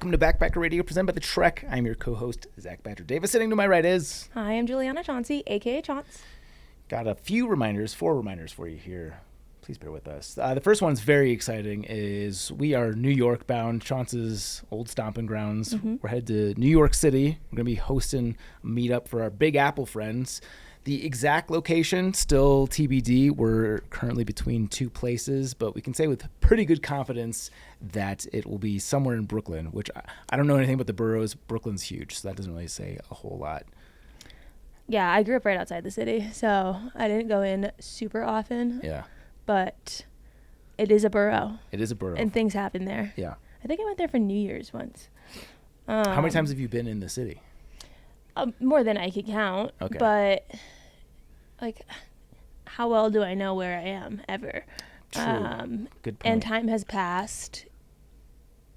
welcome to Backpacker Radio, presented by The Trek. I'm your co-host, Zach Badger Davis. Sitting to my right is... Hi, I'm Juliana Chauncey, a.k.a. Chaunce. Got a few reminders, 4 reminders for you here. Please bear with us. The first one's very exciting, is we are New York bound, Chaunce's old stomping grounds. Mm-hmm. We're headed to New York City. We're going to be hosting a meetup for our Big Apple friends. The exact location, still TBD. We're currently between 2 places, but we can say with pretty good confidence that it will be somewhere in Brooklyn, which I don't know anything about the boroughs. Brooklyn's huge, so that doesn't really say a whole lot. Yeah, I grew up right outside the city, so I didn't go in super often. Yeah. But it is a borough. It is a borough. And things happen there. Yeah. I think I went there for New Year's once. How many times have you been in the city? More than I could count. Okay. But, like, how well do I know where I am ever? True. Good point. And time has passed.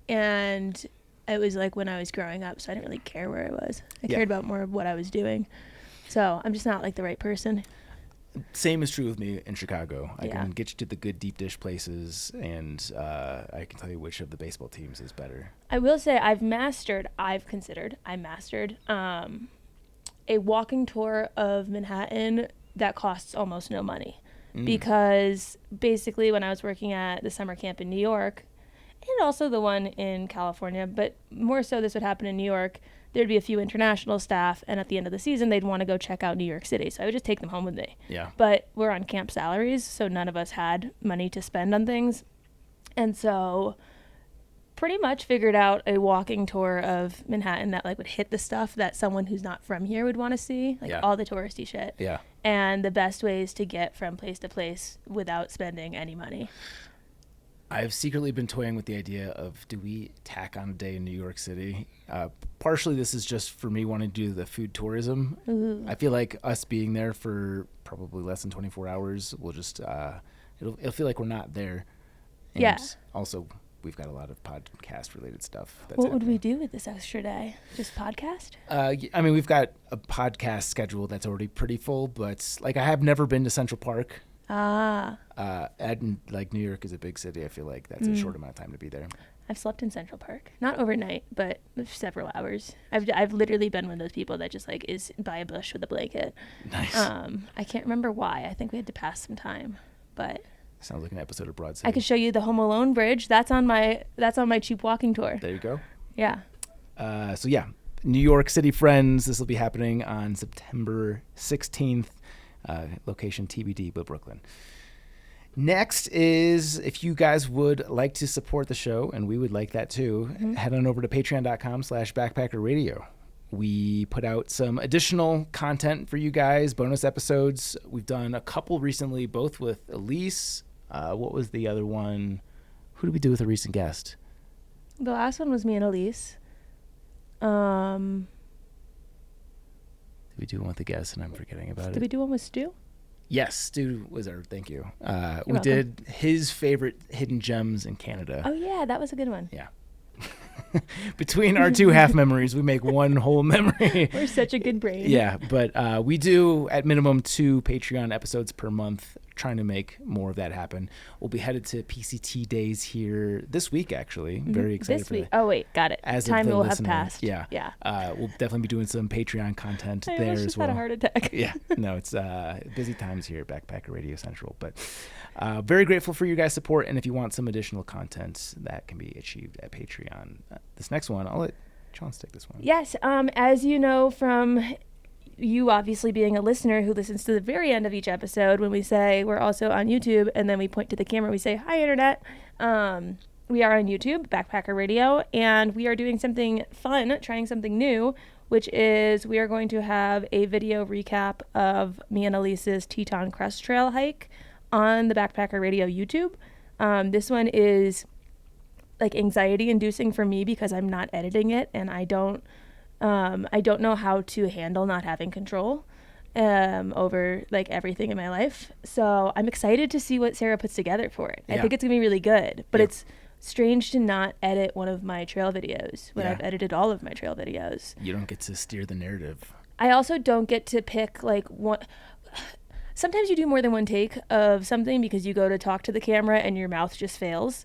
And it was like when I was growing up, so I didn't really care where I was. I cared about more of what I was doing. So I'm just not like the right person. Same is true with me in Chicago. I can get you to the good deep dish places, and I can tell you which of the baseball teams is better. I will say I mastered a walking tour of Manhattan that costs almost no money. Because basically when I was working at the summer camp in New York, and also the one in California, but more so this would happen in New York, there'd be a few international staff, and at the end of the season, they'd want to go check out New York City. So I would just take them home with me. Yeah. But we're on camp salaries, so none of us had money to spend on things. And so pretty much figured out a walking tour of Manhattan that like would hit the stuff that someone who's not from here would want to see, like all the touristy shit. Yeah. And the best ways to get from place to place without spending any money. I've secretly been toying with the idea of, do we tack on a day in New York City? Partially, this is just for me wanting to do the food tourism. Ooh. I feel like us being there for probably less than 24 hours will just, it'll feel like we're not there. And also, we've got a lot of podcast-related stuff. What would we do with this extra day? Just podcast? I mean, we've got a podcast schedule that's already pretty full, but like I have never been to Central Park. And like New York is a big city. I feel like that's a short amount of time to be there. I've slept in Central Park, not overnight, but several hours. I've literally been one of those people that just like is by a bush with a blanket. Nice. I can't remember why. I think we had to pass some time, but sounds like an episode of Broad City. I could show you the Home Alone bridge. That's on my cheap walking tour. There you go. Yeah. So yeah, New York City friends. This will be happening on September 16th. Location TBD, but Brooklyn. Next is, if you guys would like to support the show, and we would like that too, head on over to patreon.com/backpackerradio. We put out some additional content for you guys, bonus episodes. We've done a couple recently, both with Elise. What was the other one? Who did we do with a recent guest? The last one was me and Elise. Did we do one with the guest and I'm forgetting about it? Did we do one with Stu? Yes, Stu was our thank you. We did his favorite hidden gems in Canada. Oh, yeah, that was a good one. Yeah. Between our 2 half memories, we make one whole memory. We're such a good brain. Yeah, but we do at minimum 2 Patreon episodes per month, trying to make more of that happen. We'll be headed to PCT days here this week, actually. Very excited for that. Oh, wait, got it. As time will have listener. passed. Yeah. We'll definitely be doing some Patreon content there as well. I just had a heart attack. Yeah, no, it's busy times here at Backpacker Radio Central, but very grateful for you guys' support, and if you want some additional content, that can be achieved at Patreon. This next one, I'll let Chauncey take this one. Yes, as you know from you obviously being a listener who listens to the very end of each episode, when we say we're also on YouTube and then we point to the camera, we say, hi, Internet. We are on YouTube, Backpacker Radio, and we are doing something fun, trying something new, which is we are going to have a video recap of me and Elise's Teton Crest Trail hike on the Backpacker Radio YouTube. This one is like anxiety inducing for me because I'm not editing it, and I don't know how to handle not having control over like everything in my life. So I'm excited to see what Sarah puts together for it. I think it's gonna be really good, but it's strange to not edit one of my trail videos when I've edited all of my trail videos. You don't get to steer the narrative. I also don't get to pick like one. Sometimes you do more than one take of something because you go to talk to the camera and your mouth just fails.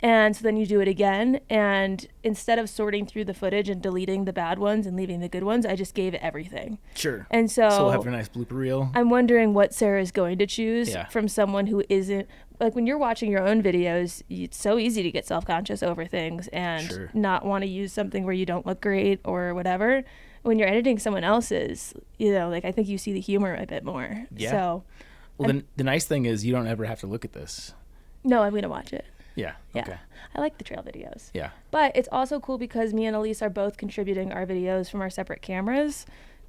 And so then you do it again. And instead of sorting through the footage and deleting the bad ones and leaving the good ones, I just gave everything. Sure. And so we'll have a nice blooper reel. I'm wondering what Sarah is going to choose from someone who isn't, like when you're watching your own videos, it's so easy to get self-conscious over things and not want to use something where you don't look great or whatever. When you're editing someone else's, like I think you see the humor a bit more. Yeah. So, well, the nice thing is you don't ever have to look at this. No, I'm going to watch it. Yeah. Okay. I like the trail videos. Yeah. But it's also cool because me and Elise are both contributing our videos from our separate cameras.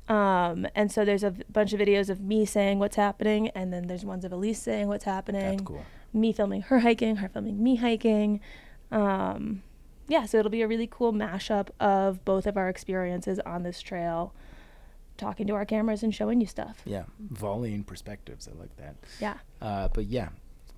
And so there's a bunch of videos of me saying what's happening, and then there's ones of Elise saying what's happening. That's cool. Me filming her hiking, her filming me hiking. So it'll be a really cool mashup of both of our experiences on this trail, talking to our cameras and showing you stuff. Yeah. Volleying perspectives. I like that. Yeah. But yeah.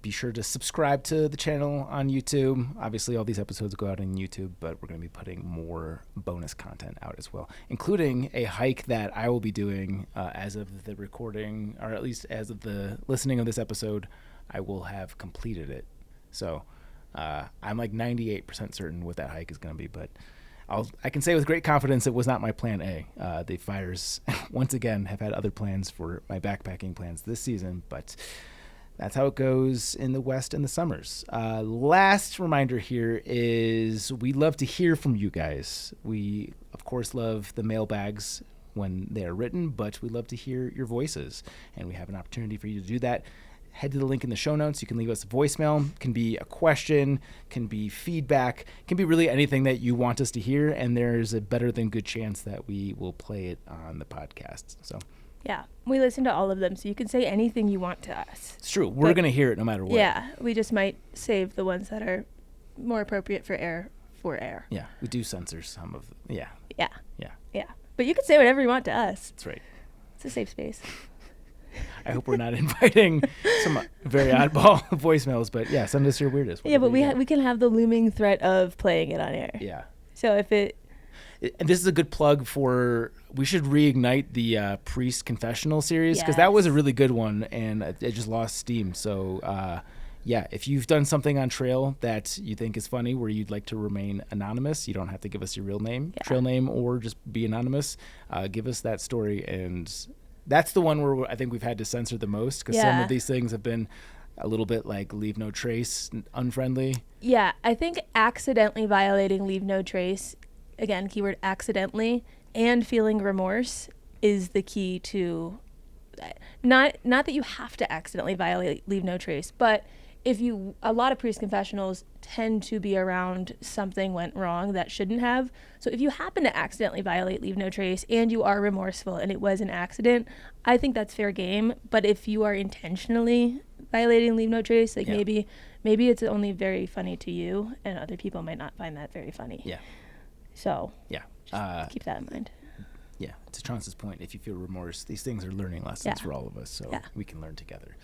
Be sure to subscribe to the channel on YouTube. Obviously, all these episodes go out on YouTube, but we're going to be putting more bonus content out as well, including a hike that I will be doing as of the recording, or at least as of the listening of this episode. I will have completed it. So I'm like 98% certain what that hike is going to be, but I can say with great confidence it was not my plan A. The fires, once again, have had other plans for my backpacking plans this season, but that's how it goes in the West in the summers. Last reminder here is we love to hear from you guys. We, of course, love the mailbags when they are written, but we love to hear your voices, and we have an opportunity for you to do that. Head to the link in the show notes. You can leave us a voicemail. Can be a question, can be feedback, can be really anything that you want us to hear, and there's a better than good chance that we will play it on the podcast. So. Yeah, we listen to all of them, so you can say anything you want to us. It's true. We're going to hear it no matter what. Yeah, we just might save the ones that are more appropriate for air. Yeah, we do censor some of them. Yeah. But you can say whatever you want to us. That's right. It's a safe space. I hope we're not inviting some very oddball voicemails, but yeah, send us your weirdest. Yeah, but we can have the looming threat of playing it on air. Yeah. So if it... And this is a good plug for, we should reignite the Priest Confessional series, because that was a really good one, and it just lost steam. So, if you've done something on trail that you think is funny where you'd like to remain anonymous, you don't have to give us your real name, trail name, or just be anonymous. Give us that story, and that's the one where I think we've had to censor the most, because some of these things have been a little bit like leave no trace, unfriendly. Yeah, I think accidentally violating leave no trace, again, keyword accidentally, and feeling remorse is the key to not that you have to accidentally violate leave no trace, but a lot of priest confessionals tend to be around something went wrong that shouldn't have. So if you happen to accidentally violate leave no trace and you are remorseful and it was an accident, I think that's fair game. But if you are intentionally violating leave no trace, like maybe it's only very funny to you and other people might not find that very funny. Yeah. So just keep that in mind. Yeah, to Chauncey's point, if you feel remorse, these things are learning lessons for all of us, so we can learn together.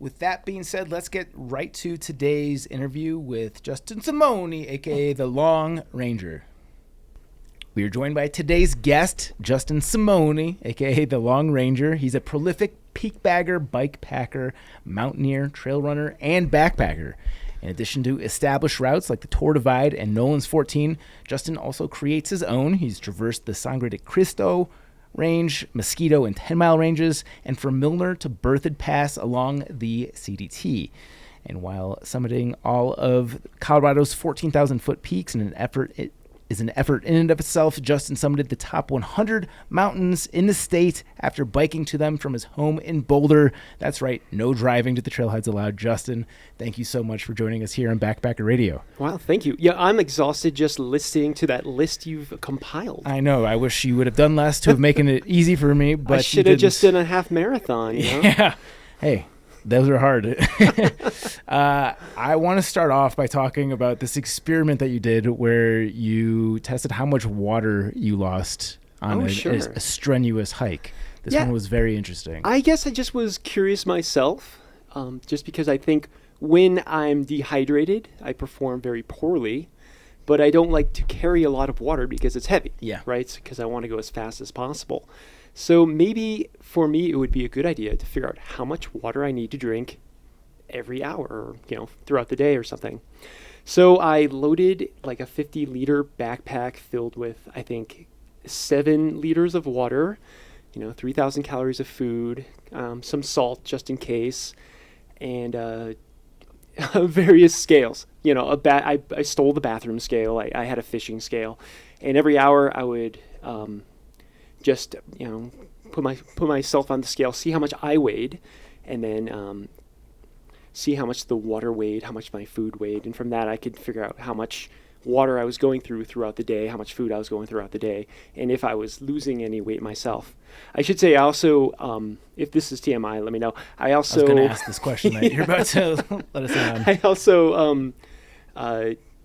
With that being said, let's get right to today's interview with Justin Simoni, a.k.a. the Long Ranger. We are joined by today's guest, Justin Simoni, a.k.a. the Long Ranger. He's a prolific peak bagger, bike packer, mountaineer, trail runner, and backpacker. In addition to established routes like the Tour Divide and Nolan's 14, Justin also creates his own. He's traversed the Sangre de Cristo Range, Mosquito and Tenmile Ranges, and from Milner to Berthoud Pass along the CDT. And while summiting all of Colorado's 14,000-foot peaks in an effort in and of itself, Justin summited the top 100 mountains in the state after biking to them from his home in Boulder. That's right, no driving to the trailheads allowed. Justin, thank you so much for joining us here on Backpacker Radio. Wow, thank you. Yeah, I'm exhausted just listening to that list you've compiled. I know. I wish you would have done less to have making it easy for me, but I should have just done a half marathon, you know? Yeah. Hey. Those are hard. I want to start off by talking about this experiment that you did where you tested how much water you lost on a strenuous hike. This one was very interesting. I guess I just was curious myself, just because I think when I'm dehydrated, I perform very poorly, but I don't like to carry a lot of water because it's heavy, right? Because I want to go as fast as possible. So maybe for me, it would be a good idea to figure out how much water I need to drink every hour or, throughout the day or something. So I loaded like a 50-liter backpack filled with, I think, 7 liters of water, 3,000 calories of food, some salt just in case, and various scales. I stole the bathroom scale. I had a fishing scale, and every hour I would just put myself on the scale, see how much I weighed, and then see how much the water weighed, how much my food weighed, and from that I could figure out how much water I was going throughout the day, how much food I was going throughout the day, and if I was losing any weight myself. I should say also, if this is TMI, let me know. I was going to ask this question that you're about to let us in on. I also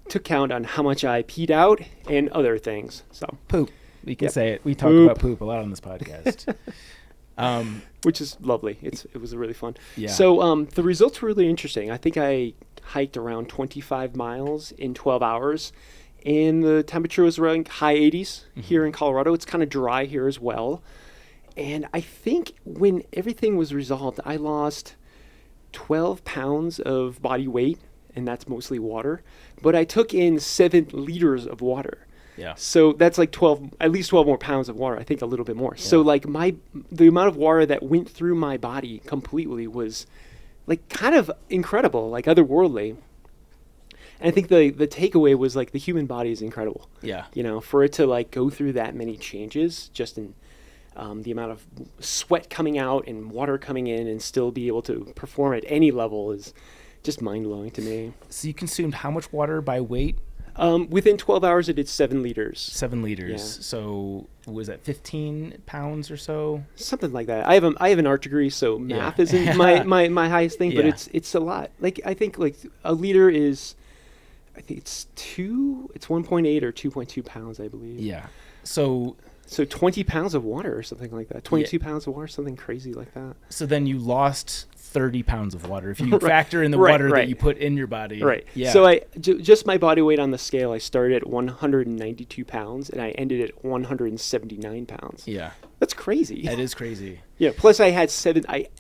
took count on how much I peed out and other things. So poop. We can say it. We talk about poop a lot on this podcast. Which is lovely. It was really fun. Yeah. So the results were really interesting. I think I hiked around 25 miles in 12 hours, and the temperature was around high 80s here in Colorado. It's kind of dry here as well. And I think when everything was resolved, I lost 12 pounds of body weight, and that's mostly water. But I took in 7 liters of water. Yeah. So that's like at least 12 more pounds of water. I think a little bit more. Yeah. So like the amount of water that went through my body completely was like kind of incredible, like otherworldly. And I think the takeaway was like the human body is incredible. Yeah. For it to like go through that many changes just in the amount of sweat coming out and water coming in and still be able to perform at any level is just mind-blowing to me. So you consumed how much water by weight? Within 12 hours, I did 7 liters. 7 liters. Yeah. So was that 15 pounds or so? Something like that. I have an art degree, so math isn't my highest thing, but it's a lot. Like I think like a liter is, I think it's 1.8 or 2.2 pounds, I believe. Yeah. So 20 pounds of water or something like that. 22 pounds of water, something crazy like that. So then you lost 30 pounds of water if you factor in the water that you put in your body. Right. Yeah. So just my body weight on the scale, I started at 192 pounds and I ended at 179 pounds. Yeah. That's crazy. That is crazy. Yeah. Plus I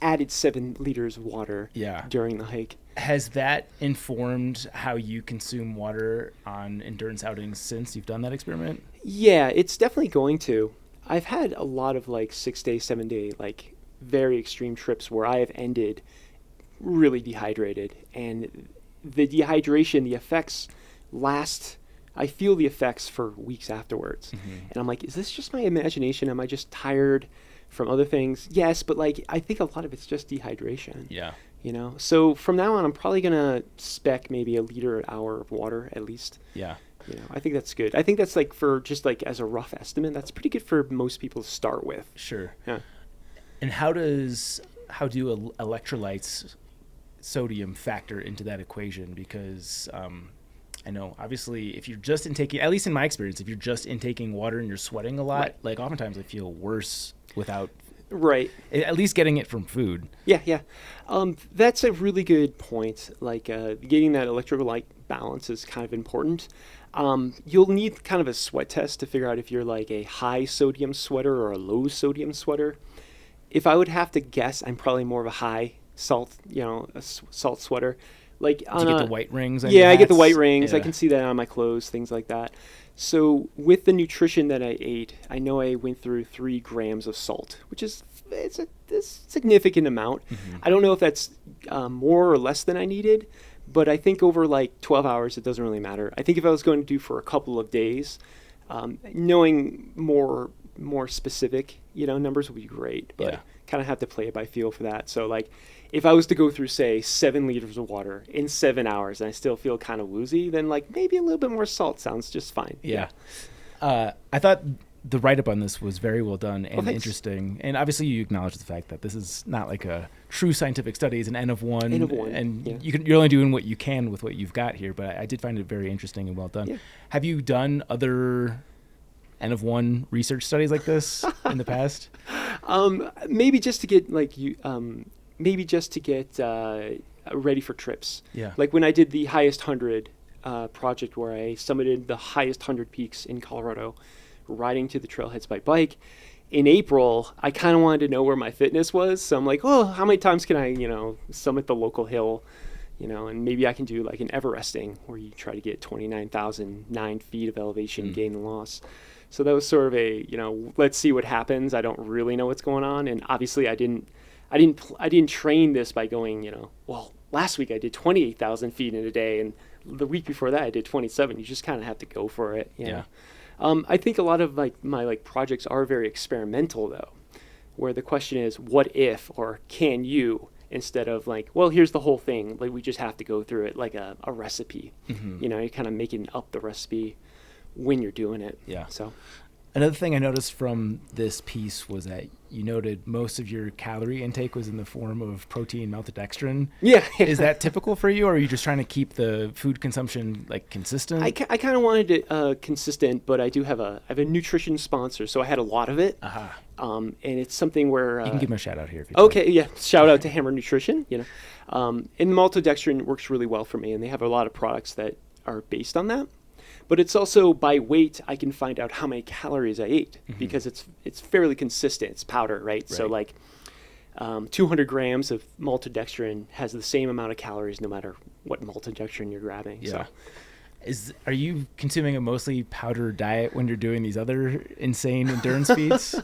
added 7 liters of water during the hike. Has that informed how you consume water on endurance outings since you've done that experiment? Yeah, it's definitely going to. I've had a lot of like 6-day, 7-day, like very extreme trips where I have ended really dehydrated, and the dehydration, the effects I feel the effects for weeks afterwards. And I'm like, is this just my imagination? Am I just tired from other things? Yes, but like I think a lot of it's just dehydration. Yeah. So from now on I'm probably gonna spec maybe a liter an hour of water at least. Yeah. I think that's good. I think that's like for just like as a rough estimate, that's pretty good for most people to start with. Sure. Yeah. And how do electrolytes, sodium, factor into that equation? Because I know obviously if you're just intaking, at least in my experience, if you're just intaking water and you're sweating a lot, like oftentimes I feel worse without at least getting it from food. Yeah. That's a really good point. Like getting that electrolyte balance is kind of important. You'll need kind of a sweat test to figure out if you're like a high sodium sweater or a low sodium sweater. If I would have to guess, I'm probably more of a high salt, a salt sweater. Like do you get the white rings? Yeah, I get the white rings. Yeah. I can see that on my clothes, things like that. So with the nutrition that I ate, I know I went through 3 grams of salt, which is it's a significant amount. I don't know if that's more or less than I needed, but I think over like 12 hours, it doesn't really matter. I think if I was going to do for a couple of days, knowing more specific, numbers would be great, but kind of have to play it by feel for that. So like if I was to go through, say, 7 liters of water in 7 hours and I still feel kind of woozy, then like maybe a little bit more salt sounds just fine. Yeah. I thought the write-up on this was very well done and interesting. And obviously you acknowledge the fact that this is not like a true scientific study. It's an N of one. And you're only doing what you can with what you've got here. But I did find it very interesting and well done. Yeah. Have you done other N of one research studies like this in the past? Maybe just to get ready for trips. Yeah. Like when I did the highest 100 project where I summited the highest 100 peaks in Colorado, riding to the trailheads by bike. In April, I kind of wanted to know where my fitness was. So I'm like, how many times can I, summit the local hill, and maybe I can do like an Everesting where you try to get 29,009 feet of elevation gain and loss. So that was sort of a, let's see what happens. I don't really know what's going on. And obviously I didn't train this by going, well, last week I did 28,000 feet in a day, and the week before that I did 27. You just kind of have to go for it. Yeah. I think a lot of my projects are very experimental though, where the question is what if, or can you, instead of like, well, here's the whole thing. Like we just have to go through it like a recipe. You're kind of making up the recipe when you're doing it. Yeah. So another thing I noticed from this piece was that you noted most of your calorie intake was in the form of protein maltodextrin. Yeah. Is that typical for you, or are you just trying to keep the food consumption like consistent? I kind of wanted it consistent, but I have a nutrition sponsor, so I had a lot of it. And it's something where you can give them a shout out here. If okay, yeah, shout out to Hammer Nutrition. And maltodextrin works really well for me, and they have a lot of products that are based on that. But it's also by weight, I can find out how many calories I ate because it's fairly consistent. It's powder, right? So like 200 grams of maltodextrin has the same amount of calories no matter what maltodextrin you're grabbing. Yeah. So. Are you consuming a mostly powder diet when you're doing these other insane endurance feats?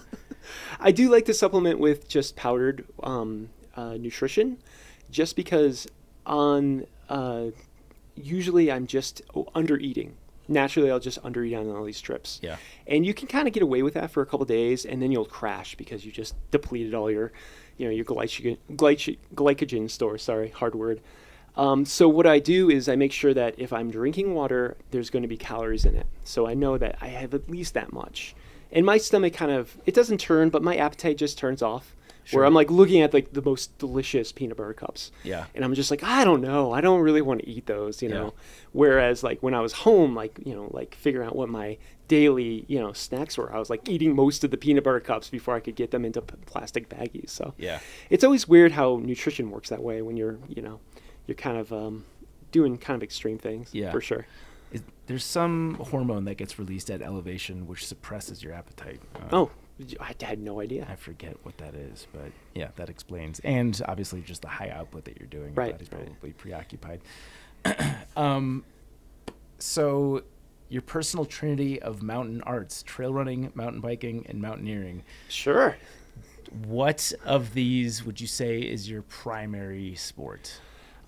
I do like to supplement with just powdered nutrition, just because usually I'm just under eating. Naturally, I'll just undereat on all these trips. Yeah. And you can kind of get away with that for a couple of days, and then you'll crash because you just depleted all your glycogen stores. Sorry, hard word. So what I do is I make sure that if I'm drinking water, there's going to be calories in it. So I know that I have at least that much. And my stomach it doesn't turn, but my appetite just turns off. Sure. Where I'm like looking at like the most delicious peanut butter cups. Yeah. And I'm just like, I don't know. I don't really want to eat those, know. Whereas like when I was home, like figuring out what my daily, snacks were, I was like eating most of the peanut butter cups before I could get them into plastic baggies. So yeah. It's always weird how nutrition works that way when you're kind of doing kind of extreme things. Yeah. For sure. There's some hormone that gets released at elevation which suppresses your appetite. I had no idea. I forget what that is, but yeah, that explains. And obviously just the high output that you're doing. Your body's probably preoccupied. So your personal trinity of mountain arts, trail running, mountain biking, and mountaineering. Sure. What of these would you say is your primary sport?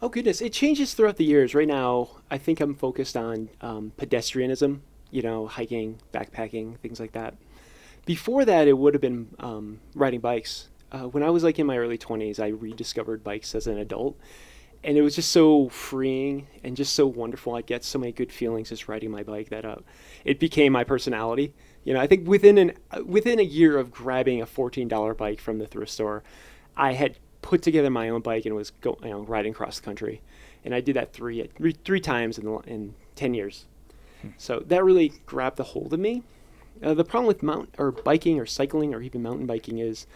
Oh, goodness. It changes throughout the years. Right now, I think I'm focused on pedestrianism, hiking, backpacking, things like that. Before that, it would have been riding bikes. When I was like in my early 20s, I rediscovered bikes as an adult. And it was just so freeing and just so wonderful. I get so many good feelings just riding my bike that it became my personality. I think within a year of grabbing a $14 bike from the thrift store, I had put together my own bike and was riding across the country. And I did that three times in 10 years. So that really grabbed the hold of me. The problem with biking or cycling or even mountain biking is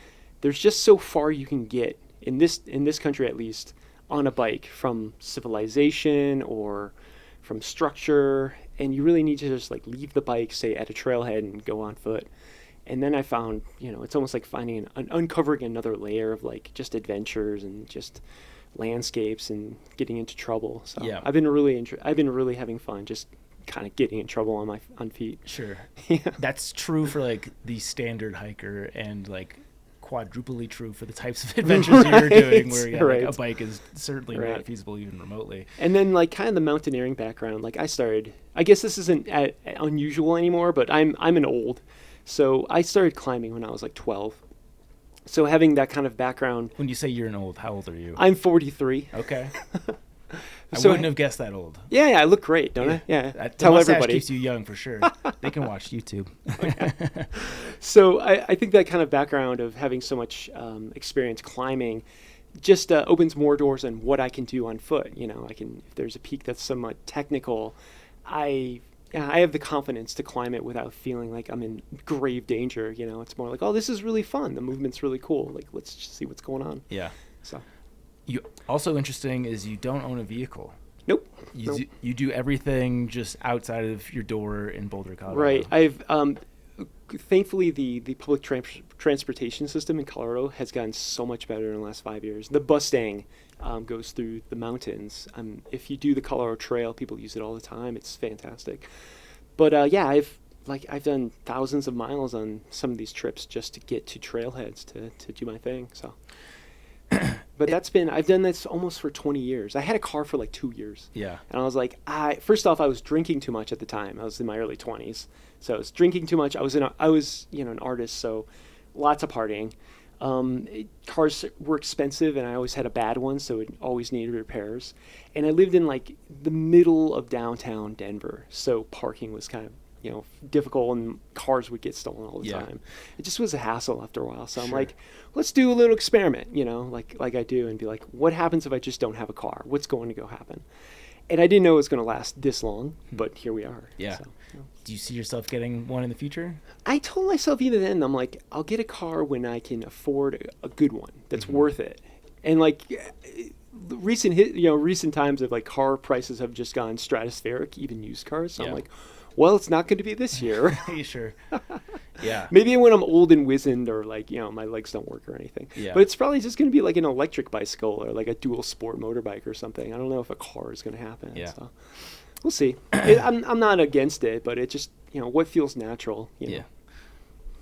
there's just so far you can get in this country, at least, on a bike from civilization or from structure, and you really need to just like leave the bike, say at a trailhead, and go on foot. And then I found, it's almost like finding uncovering another layer of like just adventures and just landscapes and getting into trouble. So yeah. I've been really having fun just kind of getting in trouble on feet. Sure. Yeah. That's true for like the standard hiker and like quadruply true for the types of adventures you're doing where like, a bike is certainly not feasible even remotely. And then like kind of the mountaineering background, like I guess this isn't unusual anymore, but I'm an old. So I started climbing when I was like 12. So having that kind of background. When you say you're an old, how old are you? I'm 43. Okay. I wouldn't have guessed that old. Yeah, I look great, don't I? Yeah. Tell everybody. Keeps you young for sure. They can watch YouTube. Okay. So I think that kind of background of having so much experience climbing just opens more doors on what I can do on foot. If there's a peak that's somewhat technical, I have the confidence to climb it without feeling like I'm in grave danger. It's more like, oh, this is really fun. The movement's really cool. Like, let's just see what's going on. Yeah. So. Also interesting is you don't own a vehicle. Nope. You do everything just outside of your door in Boulder, Colorado. Right. I've thankfully the public transportation system in Colorado has gotten so much better in the last 5 years. The Mustang goes through the mountains. If you do the Colorado Trail, people use it all the time. It's fantastic. But yeah, I've done thousands of miles on some of these trips just to get to trailheads to do my thing. So, but I've done this almost for 20 years. I had a car for like 2 years. Yeah. And I was like, first off, I was drinking too much at the time. I was in my early 20s. So I was drinking too much. I was an artist, so lots of partying. Cars were expensive, and I always had a bad one, so it always needed repairs. And I lived in like the middle of downtown Denver, so parking was kind of difficult, and cars would get stolen all the time. It just was a hassle after a while. So I'm like, let's do a little experiment, like I do, and be like, what happens if I just don't have a car? What's going to go happen? And I didn't know it was going to last this long, but here we are. Yeah. So, do you see yourself getting one in the future? I told myself even then, I'm like, I'll get a car when I can afford a good one that's worth it. And like recent times of like car prices have just gone stratospheric, even used cars. So I'm like, well, it's not going to be this year. Sure. Yeah. Maybe when I'm old and wizened, or like, my legs don't work or anything. Yeah. But it's probably just going to be like an electric bicycle or like a dual sport motorbike or something. I don't know if a car is going to happen. Yeah. So we'll see. I'm not against it, but it just, what feels natural. You know?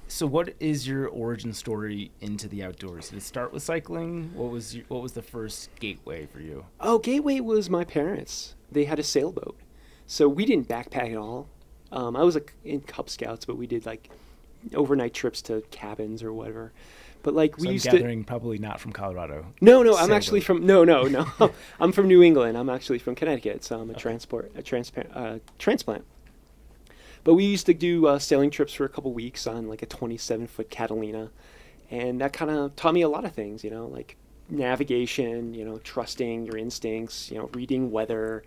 So what is your origin story into the outdoors? Did it start with cycling? What was the first gateway for you? Oh, gateway was my parents. They had a sailboat. So we didn't backpack at all. I was in Cub Scouts, but we did like overnight trips to cabins or whatever. But like we used to. Probably not from Colorado. No, I'm actually from I'm from New England. I'm actually from Connecticut, so I'm a transplant. But we used to do sailing trips for a couple weeks on like a 27-foot Catalina, and that kind of taught me a lot of things. Like navigation. Trusting your instincts. Reading weather.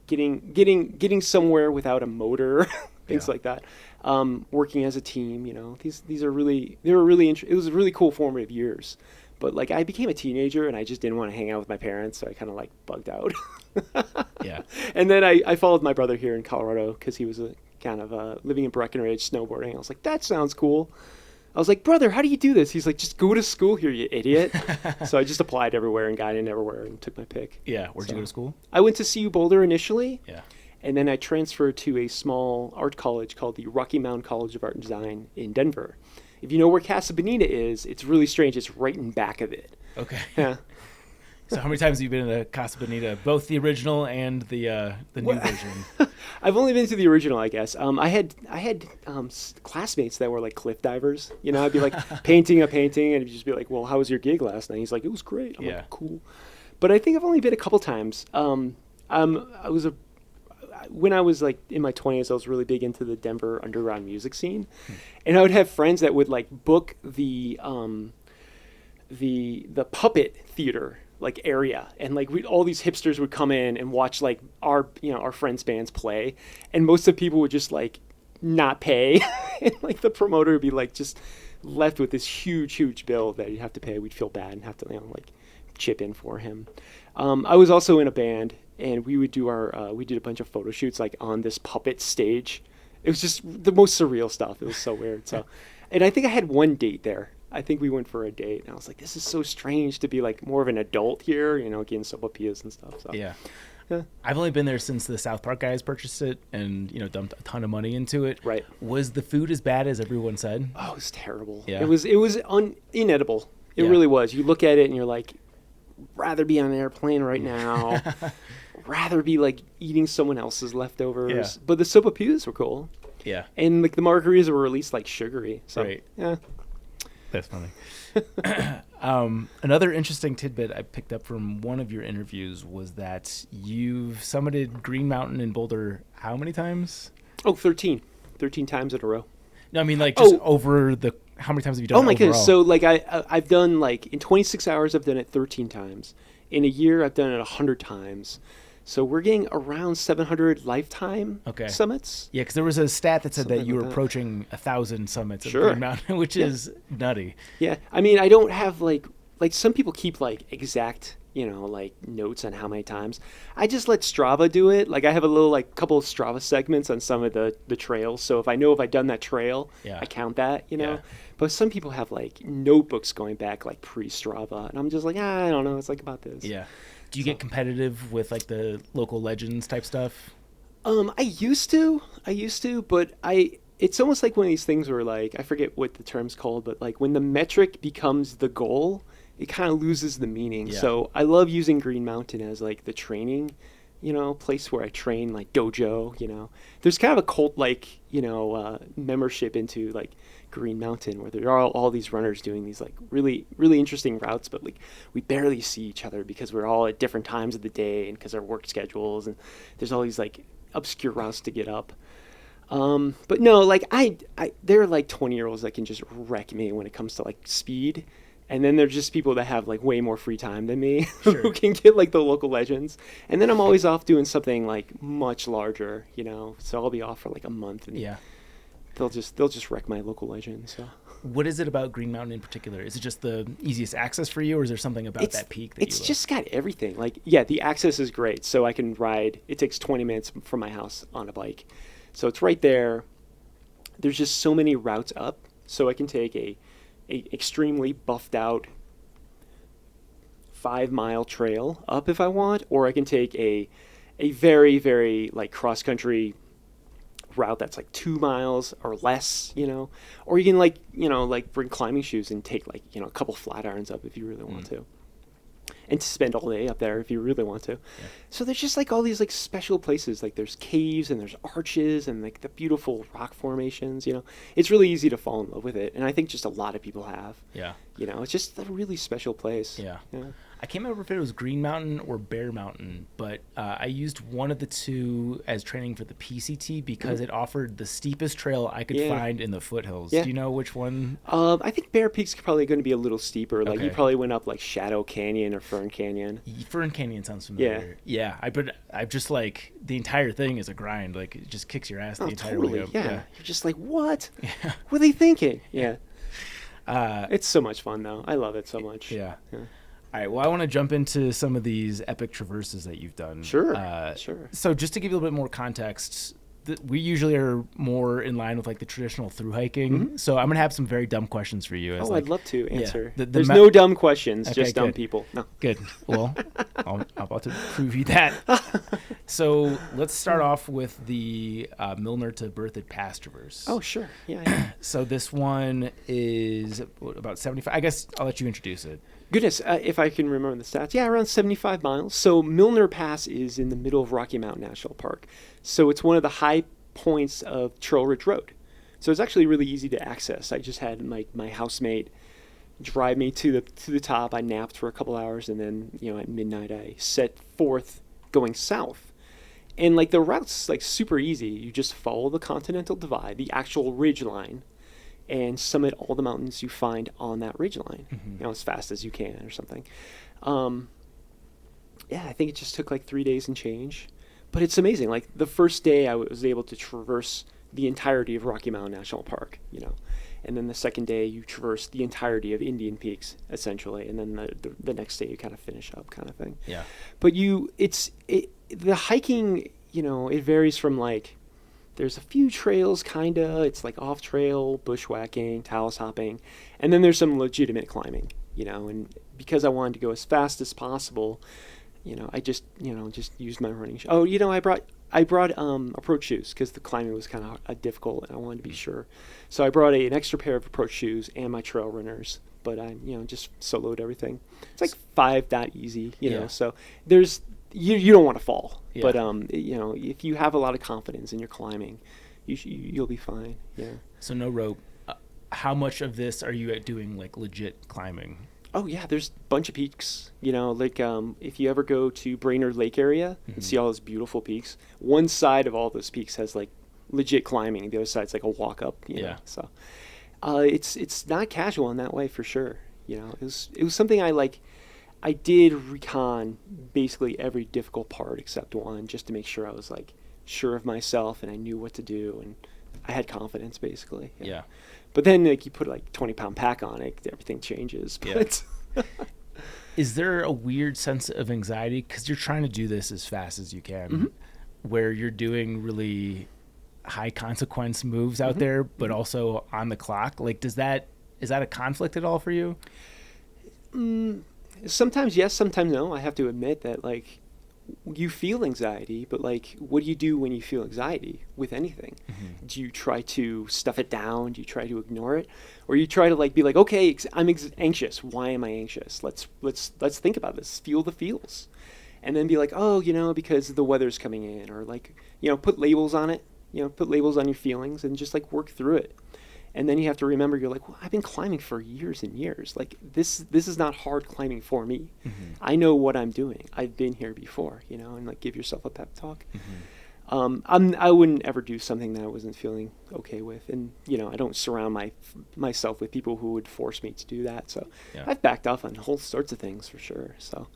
Getting somewhere without a motor, things like that. Working as a team, these are really, it was a really cool formative years. But like I became a teenager and I just didn't want to hang out with my parents, so I kind of like bugged out. Yeah. And then I followed my brother here in Colorado because he was living in Breckenridge, snowboarding. I was like, that sounds cool. I was like, brother, how do you do this? He's like, just go to school here, you idiot. So I just applied everywhere and got in everywhere and took my pick. Yeah. Where'd you go to school? I went to CU Boulder initially. Yeah. And then I transferred to a small art college called the Rocky Mountain College of Art and Design in Denver. If you know where Casa Bonita is, it's really strange. It's right in back of it. Okay. Yeah. So how many times have you been to Casa Bonita, both the original and the new version? I've only been to the original, I guess. I had classmates that were like cliff divers. I'd be like painting a painting, and he'd just be like, "Well, how was your gig last night?" He's like, "It was great." I'm like, "Cool," but I think I've only been a couple times. When I was like in my 20s, I was really big into the Denver underground music scene, and I would have friends that would like book the puppet theater like area, and like all these hipsters would come in and watch like our friends' bands play, and most of the people would just like not pay, and like the promoter would be like just left with this huge bill that you'd have to pay. We'd feel bad and have to like chip in for him. I was also in a band, and we would do we did a bunch of photo shoots like on this puppet stage. It was just the most surreal stuff. It was so weird. So, and I think I had one date there. I think we went for a date, and I was like, this is so strange to be like more of an adult here, getting sopapillas and stuff. So. Yeah. I've only been there since the South Park guys purchased it and, dumped a ton of money into it. Right. Was the food as bad as everyone said? Oh, it was terrible. Yeah. It was inedible. It really was. You look at it and you're like, rather be on an airplane right now. Rather be like eating someone else's leftovers. Yeah. But the sopapillas were cool. Yeah. And like the margaritas were at least like sugary. So, right. Yeah. That's funny. Another interesting tidbit I picked up from one of your interviews was that you've summited Green Mountain in Boulder how many times? Oh, 13 times in a row. No, I mean like just over the, how many times have you done it? Oh my goodness. So like I've done like in 26 hours, I've done it 13 times. In a year, I've done it 100 times. So we're getting around 700 lifetime summits. Yeah, because there was a stat that said that you were approaching 1,000 summits at Green Mountain, which is nutty. Yeah, I mean, I don't have like like some people keep like exact, like notes on how many times. I just let Strava do it. Like I have a little like couple of Strava segments on some of the trails. So if I know if I've done that trail, I count that, Yeah. But some people have like notebooks going back like pre-Strava, and I'm just like, I don't know. It's like about this. Yeah. Do you get competitive with like the local legends type stuff? I used to, but it's almost like one of these things where like, I forget what the term's called, but like when the metric becomes the goal, it kind of loses the meaning. Yeah. So I love using Green Mountain as like the training, place where I train, like dojo, there's kind of a cult like, membership into like Green Mountain where there are all these runners doing these like really, really interesting routes, but like we barely see each other because we're all at different times of the day and because our work schedules, and there's all these like obscure routes to get up. But no, like there are like 20-year-olds that can just wreck me when it comes to like speed. And then there's just people that have like way more free time than me who can get like the local legends. And then I'm always off doing something like much larger, so I'll be off for like a month, and they'll just wreck my local legend. So what is it about Green Mountain in particular? Is it just the easiest access for you, or is there something about that peak that it's just got everything? Like, yeah, the access is great. So I can ride. It takes 20 minutes from my house on a bike. So it's right there. There's just so many routes up. So I can take a extremely buffed out 5-mile trail up if I want, or I can take a very, very like cross country route that's like 2 miles or less, or you can like bring climbing shoes and take like, a couple flat irons up if you really want to. And to spend all day up there if you really want to. Yeah. So there's just like all these like special places, like there's caves and there's arches and like the beautiful rock formations, It's really easy to fall in love with it, and I think just a lot of people have. Yeah. It's just a really special place. Yeah. I can't remember if it was Green Mountain or Bear Mountain, but I used one of the two as training for the PCT because it offered the steepest trail I could find in the foothills. Yeah. Do you know which one? I think Bear Peak's probably going to be a little steeper. Like you probably went up like Shadow Canyon or Fern Canyon. Fern Canyon sounds familiar. Yeah. I've just like the entire thing is a grind. Like it just kicks your ass the entire way up. Yeah. You're just like, what? Yeah. What are they thinking? Yeah. It's so much fun though. I love it so much. Yeah. All right, well, I want to jump into some of these epic traverses that you've done. Sure. So just to give you a little bit more context, we usually are more in line with like the traditional through hiking. Mm-hmm. So I'm going to have some very dumb questions for you. I'd love to answer. There's no dumb questions, just dumb people. No. Good. Well, I'm about to prove you that. So let's start off with the Milner to Berthoud Pass traverse. Oh, sure. Yeah. So this one is about 75. I guess I'll let you introduce it. Goodness, if I can remember the stats. Yeah, around 75 miles. So Milner Pass is in the middle of Rocky Mountain National Park. So it's one of the high points of Trail Ridge Road. So it's actually really easy to access. I just had my housemate drive me to the top. I napped for a couple hours, and then at midnight I set forth going south. And like the route's like super easy. You just follow the Continental Divide, the actual ridge line, and summit all the mountains you find on that ridgeline, as fast as you can or something. I think it just took like 3 days and change. But it's amazing. Like the first day I was able to traverse the entirety of Rocky Mountain National Park, And then the second day you traverse the entirety of Indian Peaks, essentially. And then the next day you kind of finish up kind of thing. Yeah. But the hiking, it varies from like, there's a few trails, kinda. It's like off-trail, bushwhacking, talus hopping, and then there's some legitimate climbing, And because I wanted to go as fast as possible, I just used my running shoes. Oh, I brought approach shoes because the climbing was kind of difficult, and I wanted to be sure. So I brought an extra pair of approach shoes and my trail runners. But I, just soloed everything. It's like 5 that easy, So there's. You don't want to fall, but if you have a lot of confidence in your climbing, you'll be fine. Yeah. So no rope. How much of this are you doing like legit climbing? Oh yeah, there's a bunch of peaks. Like if you ever go to Brainerd Lake area and see all those beautiful peaks, one side of all those peaks has like legit climbing. The other side's like a walk up. You know? So it's not casual in that way for sure. It was something I did recon basically every difficult part except one, just to make sure I was like sure of myself and I knew what to do and I had confidence basically. Yeah. But then like you put like 20-pound pack on it, everything changes. But Is there a weird sense of anxiety because you're trying to do this as fast as you can, where you're doing really high consequence moves out there, but also on the clock? Like, is that a conflict at all for you? Sometimes yes, sometimes no. I have to admit that, like, you feel anxiety, but like, what do you do when you feel anxiety with anything? Do you try to stuff it down? Do you try to ignore it, or you try to like be like, okay, I'm anxious. Why am I anxious? Let's think about this. Feel the feels, and then be like, oh, because the weather's coming in, or like, put labels on it. Put labels on your feelings and just like work through it. And then you have to remember, you're like, well, I've been climbing for years and years. Like, this is not hard climbing for me. I know what I'm doing. I've been here before, and like give yourself a pep talk. I wouldn't ever do something that I wasn't feeling okay with. And, I don't surround myself with people who would force me to do that. So I've backed off on whole sorts of things for sure. So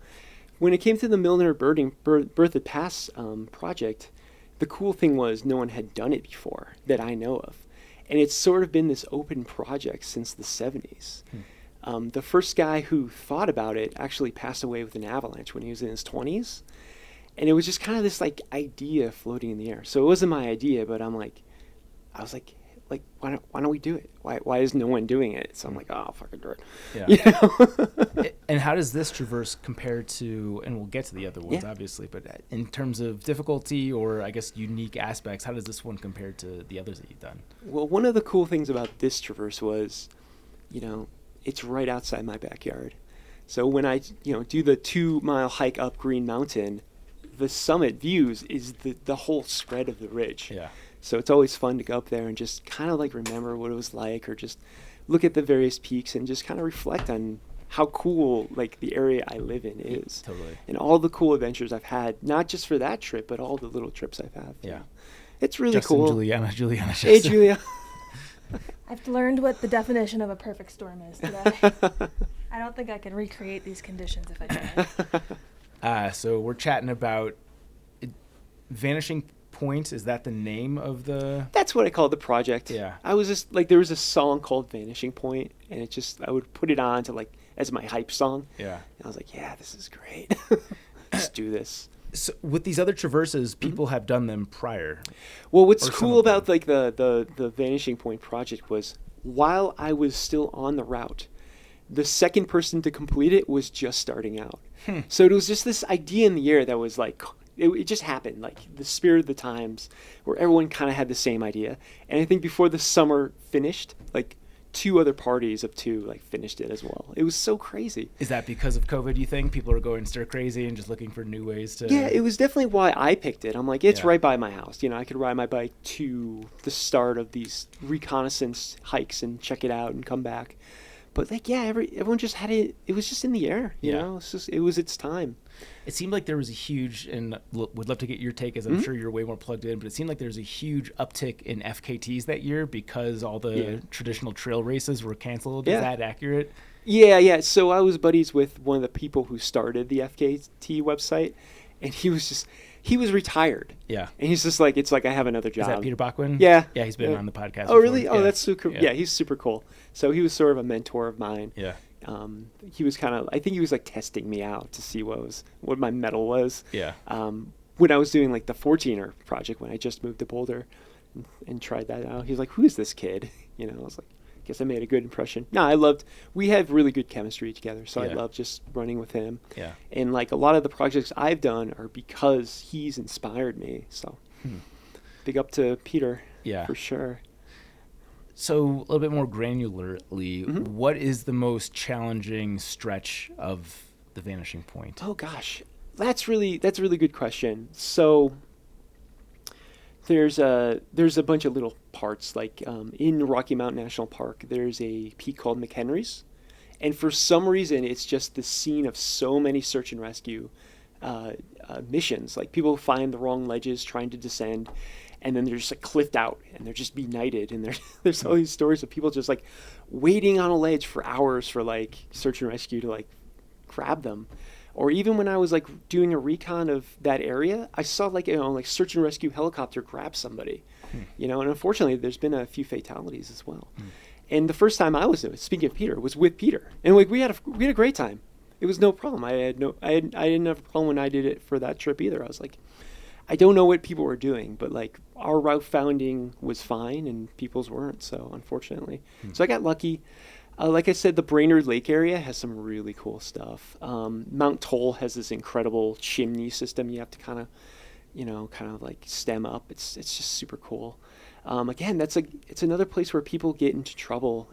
when it came to the Milner Berthoud Pass project, the cool thing was no one had done it before that I know of. And it's sort of been this open project since the 70s. The first guy who thought about it actually passed away with an avalanche when he was in his 20s. And it was just kind of this like idea floating in the air. So it wasn't my idea, but I was like, why don't we do it? Why is no one doing it? So I'm like, oh, fucking do it. Yeah. And how does this traverse compare to, and we'll get to the other ones obviously, but in terms of difficulty or I guess unique aspects, how does this one compare to the others that you've done? Well, one of the cool things about this traverse was, it's right outside my backyard. So when I, do the 2-mile hike up Green Mountain, the summit views is the whole spread of the ridge. Yeah. So it's always fun to go up there and just kind of like remember what it was like, or just look at the various peaks and just kind of reflect on how cool like the area I live in is. Totally. And all the cool adventures I've had, not just for that trip, but all the little trips I've had. Yeah. It's really Justin, cool. Juliana. Hey, Julia. I've learned what the definition of a perfect storm is today. I don't think I can recreate these conditions if I tried. So we're chatting about Vanishing Point. Is that the name of the... That's what I call the project. Yeah. I was just like, there was a song called Vanishing Point, and it just, I would put it on to like, as my hype song. Yeah. And I was like, yeah, this is great. Let's do this. So with these other traverses, people have done them prior. Well, what's cool about like the Vanishing Point project was, while I was still on the route, the second person to complete it was just starting out. So it was just this idea in the air that was like, it just happened, like the spirit of the times, where everyone kind of had the same idea. And I think before the summer finished, like 2 other parties of 2 like finished it as well. It was so crazy. Is that because of COVID, you think? People are going stir crazy and just looking for new ways to... Yeah, it was definitely why I picked it. I'm like, it's right by my house. I could ride my bike to the start of these reconnaissance hikes and check it out and come back. But like, yeah, everyone just had it. It was just in the air, you know. It was its time. It seemed like there was a huge, and would love to get your take, as I'm sure you're way more plugged in, but it seemed like there was a huge uptick in FKTs that year because all the traditional trail races were canceled. Is that accurate? Yeah. So I was buddies with one of the people who started the FKT website, and he was retired. Yeah. And he's just like, it's like I have another job. Is that Peter Bachwin? Yeah. Yeah, he's been on the podcast Oh, really? before. Oh, that's super. Yeah, he's super cool. So he was sort of a mentor of mine. Yeah. He was I think he was like testing me out to see what my mettle was. Yeah. When I was doing like the 14er project, when I just moved to Boulder and tried that out, he was like, who is this kid? I was like, guess I made a good impression. No, we have really good chemistry together. So I love just running with him. Yeah. And like a lot of the projects I've done are because he's inspired me. So big up to Peter. Yeah. For sure. So a little bit more granularly, what is the most challenging stretch of the Vanishing Point? Oh gosh, that's a really good question. So there's a bunch of little parts, like in Rocky Mountain National Park, there's a peak called McHenry's, and for some reason it's just the scene of so many search and rescue missions. Like people find the wrong ledges trying to descend, and then they're just like cliffed out and they're just benighted, and there's all these stories of people just like waiting on a ledge for hours for like search and rescue to like grab them. Or even when I was like doing a recon of that area, I saw like search and rescue helicopter grab somebody, and unfortunately there's been a few fatalities as well. And the first time I was, speaking of Peter, was with Peter, and like we had a great time. It was no problem. I didn't have a problem when I did it for that trip either. I was like, I don't know what people were doing, but like our route founding was fine and people's weren't. So unfortunately, so I got lucky. Like I said, the Brainerd Lake area has some really cool stuff. Mount Toll has this incredible chimney system. You have to kind of like stem up. It's just super cool. Again, it's another place where people get into trouble.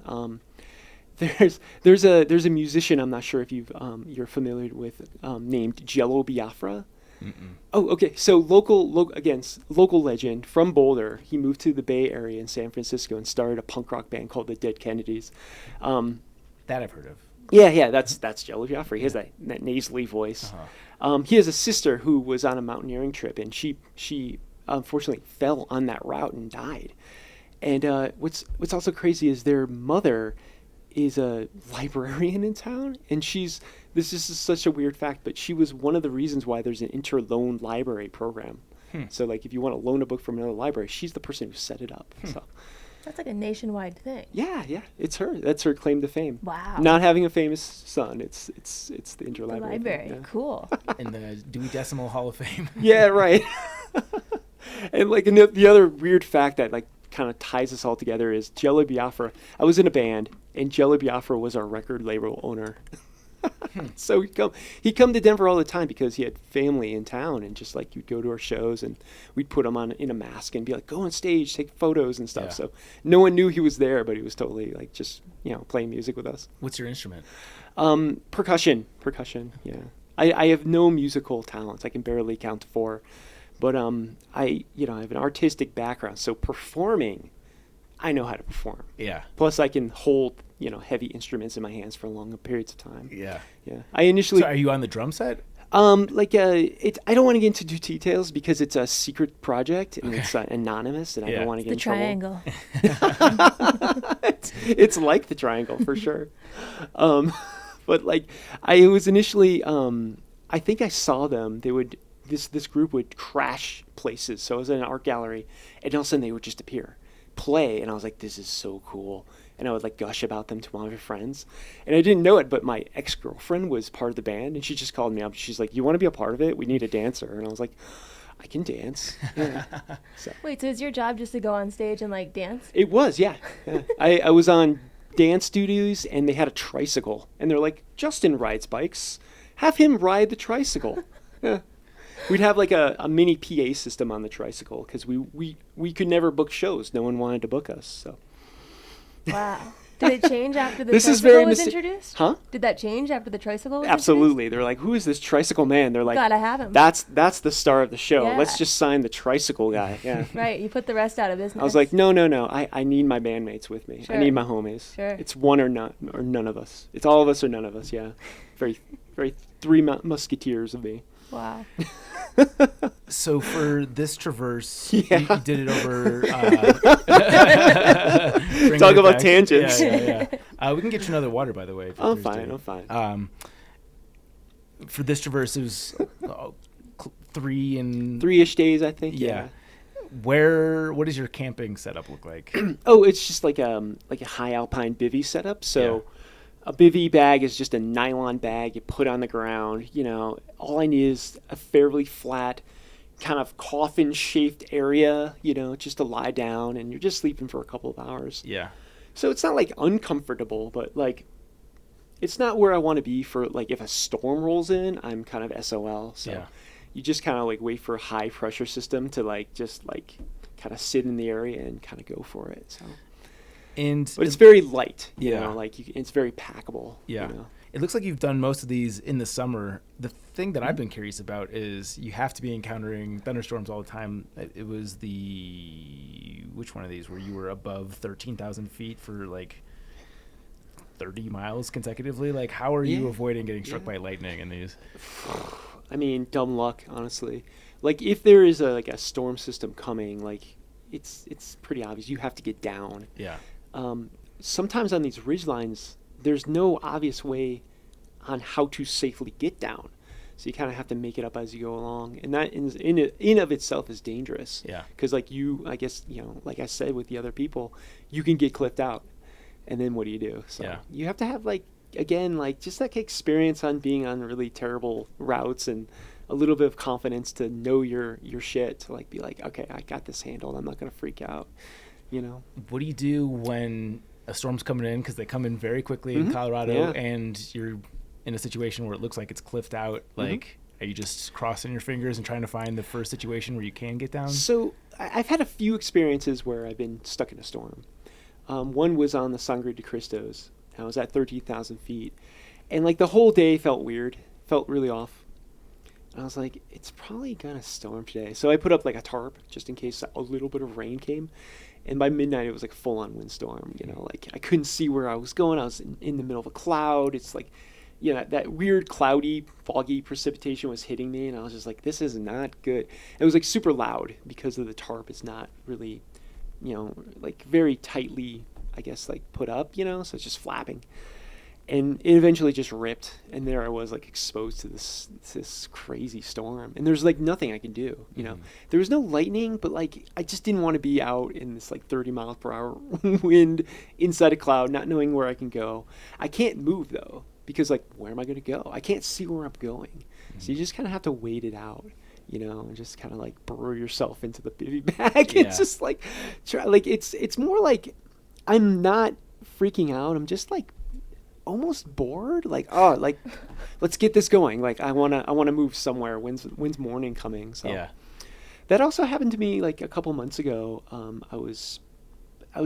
There's a musician, I'm not sure if you're familiar with, named Jello Biafra. Mm-mm. Oh, okay. So local legend from Boulder. He moved to the Bay Area in San Francisco and started a punk rock band called the Dead Kennedys. That I've heard of. Yeah. That's Jello Biafra. He has that nasally voice. Uh-huh. He has a sister who was on a mountaineering trip, and she unfortunately fell on that route and died. And what's also crazy is their mother is a librarian in town, and this is such a weird fact, but she was one of the reasons why there's an interloan library program. So like if you want to loan a book from another library, she's the person who set it up. So that's like a nationwide thing. Yeah, it's her. That's her claim to fame. Wow. Not having a famous son, it's the interlibrary. The library, yeah. Cool. In the Dewey Decimal Hall of Fame. Yeah, right. And like the other weird fact that like kind of ties us all together is Jello Biafra. I was in a band, and Jello Biafra was our record label owner. So he'd come to Denver all the time because he had family in town, and just like you'd go to our shows and we'd put him in a mask and be like, go on stage, take photos and stuff. Yeah. So no one knew he was there, but he was totally like just playing music with us. What's your instrument? Percussion. Yeah. I have no musical talents. I can barely count to 4. But I have an artistic background, so performing, I know how to perform. Yeah. Plus, I can hold heavy instruments in my hands for long periods of time. Yeah. Yeah. So are you on the drum set? I don't want to get into details because it's a secret project and it's anonymous, and I don't want to get in trouble. The triangle. It's like the triangle for sure. But like I was initially, I think I saw them. They would. This group would crash places. So I was in an art gallery, and all of a sudden they would just play, and I was like, this is so cool. And I would like gush about them to one of my friends. And I didn't know it, but my ex-girlfriend was part of the band, and she just called me up. She's like, you want to be a part of it? We need a dancer. And I was like, I can dance. Yeah. Wait, so is your job just to go on stage and like dance? It was, yeah. I was on dance duties, and they had a tricycle. And they're like, Justin rides bikes. Have him ride the tricycle. Yeah. We'd have like a mini PA system on the tricycle because we could never book shows. No one wanted to book us. So. Wow. Did it change after the tricycle was introduced? Huh? Did that change after the tricycle was Absolutely. introduced? They're like, who is this tricycle man? They're like, gotta have him. That's the star of the show. Yeah. Let's just sign the tricycle guy. Yeah. Right. You put the rest out of business. I was like, no. I need my bandmates with me. Sure. I need my homies. Sure. It's one or none of us. It's all of us or none of us. Yeah. Very, very 3 musketeers of me. Wow. So for this traverse, you did it over. Talk about tangents. Yeah. We can get you another water, by the way. I'm fine. For this traverse, it was 3-ish days, I think. Yeah. What does your camping setup look like? Oh, it's just like a high alpine bivvy setup. So. Yeah. A bivvy bag is just a nylon bag you put on the ground. All I need is a fairly flat, kind of coffin-shaped area, just to lie down, and you're just sleeping for a couple of hours. Yeah. So it's not like uncomfortable, but like it's not where I want to be for like if a storm rolls in, I'm kind of SOL. So you just kind of like wait for a high pressure system to like just like kind of sit in the area and kind of go for it. So. But it's very light, it's very packable. Yeah. It looks like you've done most of these in the summer. The thing that I've been curious about is you have to be encountering thunderstorms all the time. It was which one of these where you were above 13,000 feet for like 30 miles consecutively? Like, how are you avoiding getting struck by lightning in these? I mean, dumb luck, honestly. Like, if there is a storm system coming, like, it's pretty obvious. You have to get down. Yeah. Sometimes on these ridgelines, there's no obvious way on how to safely get down. So you kind of have to make it up as you go along. And that in of itself is dangerous. Yeah. Because like I guess, like I said with the other people, you can get clipped out. And then what do you do? So Yeah. you have to have like, again, like just like experience on being on really terrible routes and a little bit of confidence to know your shit, to like be like, okay, I got this handled. I'm not going to freak out, you know? What do you do when a storm's coming in? Because they come in very quickly in Colorado, and you're in a situation where it looks like it's cliffed out. Like, are you just crossing your fingers and trying to find the first situation where you can get down? So I've had a few experiences where I've been stuck in a storm. One was on the Sangre de Cristos. I was at 13,000 feet. And like the whole day felt weird, felt really off. And I was like, it's probably going to storm today. So I put up like a tarp just in case a little bit of rain came. And by midnight, it was like a full-on windstorm. You know, like I couldn't see where I was going. I was in the middle of a cloud. It's like, you know, that weird cloudy, foggy precipitation was hitting me. And I was just like, this is not good. It was like super loud because of the tarp. It's not really, you know, like very tightly, I guess, like put up, you know, so it's just flapping. And it eventually just ripped, and there I was, like, exposed to this crazy storm. And there's, like, nothing I can do, you know. There was no lightning, but, like, I just didn't want to be out in this, like, 30 miles per hour wind inside a cloud, not knowing where I can go. I can't move, though, because, like, where am I going to go? I can't see where I'm going. So you just kind of have to wait it out, you know, and just kind of, like, burrow yourself into the bivy bag. Yeah. It's just, like, it's more like I'm not freaking out. I'm just, like, almost bored, like, oh, like, let's get this going. Like, I wanna move somewhere. When's morning coming? So Yeah. that also happened to me like a couple months ago. I was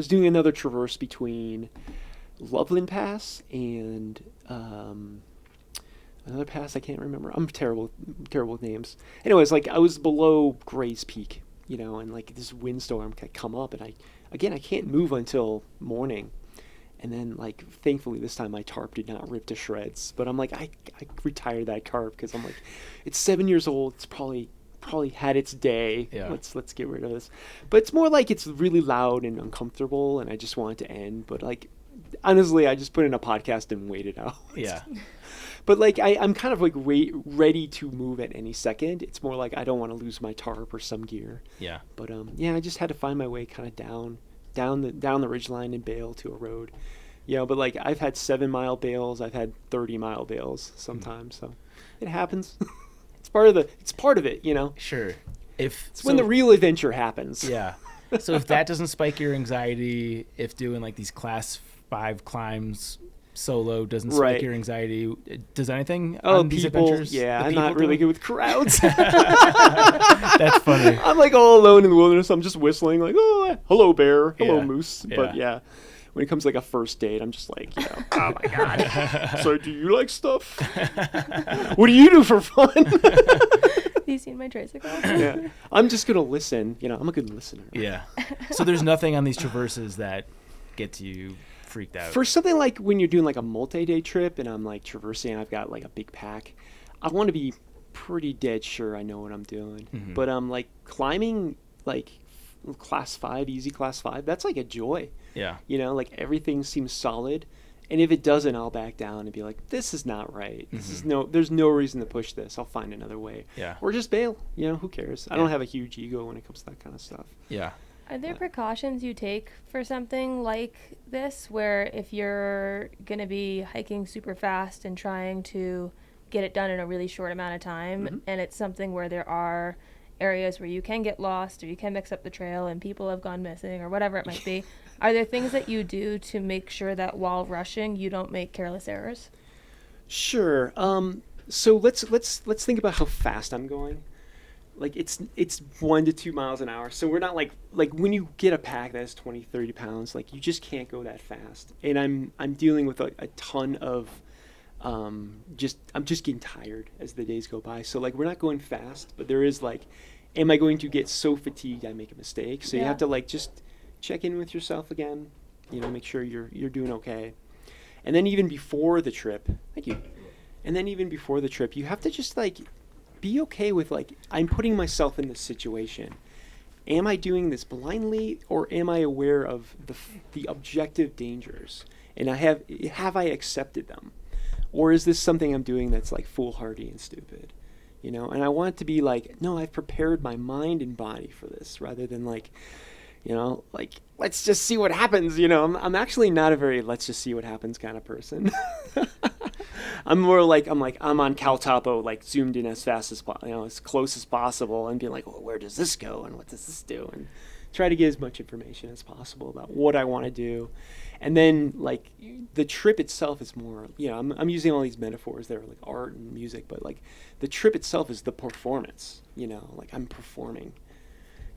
doing another traverse between Loveland Pass and another pass I can't remember. I'm terrible with names. Anyways, like I was below Gray's Peak, you know, and like this windstorm could come up, and I can't move until morning. And then, like, thankfully this time my tarp did not rip to shreds. But I'm like, I retired that tarp because I'm like, it's 7 years old. It's probably had its day. Yeah. Let's get rid of this. But it's more like it's really loud and uncomfortable, and I just want it to end. But like, honestly, I just put in a podcast and waited out. Yeah. But like, I'm kind of like ready to move at any second. It's more like I don't want to lose my tarp or some gear. Yeah. But yeah, I just had to find my way kind of down the ridgeline and bail to a road, you know. But like I've had 7-mile bails, I've had 30-mile bails sometimes, so it happens. it's part of it, you know. Sure. It's when the real adventure happens. Yeah. So if that doesn't spike your anxiety, if doing like these class 5 climbs solo doesn't spike your anxiety, does anything on these adventures? Yeah, I'm not really good with crowds. That's funny. I'm like all alone in the wilderness. I'm just whistling like, oh, hello bear, hello moose. Yeah. But yeah, when it comes to like a first date, I'm just like, you know, oh my god. So do you like stuff? What do you do for fun? Have you seen my tricycle? Yeah, I'm just gonna listen. You know, I'm a good listener. Yeah. So there's nothing on these traverses that gets you freaked out. For something like when you're doing like a multi-day trip and I'm like traversing, I've got like a big pack, I want to be pretty dead sure I know what I'm doing. Mm-hmm. But like climbing like class 5, easy class 5, that's like a joy. Yeah. You know, like everything seems solid, and if it doesn't, I'll back down and be like, this is not right. This is there's no reason to push this. I'll find another way. Yeah. Or just bail. You know, who cares? I don't have a huge ego when it comes to that kind of stuff. Yeah. Are there precautions you take for something like this, where if you're going to be hiking super fast and trying to get it done in a really short amount of time, and it's something where there are areas where you can get lost or you can mix up the trail and people have gone missing or whatever it might be, are there things that you do to make sure that while rushing you don't make careless errors? Sure. So let's think about how fast I'm going. Like it's 1 to 2 miles an hour. So we're not like when you get a pack that's 20, 30 pounds, like you just can't go that fast. And I'm dealing with a ton of I'm just getting tired as the days go by. So like we're not going fast, but there is like, am I going to get so fatigued I make a mistake? So you have to like just check in with yourself again, you know, make sure you're doing okay. And then even before the trip, thank you. And then even before the trip, you have to just like be okay with like, I'm putting myself in this situation. Am I doing this blindly, or am I aware of the objective dangers? And have I accepted them? Or is this something I'm doing that's like foolhardy and stupid? You know, and I want it to be like, no, I've prepared my mind and body for this, rather than like, like, let's just see what happens. I'm actually not a very let's just see what happens kind of person. I'm more like, I'm on Cal Topo, like zoomed in as fast as as close as possible, and being like, well, where does this go and what does this do, and try to get as much information as possible about what I want to do. And then like the trip itself is more, I'm using all these metaphors that are like art and music, but like the trip itself is the performance, like I'm performing.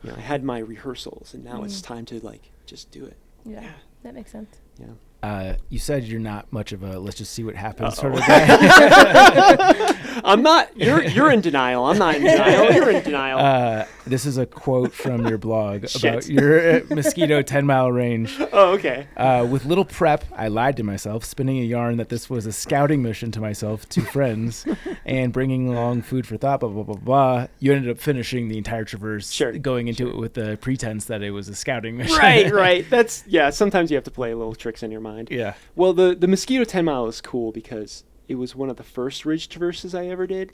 I had my rehearsals, and now it's time to like just do it. Yeah, that makes sense. Yeah. You said you're not much of a let's just see what happens sort of guy. I'm not. You're in denial. I'm not in denial. You're in denial. This is a quote from your blog about your Mosquito 10-mile range. Oh, okay. With little prep, I lied to myself, spinning a yarn that this was a scouting mission to myself, 2 friends, and bringing along food for thought, blah, blah, blah, blah. You ended up finishing the entire traverse, going into it with the pretense that it was a scouting mission. Right. Sometimes you have to play little tricks in your mind. Yeah. Well, the Mosquito 10 Mile is cool because it was one of the first ridge traverses I ever did.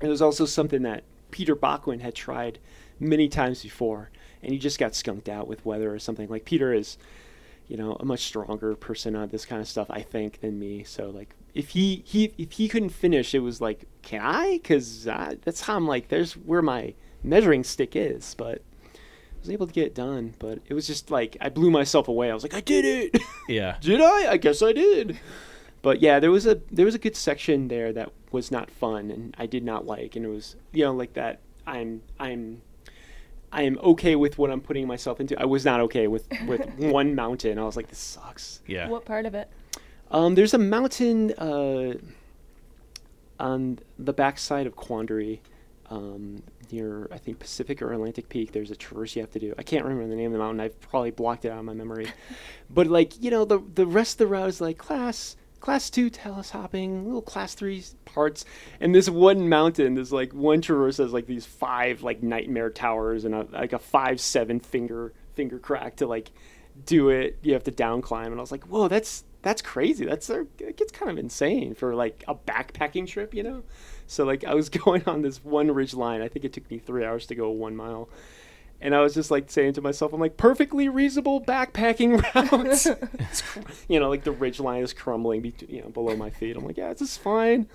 It was also something that Peter Bachwin had tried many times before, and he just got skunked out with weather or something. Like, Peter is, a much stronger person on this kind of stuff, I think, than me. So, like, if he couldn't finish, it was like, can I? Because that's how I'm like, there's where my measuring stick is, but I was able to get it done. But it was just like, I blew myself away. I was like, I did it. Yeah. Did I? I guess I did. But yeah, there was a good section there that was not fun and I did not like, and it was like that. I am okay with what I'm putting myself into. I was not okay with one mountain. I was like, this sucks. Yeah. What part of it? There's a mountain on the backside of Quandary, near I think Pacific or Atlantic Peak. There's a traverse you have to do. I can't remember the name of the mountain. I've probably blocked it out of my memory. But like the rest of the route is like Class 2 telehopping, little Class 3 parts, and this one mountain, there's like one traverse has like these 5 like nightmare towers and a 5-7 finger crack to like do it. You have to down climb, and I was like, whoa, that's crazy. It gets kind of insane for like a backpacking trip, So like I was going on this one ridge line. I think it took me 3 hours to go 1 mile. And I was just like saying to myself, I'm like, perfectly reasonable backpacking routes. Like the ridge line is crumbling, below my feet. I'm like, yeah, this is fine.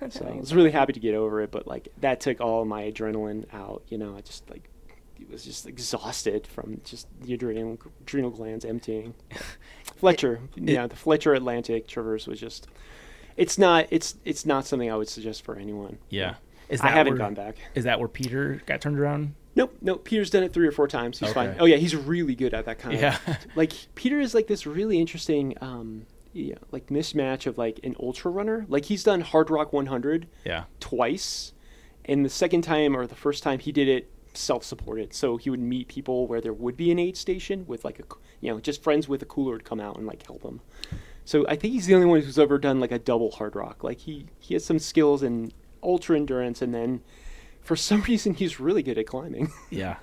So I was really happy to get over it, but like that took all my adrenaline out. I just like, it was just exhausted from just the adrenal glands emptying. Fletcher, the Fletcher Atlantic Traverse was just, it's not something I would suggest for anyone. Yeah. I haven't gone back. Is that where Peter got turned around? Nope. Peter's done it 3 or 4 times. He's fine. Oh yeah, he's really good at that kind of. Like Peter is like this really interesting, like mismatch of like an ultra runner. Like he's done Hard Rock 100. Twice, and the second time or the first time he did it self-supported. So he would meet people where there would be an aid station with like just friends with a cooler would come out and like help him. So I think he's the only one who's ever done like a double Hard Rock. Like he has some skills in ultra endurance, and then for some reason he's really good at climbing. Yeah.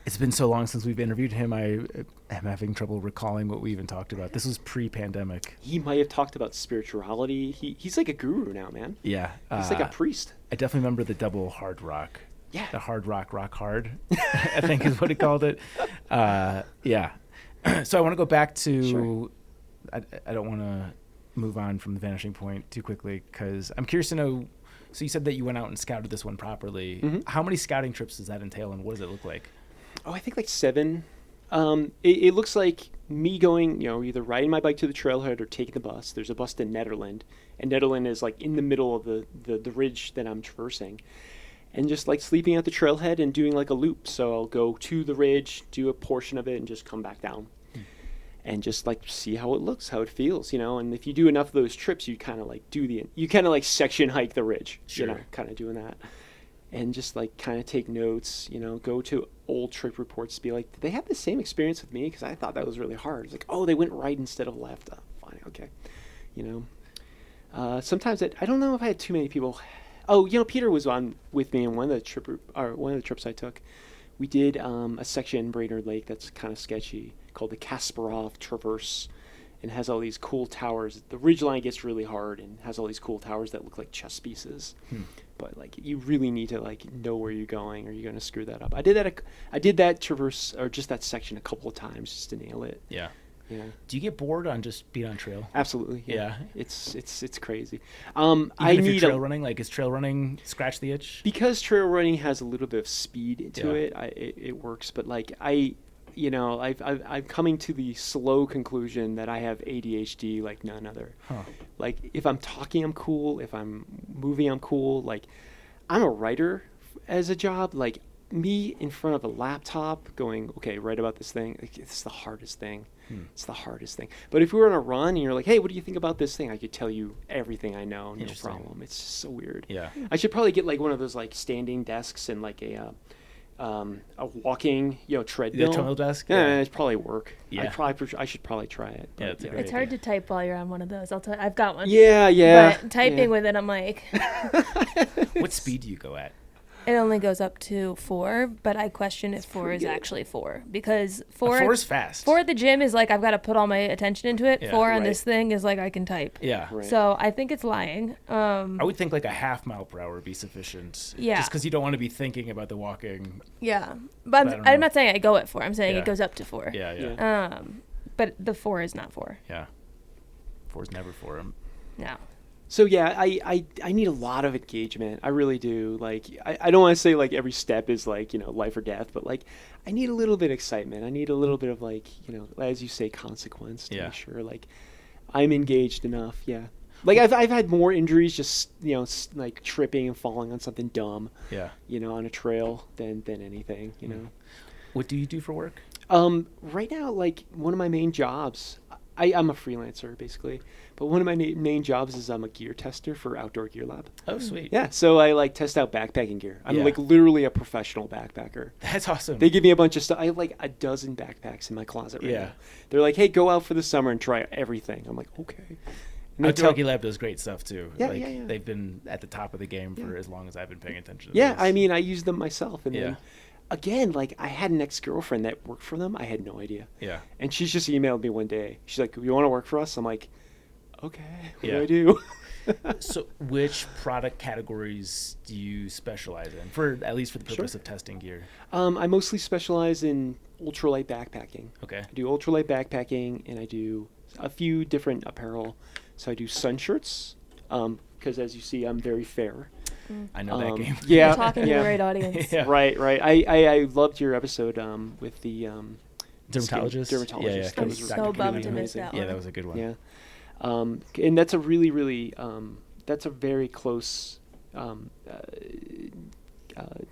It's been so long since we've interviewed him. I am having trouble recalling what we even talked about. This was pre-pandemic. He might have talked about spirituality. He's like a guru now, man. Yeah. He's like a priest. I definitely remember the double Hard Rock. Yeah. The Hard Rock, Rock Hard, I think is what he called it. Yeah. So I want to go back to, sure. I don't want to move on from the vanishing point too quickly because I'm curious to know, so you said that you went out and scouted this one properly. Mm-hmm. How many scouting trips does that entail, and what does it look like? Oh, I think like 7. It looks like me going, either riding my bike to the trailhead or taking the bus. There's a bus to Nederland, and Nederland is like in the middle of the ridge that I'm traversing. And just like sleeping at the trailhead and doing like a loop. So I'll go to the ridge, do a portion of it, and just come back down. And just like see how it looks, how it feels, And if you do enough of those trips, you kind of like section hike the ridge, sure. Kind of doing that. And just like kind of take notes, go to old trip reports, be like, did they have the same experience with me? Because I thought that was really hard. It's like, oh, they went right instead of left. Oh, fine, okay. Sometimes I don't know if I had too many people. Oh, Peter was on with me in one of the trips I took. We did a section in Brainerd Lake that's kind of sketchy called the Kasparov Traverse, and has all these cool towers. The ridgeline gets really hard and has all these cool towers that look like chess pieces. But like you really need to like know where you're going, or you're going to screw that up. I did that traverse, or just that section, a couple of times just to nail it. Yeah. Yeah. Do you get bored on just being on trail? Absolutely. Yeah. It's crazy. Even I if need you're trail running, like, is trail running scratch the itch? Because trail running has a little bit of speed to Yeah. it works. But like I'm coming to the slow conclusion that I have ADHD like none other. Huh. Like if I'm talking, I'm cool. If I'm moving, I'm cool. Like I'm a writer as a job. Like me in front of a laptop going, okay, write about this thing. Like, it's the hardest thing. It's the hardest thing. But if we were on a run and you're like, hey, what do you think about this thing? I could tell you everything I know, no problem. It's just so weird. Yeah. I should probably get like one of those like standing desks and like a walking, treadmill. The treadmill desk? Yeah, it'd probably work. Yeah. I should probably try it. Yeah, it's a great It's hard to type while you're on one of those. I've got one. Yeah. But typing with it, I'm like, What speed do you go at? it only goes up to 4, but I question if 4 is actually 4, because 4 is fast. 4 at the gym is like I've got to put all my attention into it. Yeah. 4 on Right. this thing is like I can type. Yeah. Right. So I think it's lying. I would think like a half mile per hour would be sufficient. Yeah. Just because you don't want to be thinking about the walking. Yeah, but I don't I'm know. not saying I go at 4. I'm saying Yeah. it goes up to 4. Yeah. But the 4 is not 4. Yeah. 4 is never for him. No. So yeah, I need a lot of engagement. I really do. Like I don't want to say like every step is like, life or death, but like I need a little bit of excitement. I need a little bit of like, as you say, consequence to make sure like I'm engaged enough. Yeah. Like I've had more injuries just, like tripping and falling on something dumb. Yeah. On a trail than anything, What do you do for work? Right now, like one of my main jobs, I'm a freelancer basically, but one of my main jobs is I'm a gear tester for Outdoor Gear Lab. Oh, sweet. Yeah, so I like test out backpacking gear. I'm like literally a professional backpacker. That's awesome. They give me a bunch of stuff. I have like a dozen backpacks in my closet right now. They're like, hey, go out for the summer and try everything. I'm like, okay. And Outdoor Gear Lab does great stuff too. Yeah, like, They've been at the top of the game for as long as I've been paying attention to Yeah, this. I mean, I use them myself. And then, again, like I had an ex-girlfriend that worked for them. I had no idea. Yeah. And she's just emailed me one day. She's like, you want to work for us? I'm like, okay, what do Yeah. I do? So which product categories do you specialize in, at least for the purpose Sure. of testing gear? I mostly specialize in ultralight backpacking. Okay. I do ultralight backpacking, and I do a few different apparel. So I do sun shirts, because as you see, I'm very fair. I know that game. Yeah, You're talking to the right audience. Yeah. Right. I loved your episode with the Dermatologist? Dermatologist. Yeah, That I'm was so really bummed to amazing. miss that one. Yeah, that was a good one. Yeah. And that's a really that's a very close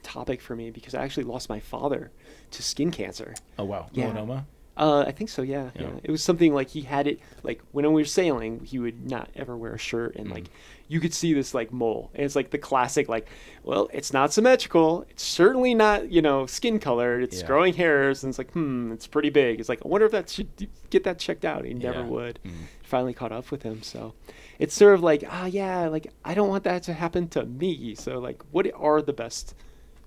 topic for me, because I actually lost my father to skin cancer. Oh, wow. Yeah. Melanoma? I think so, yeah. It was something like he had it, like when we were sailing, he would not ever wear a shirt, and like you could see this like mole. And it's like the classic, like, well, it's not symmetrical. It's certainly not, skin colored. It's growing hairs. And it's like, it's pretty big. It's like, I wonder if that should get that checked out. He never would. Finally caught up with him. So it's sort of like, like I don't want that to happen to me. So like, what are the best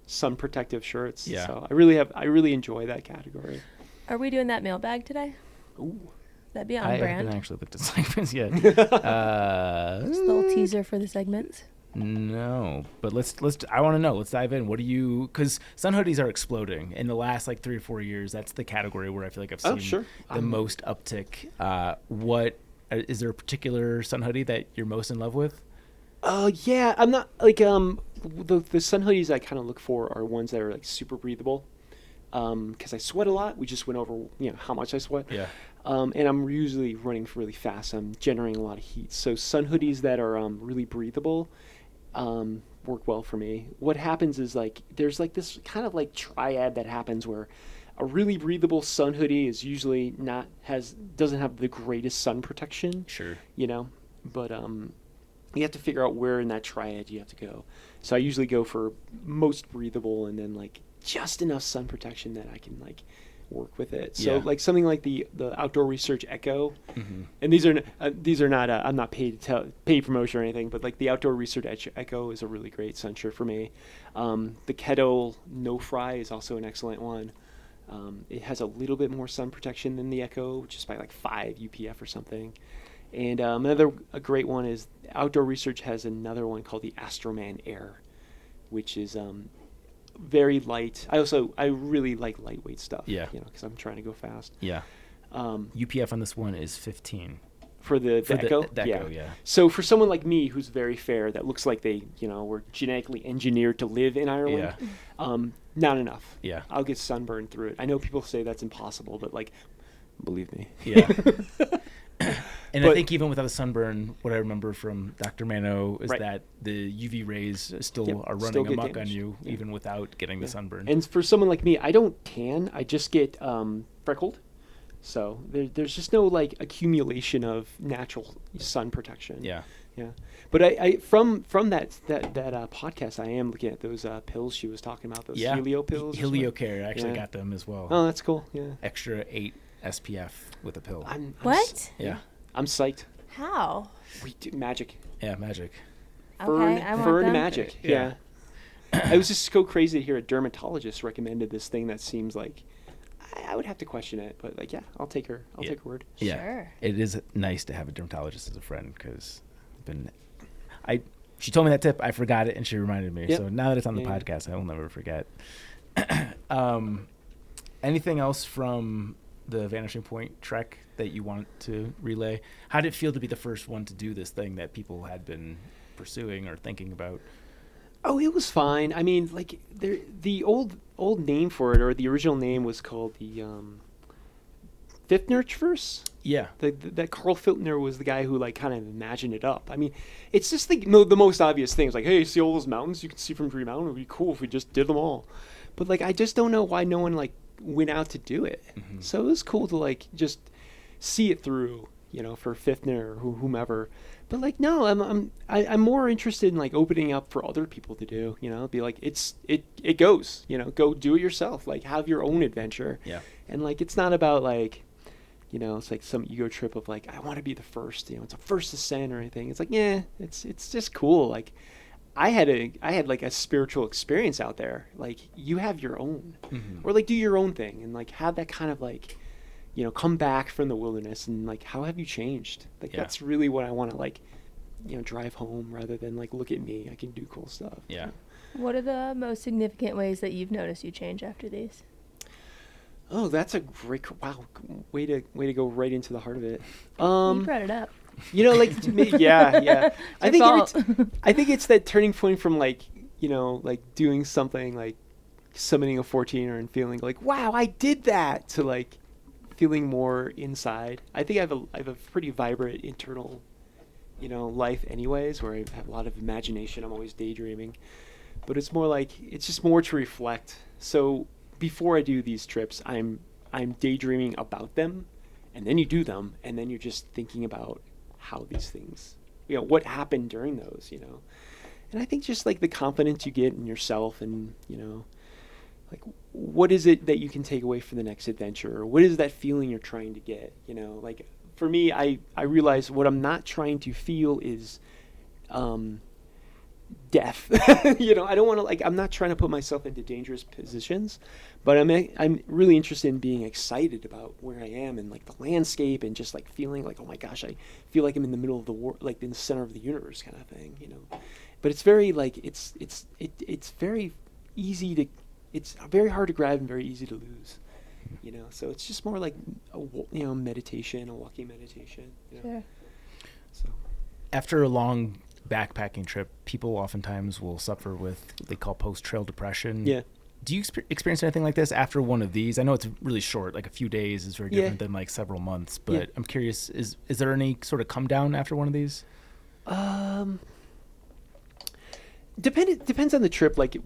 sun protective shirts? Yeah. So I really enjoy that category. Are we doing that mailbag today? Ooh. That'd be on I brand. haven't actually looked at segments yet. Just a little teaser for the segments. No, but I want to know. Let's dive in. What do you? Because sun hoodies are exploding in the last like 3 or 4 years. That's the category where I feel like I've seen the most uptick. What is there a particular sun hoodie that you're most in love with? Yeah, I'm not like the sun hoodies I kind of look for are ones that are like super breathable. Because I sweat a lot. We just went over, how much I sweat. Yeah. And I'm usually running really fast. I'm generating a lot of heat. So sun hoodies that are really breathable work well for me. What happens is like there's like this kind of like triad that happens where a really breathable sun hoodie is usually doesn't have the greatest sun protection. Sure. But you have to figure out where in that triad you have to go. So I usually go for most breathable and then like just enough sun protection that I can like work with it. So like something like the Outdoor Research Echo, and these are not I'm not paid promotion or anything, but like the Outdoor Research Echo is a really great sun shirt for me. The Kettle No Fry is also an excellent one. It has a little bit more sun protection than the Echo, which is by like 5 UPF or something. And a great one is Outdoor Research has another one called the Astroman Air, which is very light. I really like lightweight stuff. Yeah. Because I'm trying to go fast. Yeah. UPF on this one is 15. For the Echo? The Echo, yeah. So for someone like me who's very fair, that looks like they, were genetically engineered to live in Ireland, not enough. Yeah. I'll get sunburned through it. I know people say that's impossible, but, like, believe me. Yeah. And I think even without a sunburn, what I remember from Dr. Mano is that the UV rays still are running amok on you, even without getting the sunburn. And for someone like me, I don't tan. I just get freckled. So there's just no like accumulation of natural sun protection. Yeah. But I from that podcast, I am looking at those pills she was talking about. Those Helio pills. HelioCare. I actually got them as well. Oh, that's cool. Yeah. Extra 8 SPF with a pill. What? Yeah. I'm psyched. How? We do magic. Yeah, magic. Fern magic. Yeah. I was just so crazy to hear a dermatologist recommended this thing that seems like. I would have to question it, but like, I'll take her word. Yeah. Sure. It is nice to have a dermatologist as a friend because she told me that tip, I forgot it, and she reminded me. Yep. So now that it's on the podcast, I will never forget. Anything else from the Vanishing Point trek that you want to relay? How did it feel to be the first one to do this thing that people had been pursuing or thinking about? Oh, it was fine. I mean, like the old name for it, or the original name, was called the Fifnerverse. Yeah. That Carl Filtner was the guy who like kind of imagined it up. I mean, it's just the most obvious thing. It's like, hey, see all those mountains you can see from Green Mountain? It would be cool if we just did them all. But like, I just don't know why no one like went out to do it. Mm-hmm. So it was cool to like just see it through, for Fifner or whomever. But like, no, I'm more interested in like opening up for other people to do, be like, it goes, go do it yourself, like have your own adventure. Yeah. And like, it's not about like, it's like some ego trip of like, I want to be the first, it's a first ascent or anything. It's like, it's just cool. Like I had like a spiritual experience out there. Like you have your own, or like do your own thing and like have that kind of like, come back from the wilderness and like, how have you changed? Like, that's really what I want to like, drive home rather than like, look at me, I can do cool stuff. Yeah. What are the most significant ways that you've noticed you change after these? Oh, that's a great, way to go right into the heart of it. You brought it up. Like, yeah. I think it's that turning point from like, like doing something like summoning a 14er and feeling like, wow, I did that, to like, feeling more inside. I think I have a pretty vibrant internal, life anyways, where I have a lot of imagination. I'm always daydreaming, but it's more like, it's just more to reflect. So before I do these trips, I'm daydreaming about them, and then you do them, and then you're just thinking about how these things, what happened during those, and I think just like the confidence you get in yourself and, like, what is it that you can take away from the next adventure? Or what is that feeling you're trying to get? Like for me, I realize what I'm not trying to feel is death. I don't want to, like, I'm not trying to put myself into dangerous positions, but I'm really interested in being excited about where I am and like the landscape and just like feeling like, oh my gosh, I feel like I'm in the middle of the war, like in the center of the universe kind of thing, But it's very like, it's very easy to, it's very hard to grab and very easy to lose, So it's just more like a meditation, a walking meditation. Sure. So after a long backpacking trip, people oftentimes will suffer with what they call post-trail depression. Yeah. Do you experience anything like this after one of these? I know it's really short, like a few days is very different than like several months, but I'm curious, is there any sort of come down after one of these? Depends on the trip. Like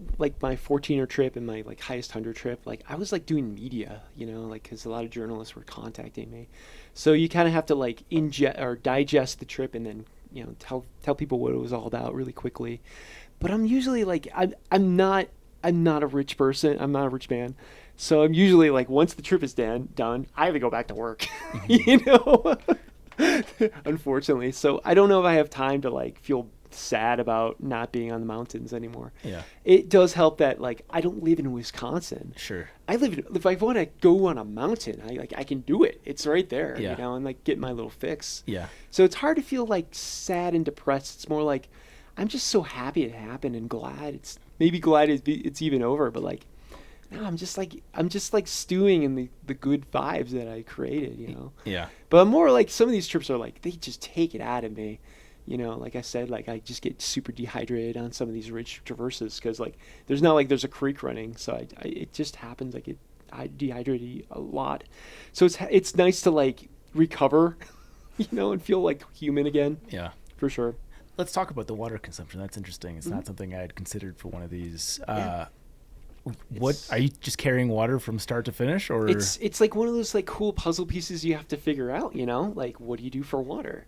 my 14er trip and my like highest 100 trip, like I was like doing media, like because a lot of journalists were contacting me, so you kind of have to like digest the trip and then tell people what it was all about really quickly. But I'm usually like I'm not a rich person. I'm not a rich man, so I'm usually like, once the trip is done, I have to go back to work. Unfortunately, so I don't know if I have time to like feel sad about not being on the mountains anymore. Yeah. It does help that like I don't live in Wisconsin. Sure. If I want to go on a mountain, I can do it. It's right there, Yeah. you know, and like get my little fix. Yeah. So it's hard to feel like sad and depressed. It's more like I'm just so happy it happened and glad it's even over, but like no, I'm just like stewing in the good vibes that I created, you know. Yeah. But I'm more like some of these trips are like they just take it out of me. You know, like I said, like I just get super dehydrated on some of these ridge traverses because like there's not like there's a creek running, so it just happens like I dehydrate a lot. So it's nice to like recover, you know, and feel like human again. Yeah, for sure. Let's talk about the water consumption. That's interesting. It's not something I had considered for one of these. What are you just carrying water from start to finish, or it's like one of those like cool puzzle pieces you have to figure out. You know, like what do you do for water?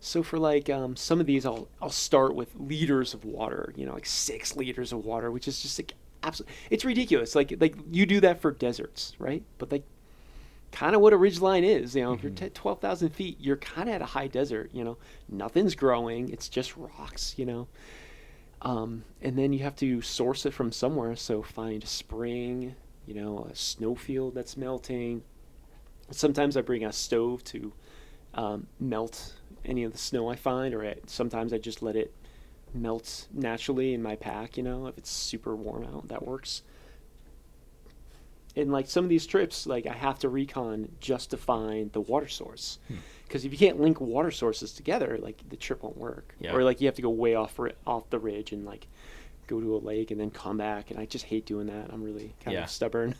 So for like some of these, I'll start with liters of water, you know, like 6 liters of water, which is just like absolutely, it's ridiculous. Like you do that for deserts, right? But like kind of what a ridgeline is, you know, if you're 12,000 feet, you're kind of at a high desert, you know, nothing's growing. It's just rocks, you know. And then you have to source it from somewhere. So find a spring, you know, a snowfield that's melting. Sometimes I bring a stove to melt any of the snow I find, or sometimes I just let it melt naturally in my pack, you know, if it's super warm out, that works. And like some of these trips, like I have to recon just to find the water source, because if you can't link water sources together, like the trip won't work. Yeah. Or like you have to go way off the ridge and like go to a lake and then come back, and I just hate doing that. I'm really kind of stubborn.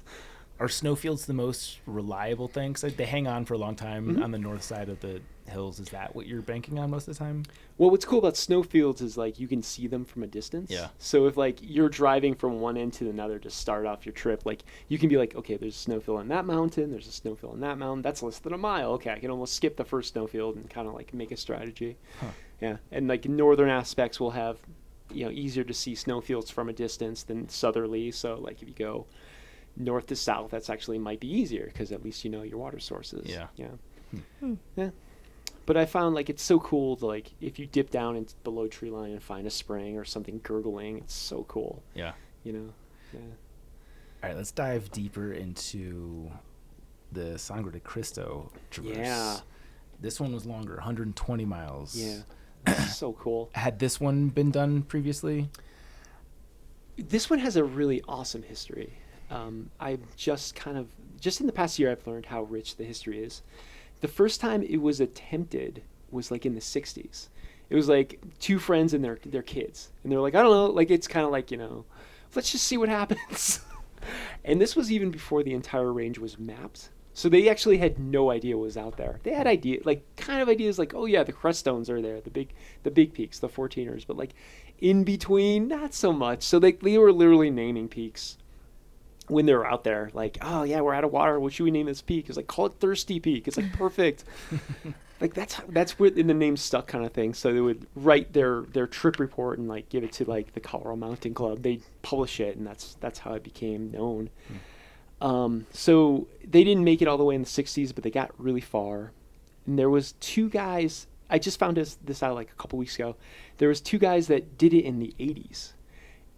Are snowfields the most reliable thing? 'Cause they hang on for a long time on the north side of the hills. Is that what you're banking on most of the time? Well, what's cool about snowfields is like you can see them from a distance. Yeah. So if like you're driving from one end to another to start off your trip, like you can be like, okay, there's a snowfield on that mountain, there's a snowfield on that mountain. That's less than a mile. Okay, I can almost skip the first snowfield and kind of like make a strategy. Huh. Yeah. And like northern aspects will have, you know, easier to see snowfields from a distance than southerly. So like if you go north to south, that's actually might be easier because at least you know your water sources. Yeah. Yeah. But I found like it's so cool to like if you dip down into below tree line and find a spring or something gurgling, it's so cool. Yeah. You know. Yeah. All right, let's dive deeper into the Sangre de Cristo traverse. Yeah. This one was longer, 120 miles. Yeah. That's so cool. Had this one been done previously? This one has a really awesome history. I just in the past year, I've learned how rich the history is. The first time it was attempted was like in the 60s. It was like 2 friends and their kids. And they're like, I don't know, like it's kind of like, you know, let's just see what happens. And this was even before the entire range was mapped. So they actually had no idea what was out there. They had ideas like, oh yeah, the creststones are there, the big peaks, the 14ers, but like in between, not so much. So they were literally naming peaks when they were out there, like, oh yeah, we're out of water. What should we name this peak? It's like, call it Thirsty Peak. It's like perfect. Like that's where in the name stuck kind of thing. So they would write their trip report and like give it to like the Colorado Mountain Club. They'd publish it, and that's how it became known. So they didn't make it all the way in the 60s, but they got really far. And there was 2 guys. I just found this out like a couple weeks ago. There was 2 guys that did it in the 80s,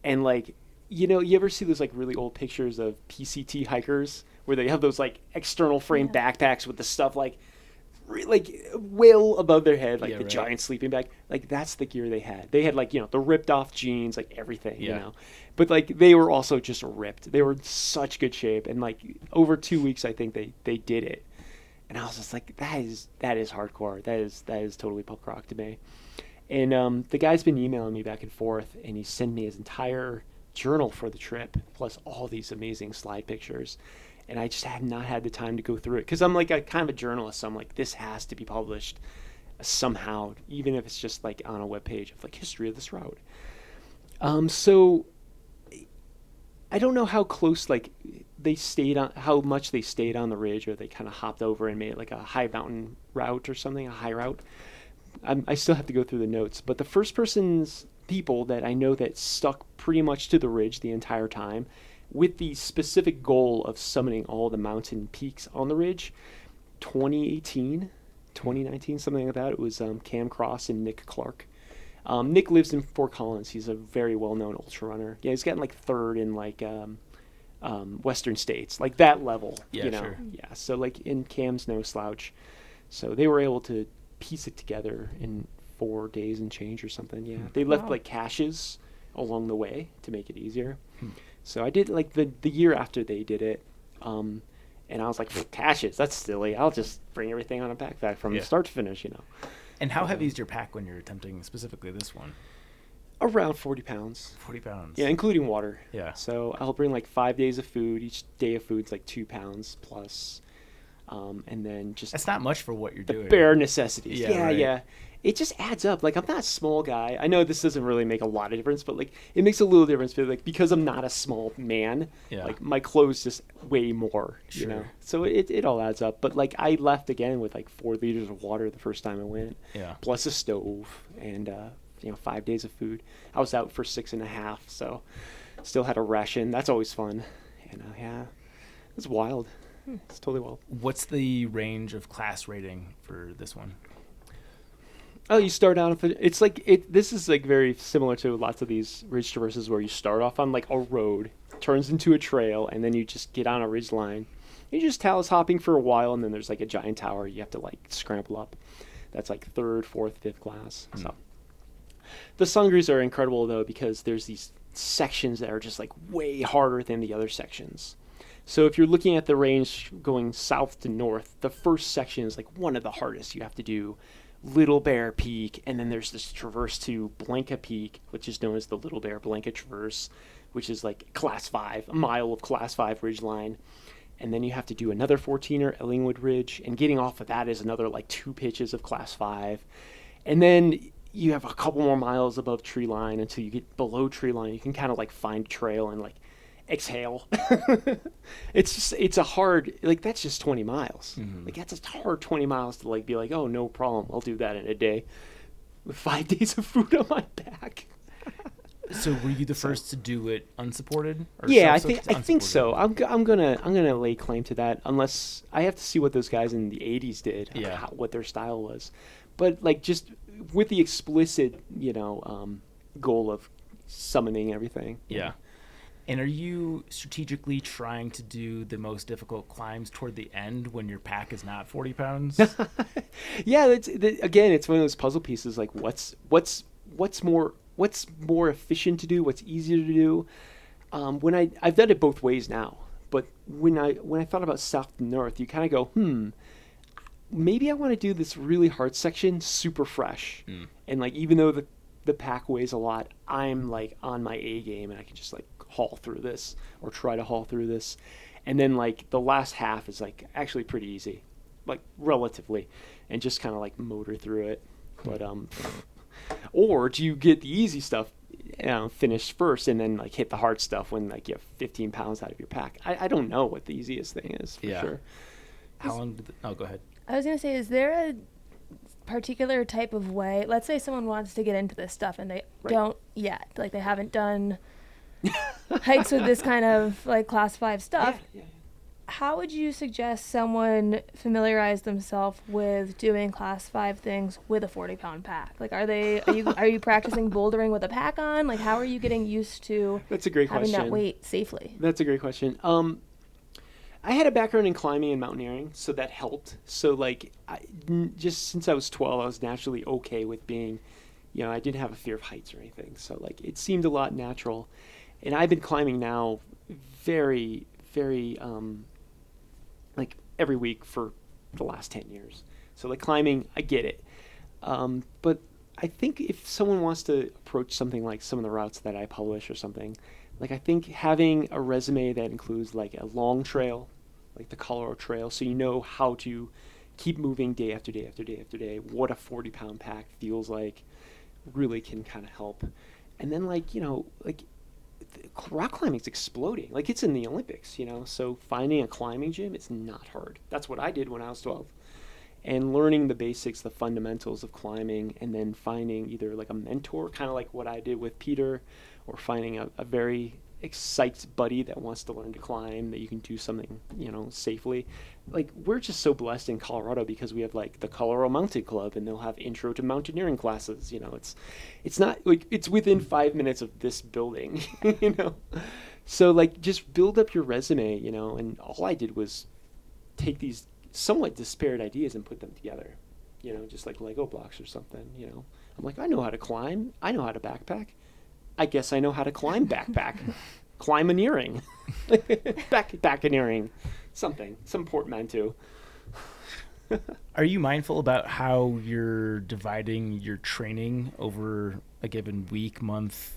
and like. You know, you ever see those like really old pictures of PCT hikers where they have those like external frame backpacks with the stuff like well above their head, like giant sleeping bag. Like that's the gear they had. They had like, you know, the ripped off jeans, like everything, you know. But like they were also just ripped. They were in such good shape, and like over 2 weeks I think they did it. And I was just like, that is hardcore. That is totally punk rock to me. And the guy's been emailing me back and forth, and he sent me his entire journal for the trip plus all these amazing slide pictures, and I just had not had the time to go through it because I'm like a kind of a journalist, so I'm like, this has to be published somehow, even if it's just like on a web page of like history of this route. So I don't know how close like they stayed on, how much they stayed on the ridge, or they kind of hopped over and made it like a high mountain route or something, a high route. I still have to go through the notes, but the first person's people that I know that stuck pretty much to the ridge the entire time with the specific goal of summiting all the mountain peaks on the ridge. 2018, 2019, something like that. It was Cam Cross and Nick Clark. Nick lives in Fort Collins. He's a very well-known ultra runner. Yeah, he's gotten like third in like Western states, like that level. Yeah, you know? sure. Yeah, so like in Cam's no slouch. So they were able to piece it together in 4 days and change or something. Yeah, they left like caches along the way to make it easier. So I did like the year after they did it, and I was like, caches, that's silly. I'll just bring everything on a backpack from start to finish, you know. And how heavy is your pack when you're attempting specifically this one? Around 40 pounds. 40 pounds. Yeah, including water. Yeah. So I'll bring like 5 days of food. Each day of food's like 2 pounds plus. And then just... That's not much for what you're doing. Bare necessities. Yeah, right. Yeah. It just adds up. Like, I'm not a small guy. I know this doesn't really make a lot of difference, but like it makes a little difference. But like because I'm not a small man, like my clothes just weigh more, you know. So it all adds up. But like I left again with like 4 liters of water the first time I went, plus a stove and 5 days of food. I was out for 6.5, so still had a ration. That's always fun. And it's wild. It's totally wild. What's the range of class rating for this one? Oh, you start out. It's like this is like very similar to lots of these ridge traverses where you start off on like a road, turns into a trail, and then you just get on a ridge line. You just talus hopping for a while, and then there's like a giant tower you have to like scramble up. That's like 3rd, 4th, 5th class. So the Sangres are incredible though because there's these sections that are just like way harder than the other sections. So if you're looking at the range going south to north, the first section is like one of the hardest. You have to do Little Bear Peak, and then there's this traverse to Blanca Peak, which is known as the Little Bear Blanca Traverse, which is like class 5, a mile of class 5 ridgeline. And then you have to do another 14er, Ellingwood Ridge, and getting off of that is another like 2 pitches of class 5. And then you have a couple more miles above tree line until you get below tree line. You can kind of like find trail and like exhale. It's a hard, like that's just 20 miles. Like that's a hard 20 miles to like be like, oh, no problem, I'll do that in a day with 5 days of food on my back. So were you the first to do it unsupported? Or yeah, I think so. I'm gonna lay claim to that, unless I have to see what those guys in the 80s did, what their style was. But like just with the explicit, goal of summoning everything. Yeah. And are you strategically trying to do the most difficult climbs toward the end when your pack is not 40 pounds? Yeah, again, it's one of those puzzle pieces. Like, what's more efficient to do? What's easier to do? When I've done it both ways now, but when I thought about south to north, you kind of go, maybe I want to do this really hard section super fresh, and like even though the pack weighs a lot, I'm like on my A game and I can just like haul through this or try to haul through this. And then like the last half is like actually pretty easy, like relatively, and just kind of like motor through it. But or do you get the easy stuff finished first and then like hit the hard stuff when like you have 15 pounds out of your pack? I don't know what the easiest thing is for sure. How long did go ahead. I was gonna say, is there a particular type of way, let's say someone wants to get into this stuff and they don't yet, like they haven't done hikes with this kind of like class 5 stuff, how would you suggest someone familiarize themselves with doing class 5 things with a 40-pound pack? Like are you practicing bouldering with a pack on? Like how are you getting used to That's a great having question. that weight safely? That's a great question. I had a background in climbing and mountaineering, so that helped. So, like, just since I was 12, I was naturally okay with being, I didn't have a fear of heights or anything. So, like, it seemed a lot natural. And I've been climbing now very, very, like, every week for the last 10 years. So, like, climbing, I get it. But I think if someone wants to approach something like some of the routes that I publish or something, like, I think having a resume that includes, like, a long trail, like the Colorado Trail, so you know how to keep moving day after day after day after day, what a 40-pound pack feels like, really can kind of help. And then, like, rock climbing's exploding. Like, it's in the Olympics, so finding a climbing gym is not hard. That's what I did when I was 12. And learning the basics, the fundamentals of climbing, and then finding either, like, a mentor, kind of like what I did with Peter, or finding a very psyched buddy that wants to learn to climb, that you can do something, safely. Like, we're just so blessed in Colorado because we have like the Colorado Mountain Club, and they'll have intro to mountaineering classes. It's not like it's within 5 minutes of this building, So like, just build up your resume, and all I did was take these somewhat disparate ideas and put them together, just like Lego blocks or something, I'm like, I know how to climb. I know how to backpack. I guess I know how to climb backpack. Climbaineering. Backaneering. Some portmanteau. Are you mindful about how you're dividing your training over a given week, month,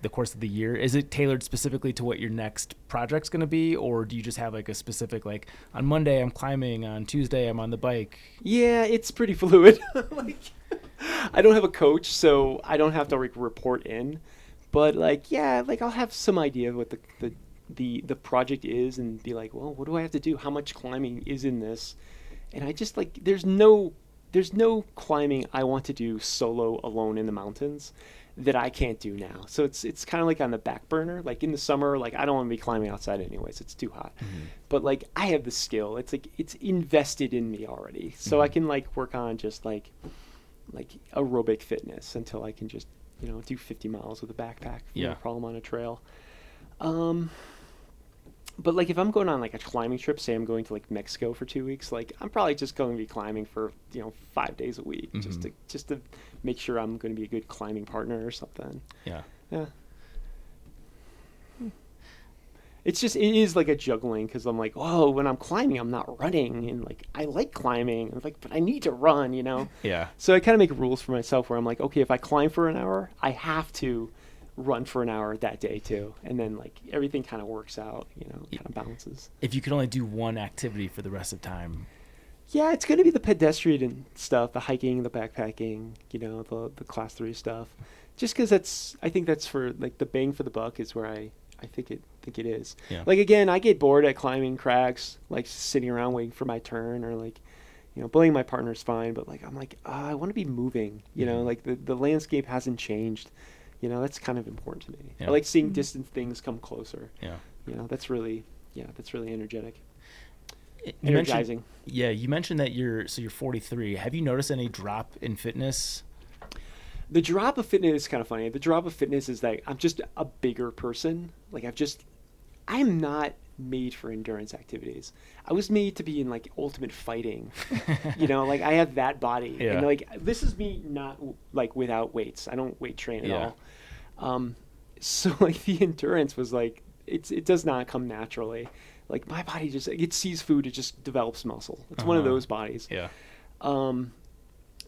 the course of the year? Is it tailored specifically to what your next project's going to be, or do you just have like a specific, like, on Monday I'm climbing, on Tuesday I'm on the bike? Yeah, it's pretty fluid. I don't have a coach, so I don't have to report in. But I'll have some idea of what the project is, and be like, well, what do I have to do? How much climbing is in this? And I just there's no climbing I want to do solo alone in the mountains that I can't do now. So it's kind of like on the back burner. Like in the summer, I don't want to be climbing outside anyways. It's too hot. Mm-hmm. But I have the skill. It's it's invested in me already. So I can work on just like aerobic fitness until I can just do 50 miles with a backpack, no problem on a trail. But if I'm going on a climbing trip, say I'm going to Mexico for 2 weeks, I'm probably just going to be climbing for 5 days a week, just to make sure I'm going to be a good climbing partner or something. Yeah. It is a juggling, because I'm whoa, when I'm climbing, I'm not running, and I like climbing, and but I need to run, Yeah. So I kind of make rules for myself where I'm okay, if I climb for an hour, I have to run for an hour that day too, and then everything kind of works out, kind of balances. If you could only do one activity for the rest of time, yeah, it's going to be the pedestrian stuff, the hiking, the backpacking, the class 3 stuff, just because I think that's for the bang for the buck is where I think it is. Yeah. Again, I get bored at climbing crags, sitting around waiting for my turn, or bullying my partner's fine, but I'm I want to be moving, the landscape hasn't changed. That's kind of important to me. Yeah. I like seeing distant things come closer. Yeah. That's really energetic. Energizing. You mentioned that you're 43. Have you noticed any drop in fitness? The drop of fitness is kind of funny. The drop of fitness is that I'm just a bigger person. I am not made for endurance activities. I was made to be in ultimate fighting. I have that body. Yeah. And this is me not without weights. I don't weight train at all. So the endurance was it does not come naturally. My body just it sees food, it just develops muscle. It's one of those bodies. Yeah.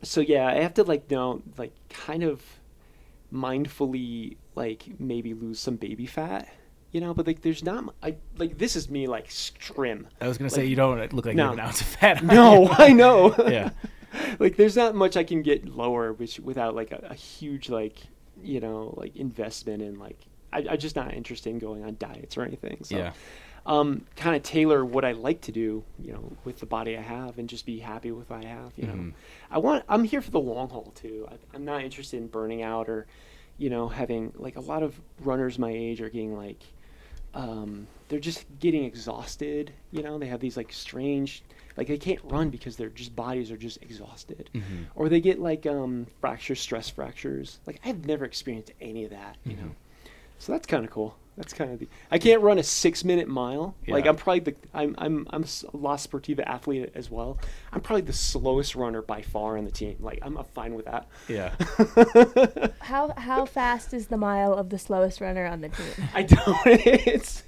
So I have to kind of mindfully maybe lose some baby fat. But there's not. This is me trim. I was gonna say you don't look like you have an ounce of fat. No, I know. Yeah. There's not much I can get lower, without a huge investment in I'm just not interested in going on diets or anything. So, yeah. Kind of tailor what I like to do, with the body I have, and just be happy with what I have. I'm here for the long haul too. I'm not interested in burning out or, having a lot of runners my age are getting they're just getting exhausted. They have these strange, they can't run because their bodies are just exhausted, or they get stress fractures. I've never experienced any of that. So that's kind of cool. That's kind of I can't run a 6-minute mile. Yeah. I'm probably I'm a La Sportiva athlete as well. I'm probably the slowest runner by far on the team. I'm fine with that. Yeah. How fast is the mile of the slowest runner on the team? I don't. It's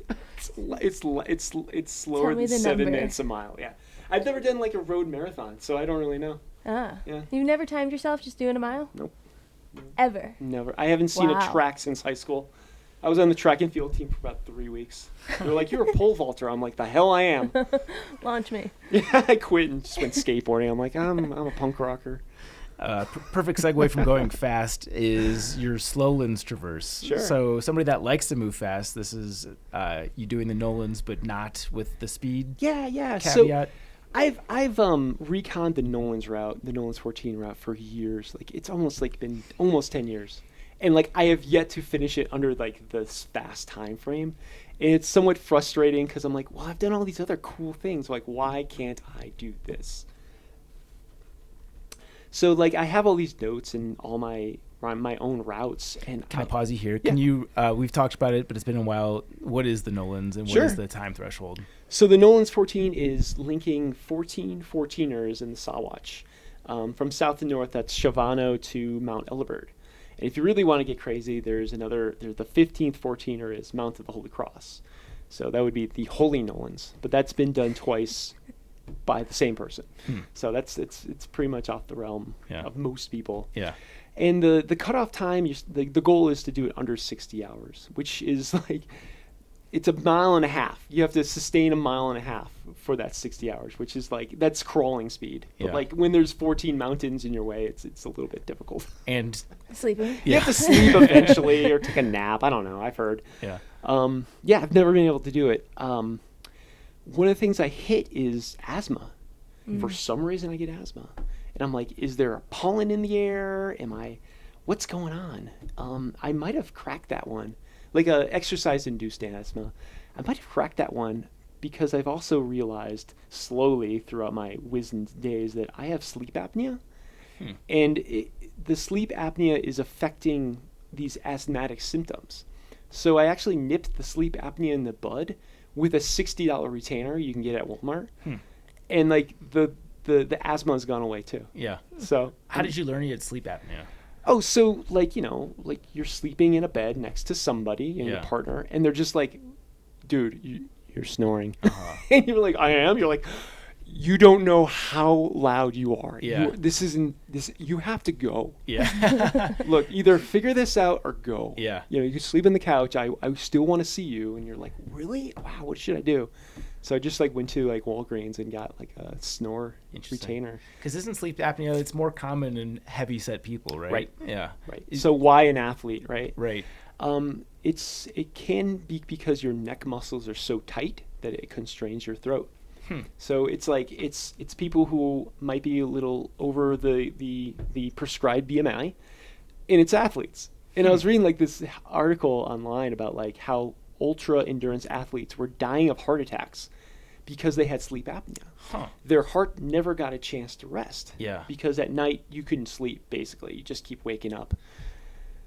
slower than 7 minutes a mile. Yeah. I've never done a road marathon, so I don't really know. Ah. Yeah. You've never timed yourself just doing a mile? Nope. Ever? Never. I haven't seen a track since high school. I was on the track and field team for about 3 weeks. They're like, "You're a pole vaulter." I'm like, "The hell I am." Launch me. Yeah, I quit and just went skateboarding. I'm like, I'm a punk rocker. Perfect segue from going fast is your Slowlands traverse. Sure. So somebody that likes to move fast, this is you doing the Nolans, but not with the speed. Yeah. Caveat. So I've reconned the Nolans route, the Nolans 14 route for years. It's almost been almost 10 years. And like I have yet to finish it under like this fast time frame. And it's somewhat frustrating because I'm like, well, I've done all these other cool things. Like, why can't I do this? So like I have all these notes and all my own routes. And can I pause you here? Yeah. Can you? We've talked about it, but it's been a while. What is the Nolans and what is the time threshold? So the Nolan's 14 is linking 14 14ers in the Sawatch. From south to north, that's Shavano to Mount Elibert. And if you really want to get crazy, there's the 15th 14er is Mount of the Holy Cross. So that would be the Holy Nolans. But that's been done twice by the same person. So it's pretty much off the realm of most people. Yeah. And the cutoff time, the goal is to do it under 60 hours, which is like, it's a mile and a half. You have to sustain a mile and a half for that 60 hours, which is like, that's crawling speed. But like when there's 14 mountains in your way, it's a little bit difficult. And sleeping. You have to sleep eventually or take a nap. I don't know. I've heard. Yeah. I've never been able to do it. One of the things I hit is asthma. For some reason I get asthma. And I'm like, is there a pollen in the air? What's going on? I might have cracked that one. Like a exercise-induced asthma. I might have cracked that one because I've also realized slowly throughout my wizened days that I have sleep apnea. And the sleep apnea is affecting these asthmatic symptoms. So I actually nipped the sleep apnea in the bud with a $60 retainer you can get at Walmart. And like the asthma's gone away too. Yeah. So how did you learn you had sleep apnea? Oh, so like, like you're sleeping in a bed next to somebody, your partner, and they're just like, dude, you're snoring. And you're like, I am? You're like, you don't know how loud you are. Yeah. You have to go. Yeah. Look, either figure this out or go. Yeah. You can sleep on the couch. I still want to see you. And you're like, really? Wow, what should I do? So I just like went to like Walgreens and got like a snore retainer. Because isn't sleep apnea, it's more common in heavy set people, right? Right. Yeah. Right. So why an athlete, right? Right. It can be because your neck muscles are so tight that it constrains your throat. So it's like it's people who might be a little over the prescribed BMI, and it's athletes. And I was reading like this article online about like how ultra endurance athletes were dying of heart attacks because they had sleep apnea. Their heart never got a chance to rest. Yeah. Because at night you couldn't sleep, basically. You just keep waking up.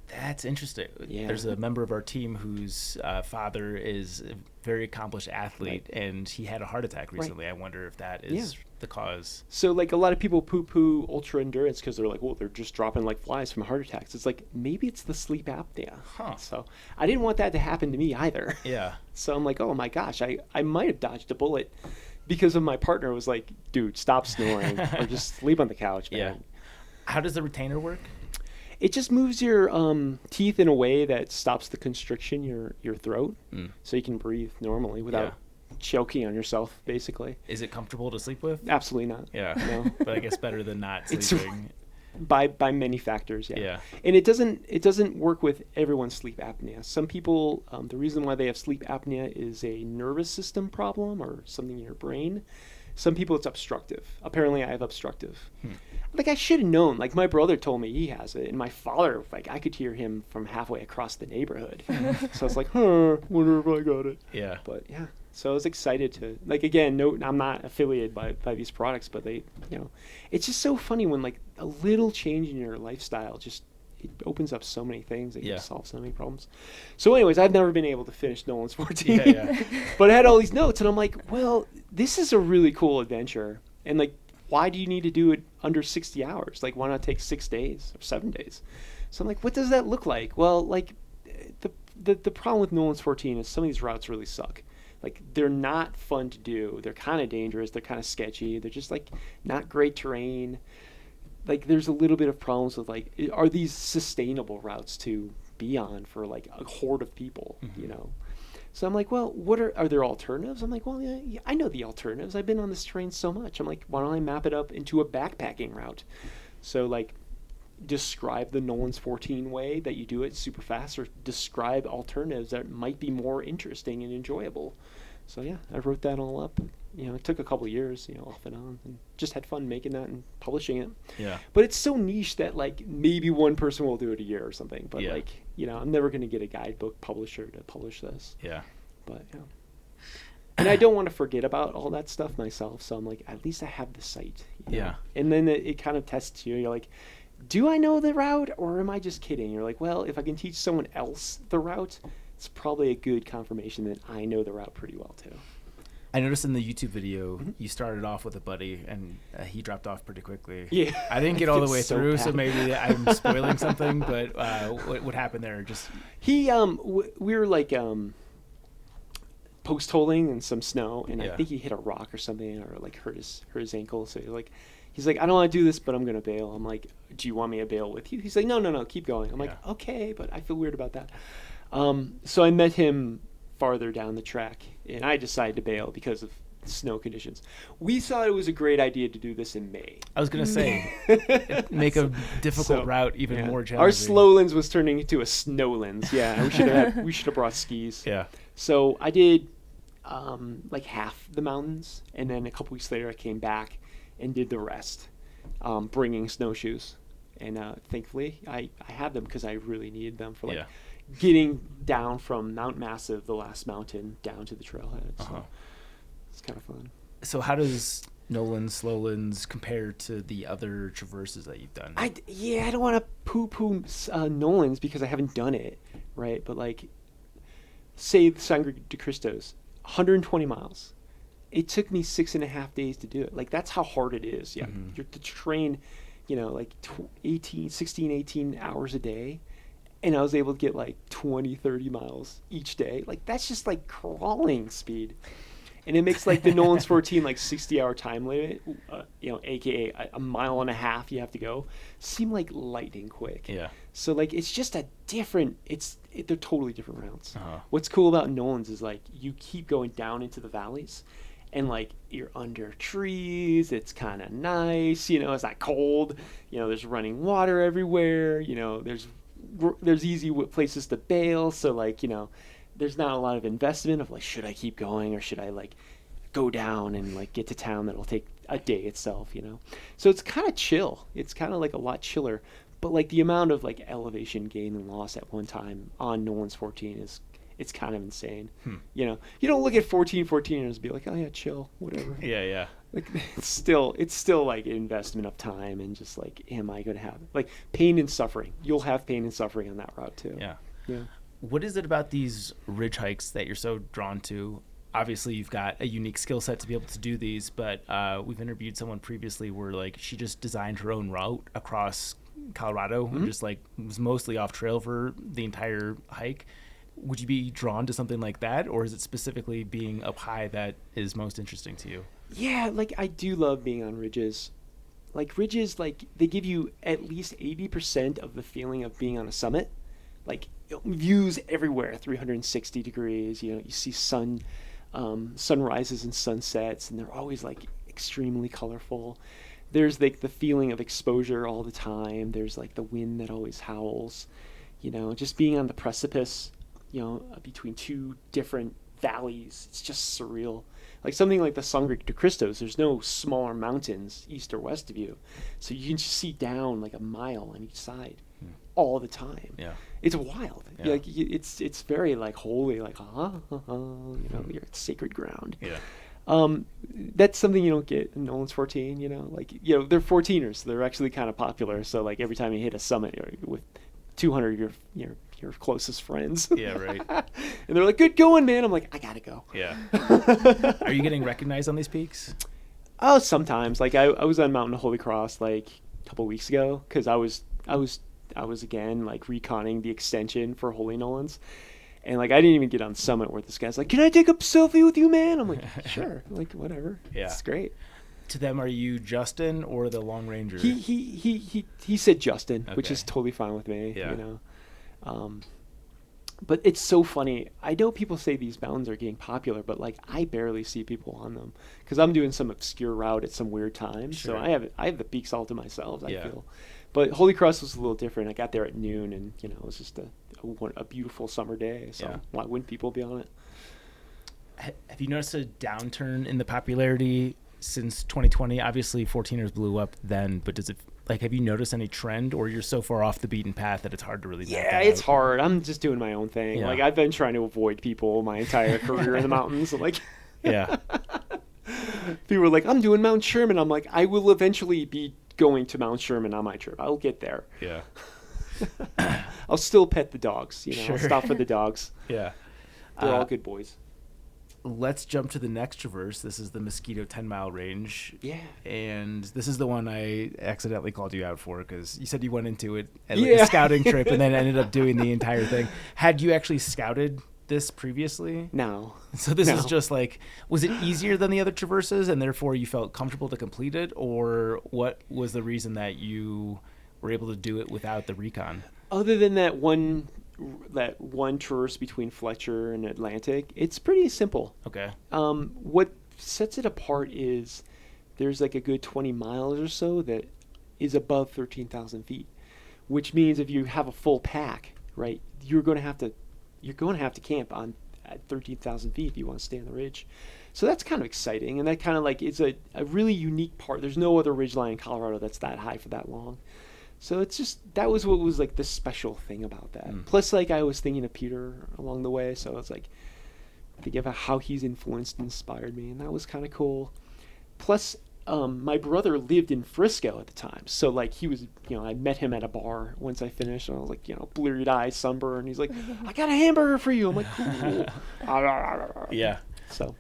That's interesting. Yeah. There's a member of our team whose father is a very accomplished athlete, and he had a heart attack recently. I wonder if that is the cause. So, like, a lot of people poo-poo ultra endurance because they're like, well, they're just dropping like flies from heart attacks. It's like, maybe it's the sleep apnea. So I didn't want that to happen to me either. Yeah. So I'm like, oh my gosh, I might have dodged a bullet because of my partner was like, dude, stop snoring or just sleep on the couch, man. Yeah. How does the retainer work? It just moves your teeth in a way that stops the constriction your throat, so you can breathe normally without choking on yourself, basically. Is it comfortable to sleep with? Absolutely not. Yeah. No. But I guess better than not sleeping. By many factors, Yeah. And it doesn't work with everyone's sleep apnea. Some people, the reason why they have sleep apnea is a nervous system problem or something in your brain. Some people it's obstructive. Apparently I have obstructive. Like I should have known. Like my brother told me he has it, and my father, like I could hear him from halfway across the neighborhood. So I was like, wonder if I got it. Yeah. But yeah. So I was excited to, like, again, no, I'm not affiliated by these products, but they, it's just so funny when like a little change in your lifestyle just, it opens up so many things that you can solve so many problems. So anyways, I've never been able to finish Nolan's 14, but I had all these notes and I'm like, well, this is a really cool adventure. And like, why do you need to do it under 60 hours? Like, why not take 6 days or 7 days? So I'm like, what does that look like? Well, like the problem with Nolan's 14 is some of these routes really suck. Like, they're not fun to do. They're kind of dangerous. They're kind of sketchy. They're just, like, not great terrain. Like, there's a little bit of problems with, like, are these sustainable routes to be on for, like, a horde of people, So I'm like, well, are there alternatives? I'm like, well, yeah, I know the alternatives. I've been on this terrain so much. I'm like, why don't I map it up into a backpacking route? So, like, describe the Nolan's 14 way that you do it super fast, or describe alternatives that might be more interesting and enjoyable. So yeah, I wrote that all up. it took a couple of years, off and on, and just had fun making that and publishing it. Yeah. But it's so niche that like maybe one person will do it a year or something. But like, I'm never going to get a guidebook publisher to publish this. Yeah. But and I don't want to forget about all that stuff myself. So I'm like, at least I have the site. Yeah. And then it kind of tests you. You're like, do I know the route or am I just kidding? You're like, well, if I can teach someone else the route, it's probably a good confirmation that I know the route pretty well too. I noticed in the YouTube video, you started off with a buddy, and he dropped off pretty quickly. Yeah. I didn't get all the way so through, bad. so maybe I'm spoiling something, but what happened there? Just He, we were like post holing in some snow, and I think he hit a rock or something, or like hurt his ankle. So he's like, I don't want to do this, but I'm gonna bail. I'm like, do you want me to bail with you? He's like, no, keep going. I'm like, okay, but I feel weird about that. So I met him farther down the track, and I decided to bail because of snow conditions. We thought it was a great idea to do this in May. I was gonna say, make a difficult route even more challenging. Our slowlands was turning into a snowlands. Yeah, we should have brought skis. Yeah. So I did like half the mountains, and then a couple weeks later I came back and did the rest, bringing snowshoes. And thankfully I had them because I really needed them for getting down from Mount Massive, the last mountain, down to the trailhead. So it's kind of fun. So how does Nolan Slowlands compare to the other traverses that you've done? I don't want to poo-poo Nolan's because I haven't done it, right? But like, say the Sangre de Cristo's, 120 miles. It took me 6.5 days to do it. Like, that's how hard it is. Yeah, you're to train, like 18 hours a day. And I was able to get like 20, 30 miles each day. Like, that's just like crawling speed. And it makes like the Nolan's 14, like 60-hour time limit, AKA a mile and a half you have to go, seem like lightning quick. Yeah. So like, it's just a different, they're totally different routes. What's cool about Nolan's is like, you keep going down into the valleys and like you're under trees. It's kind of nice. It's not cold. There's running water everywhere. There's easy places to bail, so like there's not a lot of investment of like, should I keep going or should I like go down and like get to town that'll take a day itself, so it's kind of chill. It's kind of like a lot chiller, but like the amount of like elevation gain and loss at one time on Nolan's 14 it's kind of insane. You don't look at 14 and just be like, oh yeah, chill, whatever. Yeah. Like, it's still like an investment of time and just like, am I going to have like pain and suffering? You'll have pain and suffering on that route too. Yeah. Yeah. What is it about these ridge hikes that you're so drawn to? Obviously, you've got a unique skill set to be able to do these, but we've interviewed someone previously where like she just designed her own route across Colorado and just like was mostly off trail for the entire hike. Would you be drawn to something like that, or is it specifically being up high that is most interesting to you? Yeah, like I do love being on ridges. Like ridges, like they give you at least 80% of the feeling of being on a summit. Like views everywhere, 360 degrees. You see sunrises and sunsets, and they're always like extremely colorful. There's like the feeling of exposure all the time. There's like the wind that always howls. Just being on the precipice, between two different valleys, it's just surreal. Like something like the Sangre de Cristo's, there's no smaller mountains east or west of you, so you can just see down like a mile on each side all the time. Yeah, it's wild. Yeah. Like it's very like holy, like you're at sacred ground. Yeah. That's something you don't get in Nolan's 14. They're 14ers, so they're actually kind of popular. So like every time you hit a summit, you're with 200 your closest friends. Yeah, right. And they're like, good going, man. I'm like, I gotta go. Yeah. Are you getting recognized on these peaks? Oh, sometimes. Like I was on Mountain Holy Cross like a couple weeks ago because I was again like reconning the extension for Holy Nolan's, and like I didn't even get on summit where this guy's like, can I take a selfie with you, man? I'm like, sure. Like whatever. Yeah, it's great. To them, are you Justin or the Long Ranger? He said Justin, which is totally fine with me. Yeah. But it's so funny. I know people say these mountains are getting popular, but like I barely see people on them because I'm doing some obscure route at some weird time. Sure. So I have the peaks all to myself. I feel. But Holy Cross was a little different. I got there at noon, and it was just a beautiful summer day. So why wouldn't people be on it? have you noticed a downturn in the popularity since 2020? Obviously 14ers blew up then, but does it, like, have you noticed any trend, or you're so far off the beaten path that it's hard to really it's hard. I'm just doing my own thing. Yeah. Like, I've been trying to avoid people my entire career in the mountains. Like, yeah. people are like, I'm doing Mount Sherman. I'm like, I will eventually be going to Mount Sherman on my trip. I'll get there. Yeah. I'll still pet the dogs. You know, Sure. I'll stop for the dogs. Yeah. They're all good boys. Let's jump to the next traverse. This is the Mosquito 10-mile range. Yeah. And this is the one I accidentally called you out for because you said you went into it as like a scouting trip and then ended up doing the entire thing. Had you actually scouted this previously? No. So this is just like, was it easier than the other traverses and therefore you felt comfortable to complete it? Or what was the reason that you were able to do it without the recon? Other than that one traverse between Fletcher and Atlantic, it's pretty simple. Okay. What sets it apart is there's like a good 20 miles or so that is above 13,000 feet, which means if you have a full pack, right, you're going to have to camp on at 13,000 feet if you want to stay on the ridge. So that's kind of exciting, and that kind of like is a really unique part. There's no other ridgeline in Colorado that's that high for that long. So it's just, that was what was like the special thing about that. Plus, like, I was thinking of Peter along the way, so I was like, thinking about how he's influenced and inspired me, and that was kind of cool. Plus, my brother lived in Frisco at the time, so like he was, I met him at a bar once I finished, and I was like, bleary eyed, sunburned, and he's like, I got a hamburger for you. I'm like, cool. Yeah. So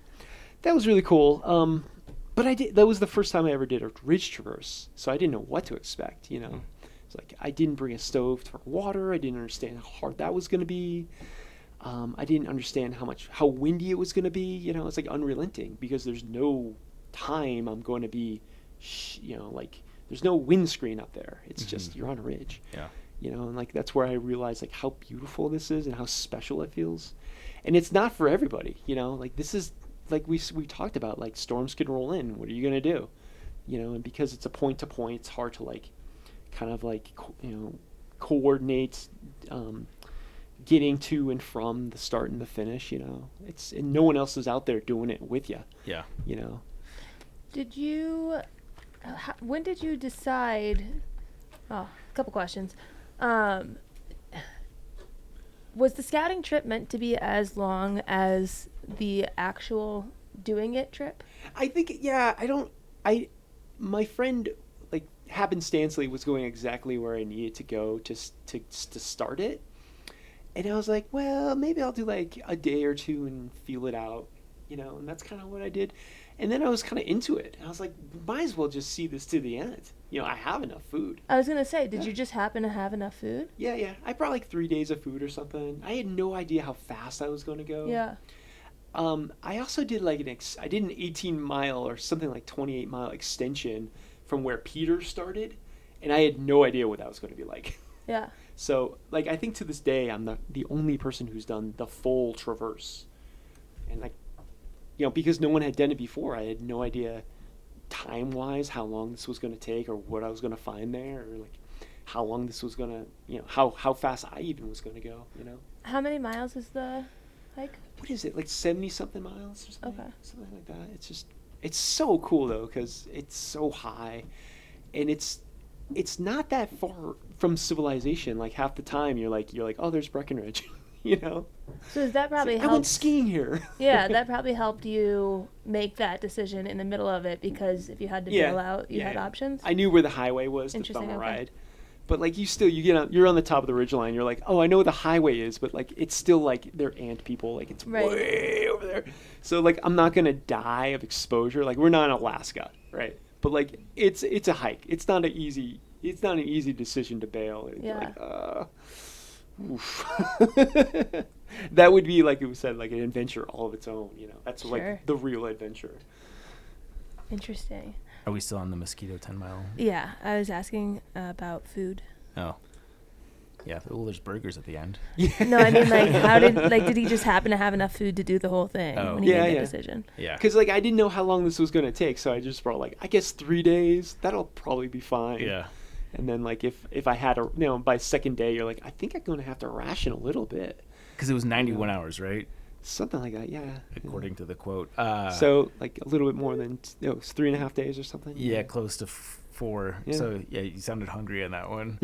that was really cool. But that was the first time I ever did a ridge traverse, so I didn't know what to expect, It's like, I didn't bring a stove for water. I didn't understand how hard that was going to be. I didn't understand how windy it was going to be. It's like unrelenting because there's no time I'm going to be, like, there's no windscreen up there. It's just, you're on a ridge. Yeah. And like, that's where I realized like how beautiful this is and how special it feels. And it's not for everybody, like this is, like we talked about, like storms can roll in. What are you going to do? And because it's a point to point, it's hard to like, kind of like, coordinate getting to and from the start and the finish, it's, and no one else is out there doing it with you. Yeah. Did you, when did you decide, a couple questions. Was the scouting trip meant to be as long as the actual doing it trip? I think, my friend, like, happenstancely was going exactly where I needed to go to start it. And I was like, well, maybe I'll do like a day or two and feel it out, and that's kind of what I did. And then I was kind of into it. I was like, might as well just see this to the end. I have enough food. I was going to say, did you just happen to have enough food? Yeah. I brought like 3 days of food or something. I had no idea how fast I was going to go. Yeah. I also did like I did an 18-mile or something like 28-mile extension from where Peter started, and I had no idea what that was going to be like. Yeah. So, like, I think to this day, I'm the only person who's done the full traverse. And, like, because no one had done it before, I had no idea time-wise how long this was going to take or what I was going to find there or, like, how long this was going to, how fast I even was going to go, How many miles is the hike? What is it, like 70-something miles or something? Okay. Something like that. It's just, it's so cool, though, because it's so high. And it's not that far from civilization. Like, half the time, you're like, oh, there's Breckenridge, So does that probably help? I went skiing here. Yeah, that probably helped you make that decision in the middle of it, because if you had to bail out, you had options. I knew where the highway was to thumb a okay. ride. But, like, you get out, you're on the top of the ridgeline. You're like, oh, I know where the highway is, but, like, it's still, like, they're ant people. Like, it's way over there. So, like, I'm not going to die of exposure. Like, we're not in Alaska, right? But, like, it's a hike. It's not an easy decision to bail. It's like, oof. That would be, like it was said, like an adventure all of its own, That's like the real adventure. Interesting. Are we still on the Mosquito 10-mile? Yeah, I was asking about food. Oh. Yeah, well, there's burgers at the end. No, I mean, like, did he just happen to have enough food to do the whole thing when he made that decision? Yeah. Because, like, I didn't know how long this was going to take, so I just brought, like, I guess 3 days. That'll probably be fine. Yeah. And then, like, if I had by second day, you're like, I think I'm going to have to ration a little bit. Because it was 91 hours, right? Something like that, yeah. According to the quote. So like a little bit more than it's 3.5 days or something. Yeah, close to 4. Yeah. So yeah, you sounded hungry on that one.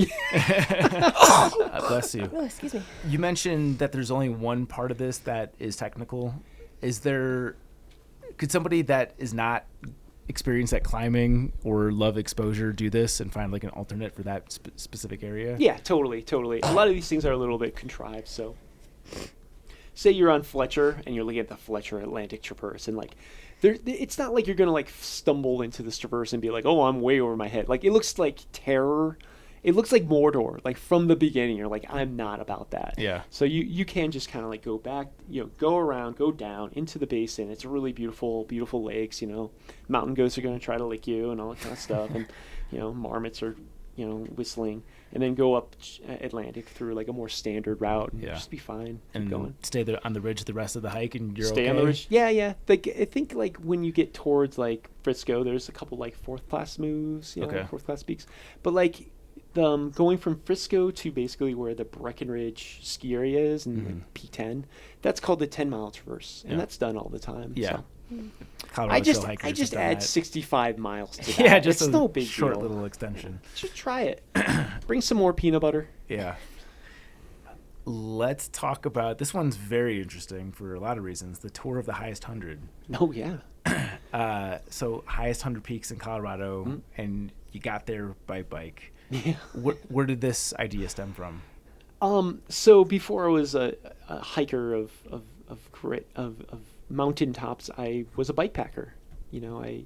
Bless you. Oh, excuse me. You mentioned that there's only one part of this that is technical. Could somebody that is not experienced at climbing or love exposure do this and find like an alternate for that specific area? Yeah, totally. A lot of these things are a little bit contrived. So say you're on Fletcher and you're looking at the Fletcher Atlantic Traverse, and like it's not like you're gonna like stumble into this traverse and be like, oh, I'm way over my head. Like it looks like terror. It looks like Mordor. Like from the beginning, you're like, I'm not about that. Yeah. So you can just kind of like go back, go around, go down into the basin. It's a really beautiful lakes. Mountain goats are gonna try to lick you and all that kind of stuff, and marmots are whistling, and then go up Atlantic through like a more standard route and just be fine. And going. Stay there on the ridge the rest of the hike, and you're stay okay? on the ridge. Yeah. Like I think like when you get towards like Frisco, there's a couple like 4th class moves, 4th class peaks. But like going from Frisco to basically where the Breckenridge ski area is and like P10, that's called the 10-mile traverse, and that's done all the time. Yeah. So. I just add 65 miles to that. Yeah, just it's no big short deal. little extension. Just try it. Bring some more peanut butter. Yeah. Let's talk about, this one's very interesting for a lot of reasons, the Tour of the Highest 100. Oh, yeah. So highest 100 peaks in Colorado, and you got there by bike. Yeah. Where did this idea stem from? So before I was a hiker of mountaintops, I was a bike packer. I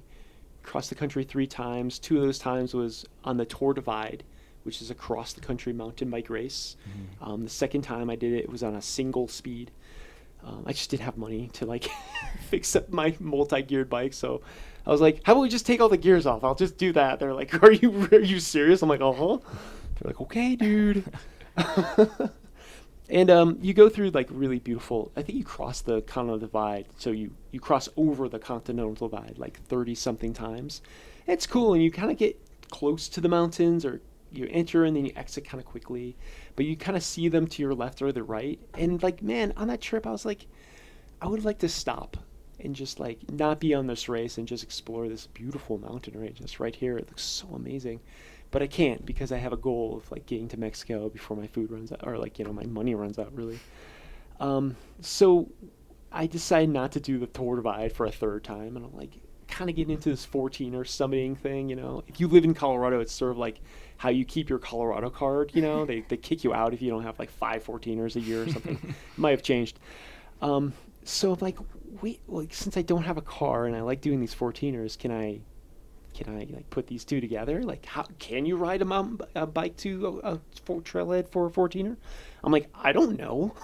crossed the country 3 times. 2 of those times was on the Tour Divide, which is a cross the country mountain bike race. The second time I did it was on a single speed. I just didn't have money to like fix up my multi-geared bike, so I was like, how about we just take all the gears off? I'll just do that. They're like, are you serious? I'm like, uh-huh. They're like, okay, dude. And you go through like really beautiful, I think you cross the Continental Divide, so you cross over the Continental Divide like 30 something times. It's cool, and you kind of get close to the mountains, or you enter and then you exit kind of quickly, but you kind of see them to your left or the right. And like, man, on that trip I was like, I would like to stop and just like not be on this race and just explore this beautiful mountain range that's right here. It looks so amazing, but I can't because I have a goal of like getting to Mexico before my food runs out, or like my money runs out, really. So I decided not to do the Tour Divide for a 3rd time, and I'm like kind of getting into this 14er summiting thing. If you live in Colorado, it's sort of like how you keep your Colorado card. They kick you out if you don't have like 5 14ers a year or something. It might have changed. So I'm like, wait, like since I don't have a car and I like doing these 14ers, can I like put these 2 together? Like, how can you ride a bike to a trailhead for a 14er? I'm like, I don't know.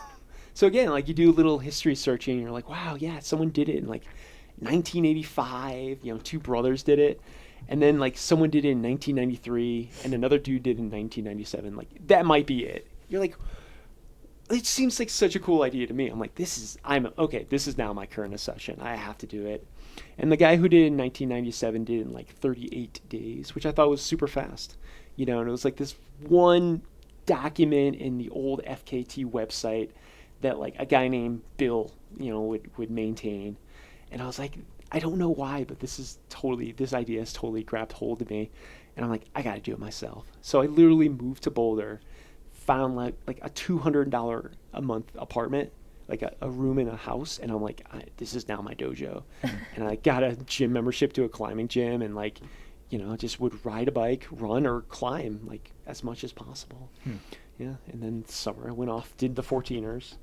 So again, like you do a little history searching, and you're like, wow, yeah, someone did it in like 1985. 2 brothers did it, and then like someone did it in 1993, and another dude did it in 1997. Like that might be it. You're like, it seems like such a cool idea to me. I'm like, this is now my current obsession. I have to do it. And the guy who did it in 1997 did it in like 38 days, which I thought was super fast. And it was like this one document in the old FKT website that like a guy named Bill, would maintain. And I was like, I don't know why, but this idea has totally grabbed hold of me. And I'm like, I got to do it myself. So I literally moved to Boulder, found like a $200 a month apartment, like a room in a house, and I'm like, this is now my dojo. And I got a gym membership to a climbing gym, and like, just would ride a bike, run, or climb like as much as possible. Yeah. And then summer I went off, did the 14ers.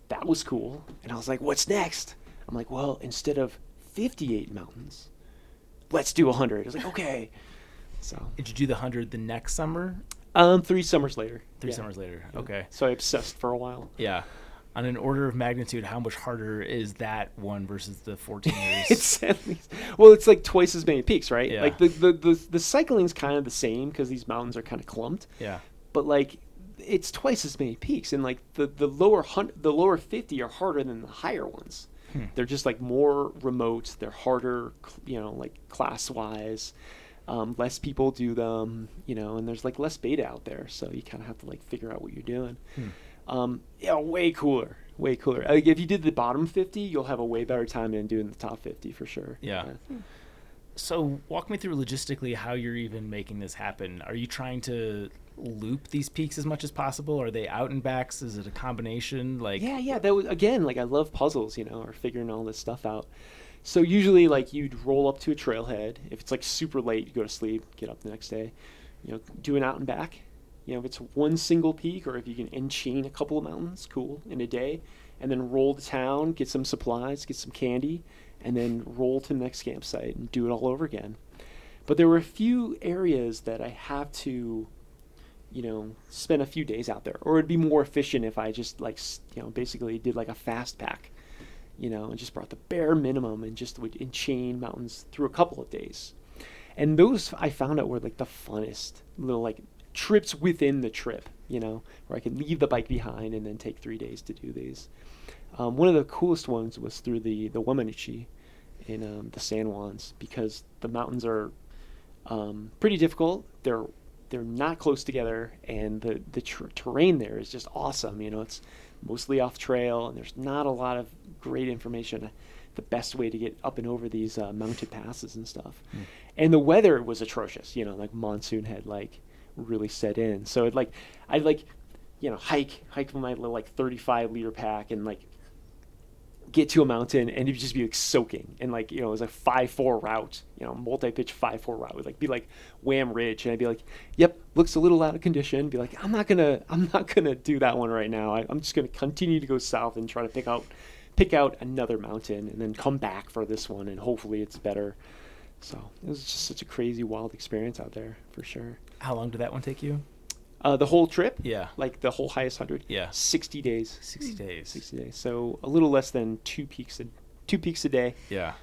That was cool. And I was like, what's next? I'm like, well, instead of 58 mountains, let's do 100. I was like, okay. So did you do the 100 the next summer? 3 summers later. 3 summers later. Yeah. Okay. So I obsessed for a while. Yeah. On an order of magnitude, how much harder is that one versus the 14ers? It's like twice as many peaks, right? Yeah. Like the cycling's kind of the same because these mountains are kind of clumped. Yeah. But like it's twice as many peaks, and like the lower 50 are harder than the higher ones. They're just like more remote. They're harder, like class wise. Less people do them, and there's like less beta out there, so you kind of have to like figure out what you're doing. Yeah, way cooler. Way cooler. Like if you did the bottom 50, you'll have a way better time than doing the top 50 for sure. Yeah. So walk me through logistically how you're even making this happen. Are you trying to loop these peaks as much as possible? Are they out and backs? Is it a combination? Like Yeah. That was, again, like I love puzzles, or figuring all this stuff out. So usually like you'd roll up to a trailhead. If it's like super late, you go to sleep, get up the next day, do an out and back. If it's one single peak or if you can enchain a couple of mountains, cool, in a day, and then roll to town, get some supplies, get some candy, and then roll to the next campsite and do it all over again. But there were a few areas that I have to, spend a few days out there, or it'd be more efficient if I just basically did like a fast pack, and just brought the bare minimum and just would enchain mountains through a couple of days. And those I found out were like the funnest little like trips within the trip, where I could leave the bike behind and then take 3 days to do these. One of the coolest ones was through the Wamanichi in the San Juans, because the mountains are pretty difficult. They're not close together, and the terrain there is just awesome. It's mostly off trail, and there's not a lot of great information. The best way to get up and over these mounted passes and stuff. And the weather was atrocious. Like monsoon had like really set in. So I'd hike with my little like 35 liter pack and like get to a mountain, and it'd just be like soaking, and like it was a 5-4 route, multi-pitch 5-4 route would like be like Wham Ridge, and I'd be like, yep, looks a little out of condition. Be like, I'm not gonna do that one right now. I'm just gonna continue to go south and try to pick out another mountain, and then come back for this one, and hopefully it's better. So it was just such a crazy, wild experience out there for sure. How long did that one take you? The whole trip? Yeah. Like the whole highest 100? Yeah. 60 days. 60 days. 60 days. So a little less than 2 peaks a day. Yeah.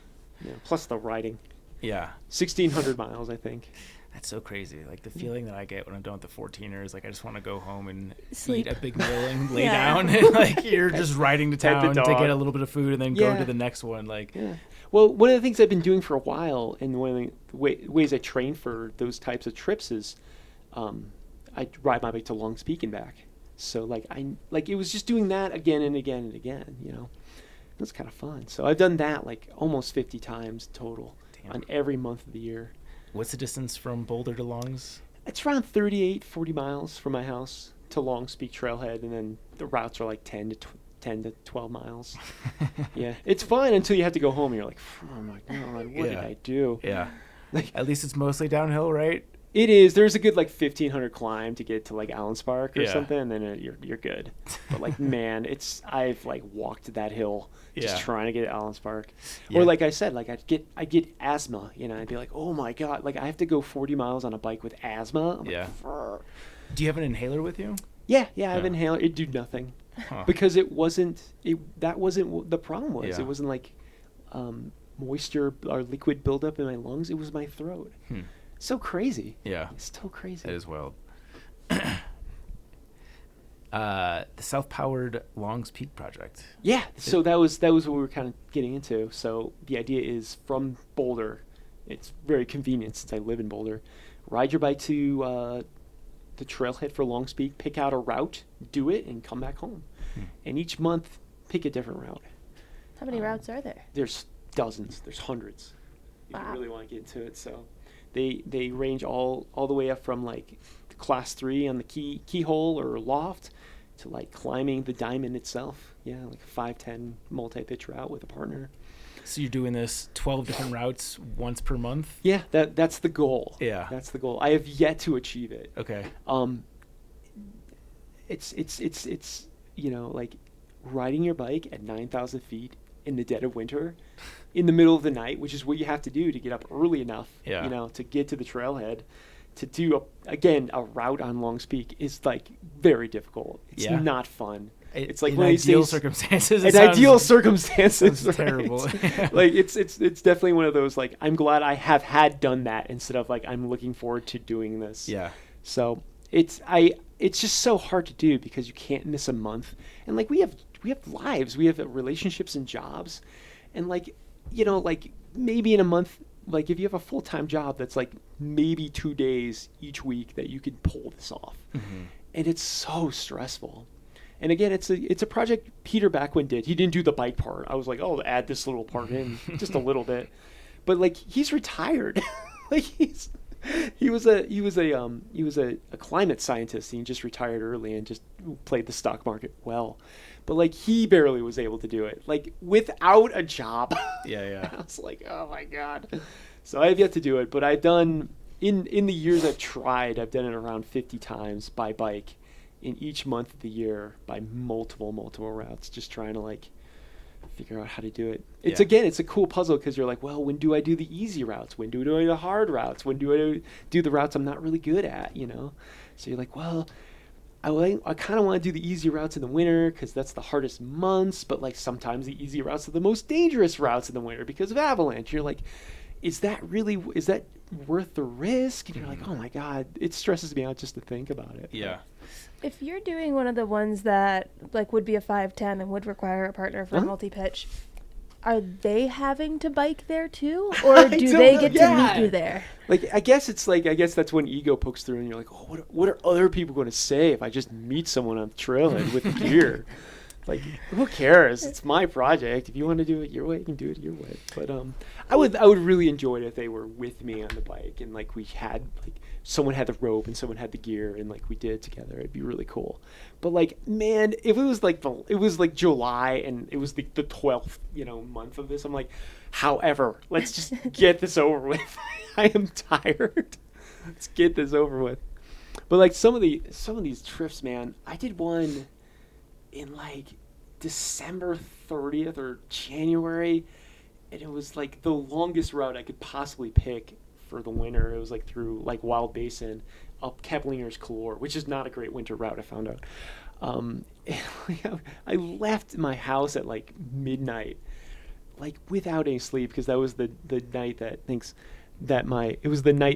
Plus the riding. Yeah. 1,600 miles, I think. That's so crazy. Like the feeling that I get when I'm done with the 14ers, like I just want to go home and sleep, eat a big meal and lay down, and like you're just riding to town to get a little bit of food and then go to the next one. Like, Well, one of the things I've been doing for a while, and one of the ways I train for those types of trips is, I ride my bike to Long's Peak and back. So it was just doing that again and again and again. It was kind of fun. So I've done that like almost 50 times total on every month of the year. What's the distance from Boulder to Long's? It's around 40 miles from my house to Long's Peak Trailhead, and then the routes are like 10 to 12 miles. Yeah, it's fine until you have to go home and you're like, oh my God, what did I do? Yeah. At least it's mostly downhill, right? It is. There's a good like 1,500 climb to get to like Allen's Park or something, and then you're good. But like, man, I've like walked that hill just trying to get to Allen's Park. Or like I said, like I get asthma, I'd be like, oh my God, like I have to go 40 miles on a bike with asthma. I'm like, Frr. Do you have an inhaler with you? Yeah, I have an inhaler. It did nothing. Because that wasn't what the problem was. It wasn't like moisture or liquid buildup in my lungs. It was my throat. So crazy. Yeah. It's still crazy. It is wild. The self-powered Long's Peak project. Yeah. So that was what we were kind of getting into. So the idea is from Boulder. It's very convenient since I live in Boulder. Ride your bike to the trailhead for Long's Peak, pick out a route, do it, and come back home. And each month, pick a different route. How many routes are there? There's dozens. There's hundreds. If Wow. you really want to get into it. So they range all the way up from like class 3 on the keyhole or loft to like climbing the diamond itself. Yeah, like a 5-10 multi-pitch route with a partner. So you're doing this 12 different routes once per month? Yeah, that's the goal. Yeah. That's the goal. I have yet to achieve it. Okay. It's like riding your bike at 9,000 feet in the dead of winter in the middle of the night, which is what you have to do to get up early enough, to get to the trailhead. To do a route on Long's Peak is like very difficult. It's not fun. It's like in one of these ideal things, circumstances. In ideal circumstances, right? Terrible. Like it's definitely one of those like I'm glad I have had done that instead of like I'm looking forward to doing this. Yeah. So it's just so hard to do because you can't miss a month, and like we have lives, we have relationships and jobs, and like maybe in a month, like if you have a full-time job that's like maybe 2 days each week that you could pull this off, and it's so stressful. And again, it's a project Peter Backwin did. He didn't do the bike part. I was like, oh, add this little part in just a little bit. But like, he's retired. Like he was a climate scientist, and he just retired early and just played the stock market well. But like, he barely was able to do it, like, without a job. Yeah. I was like, oh my God. So I have yet to do it, but I've done in the years I've tried, I've done it around 50 times by bike in each month of the year by multiple routes, just trying to like figure out how to do it. It's again, it's a cool puzzle because you're like, well, when do I do the easy routes? When do I do the hard routes? When do I do the routes I'm not really good at, you know? So you're like, well, I kind of want to do the easy routes in the winter because that's the hardest months, but like sometimes the easy routes are the most dangerous routes in the winter because of avalanche. You're like, is that worth the risk? And you're like, oh my God, it stresses me out just to think about it. Yeah. If you're doing one of the ones that like would be a 5-10 and would require a partner for a multi-pitch, are they having to bike there too, or do they get to meet you there? Like, I guess that's when ego pokes through, and you're like, oh, what are other people going to say if I just meet someone on the trailhead with gear? Like, who cares? It's my project. If you want to do it your way, you can do it your way. But I would really enjoy it if they were with me on the bike, and like we had like someone had the rope and someone had the gear, and like we did it together. It'd be really cool. But like, man, if it was like July and it was the 12th month of this, I'm like, however, let's just get this over with. I am tired. Let's get this over with. But like some of these trips, man, I did one in like December 30th or January, and it was like the longest route I could possibly pick for the winter. It was like through like Wild Basin up Keplinger's Clore, which is not a great winter route, I found out. I left my house at like midnight, like without any sleep, because that was the night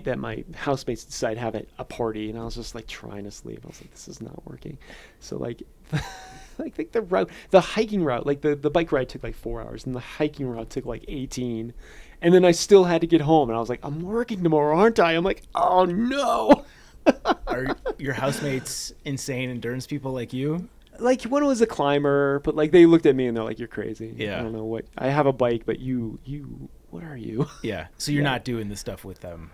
that my housemates decided to have a party, and I was just like trying to sleep. I was like, this is not working. So like like the hiking route, like the bike ride took like 4 hours, and the hiking route took like 18, and then I still had to get home, and I was like, I'm working tomorrow, aren't I? I'm like, oh no. Are your housemates insane endurance people like you? Like, one was a climber, but like they looked at me and they're like, you're crazy. Yeah. I don't know what, I have a bike, but you what are you? Yeah. So you're not doing this stuff with them.